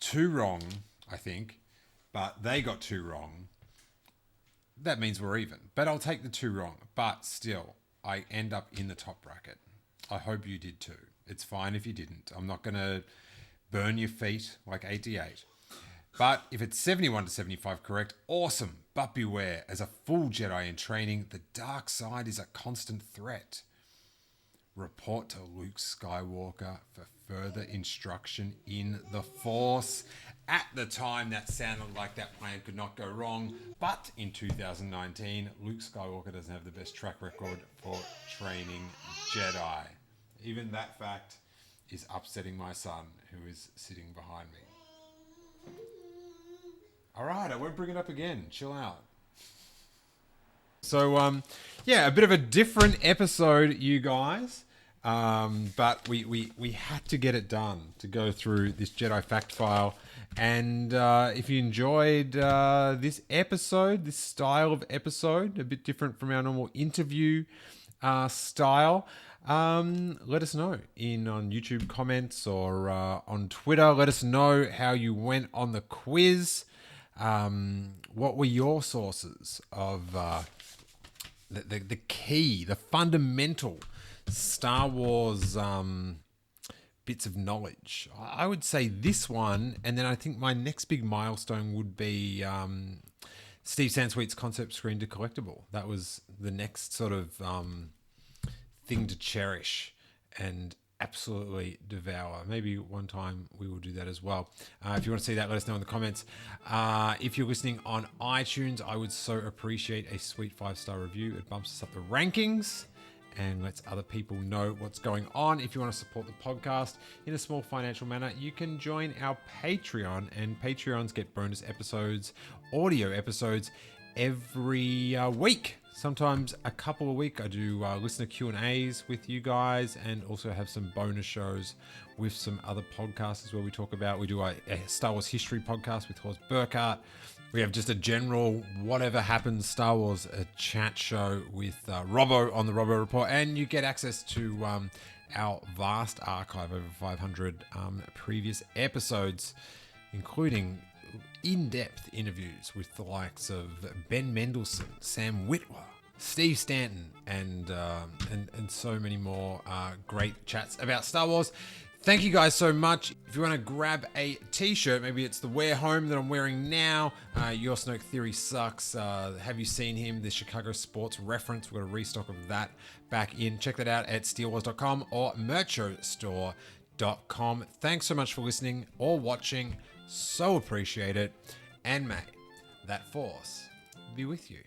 A: 2 wrong, I think, but they got 2 wrong, that means we're even. But I'll take the 2 wrong. But still, I end up in the top bracket. I hope you did too. It's fine if you didn't. I'm not going to burn your feet like 88. But if it's 71 to 75 correct, awesome. But beware, as a full Jedi in training, the dark side is a constant threat. Report to Luke Skywalker for further instruction in the Force. At the time, that sounded like that plan could not go wrong. But in 2019, Luke Skywalker doesn't have the best track record for training Jedi. Even that fact is upsetting my son, who is sitting behind me. All right, I won't bring it up again. Chill out. So, yeah, a bit of a different episode, you guys. But we had to get it done to go through this Jedi fact file. And if you enjoyed this episode, this style of episode, a bit different from our normal interview style, let us know on YouTube comments or on Twitter. Let us know how you went on the quiz. What were your sources of the key, the fundamental Star Wars bits of knowledge? I would say this one, and then I think my next big milestone would be Steve Sansweet's concept screen to collectible. That was the next sort of thing to cherish and absolutely devour. Maybe one time we will do that as well. If you want to see that, let us know in the comments. If you're listening on iTunes, I would so appreciate a sweet 5-star review. It bumps us up the rankings and lets other people know what's going on. If you want to support the podcast in a small financial manner, you can join our Patreon, and Patreons get bonus episodes, audio episodes every week. Sometimes a couple a week. I do listener Q&As with you guys, and also have some bonus shows with some other podcasters where we talk about, we do a Star Wars history podcast with Horst Burkhardt. We have just a general whatever happens Star Wars chat show with Robbo on the Robbo Report, and you get access to our vast archive, over 500 previous episodes, including in-depth interviews with the likes of Ben Mendelsohn, Sam Witwer, Steve Stanton, and so many more great chats about Star Wars. Thank you guys so much. If you want to grab a t-shirt, maybe it's the Wear Home that I'm wearing now. Your Snoke Theory sucks. Have you seen him? The Chicago sports reference. We've got a restock of that back in. Check that out at steelewars.com or merchostore.com. Thanks so much for listening or watching. So appreciate it. And may that Force be with you.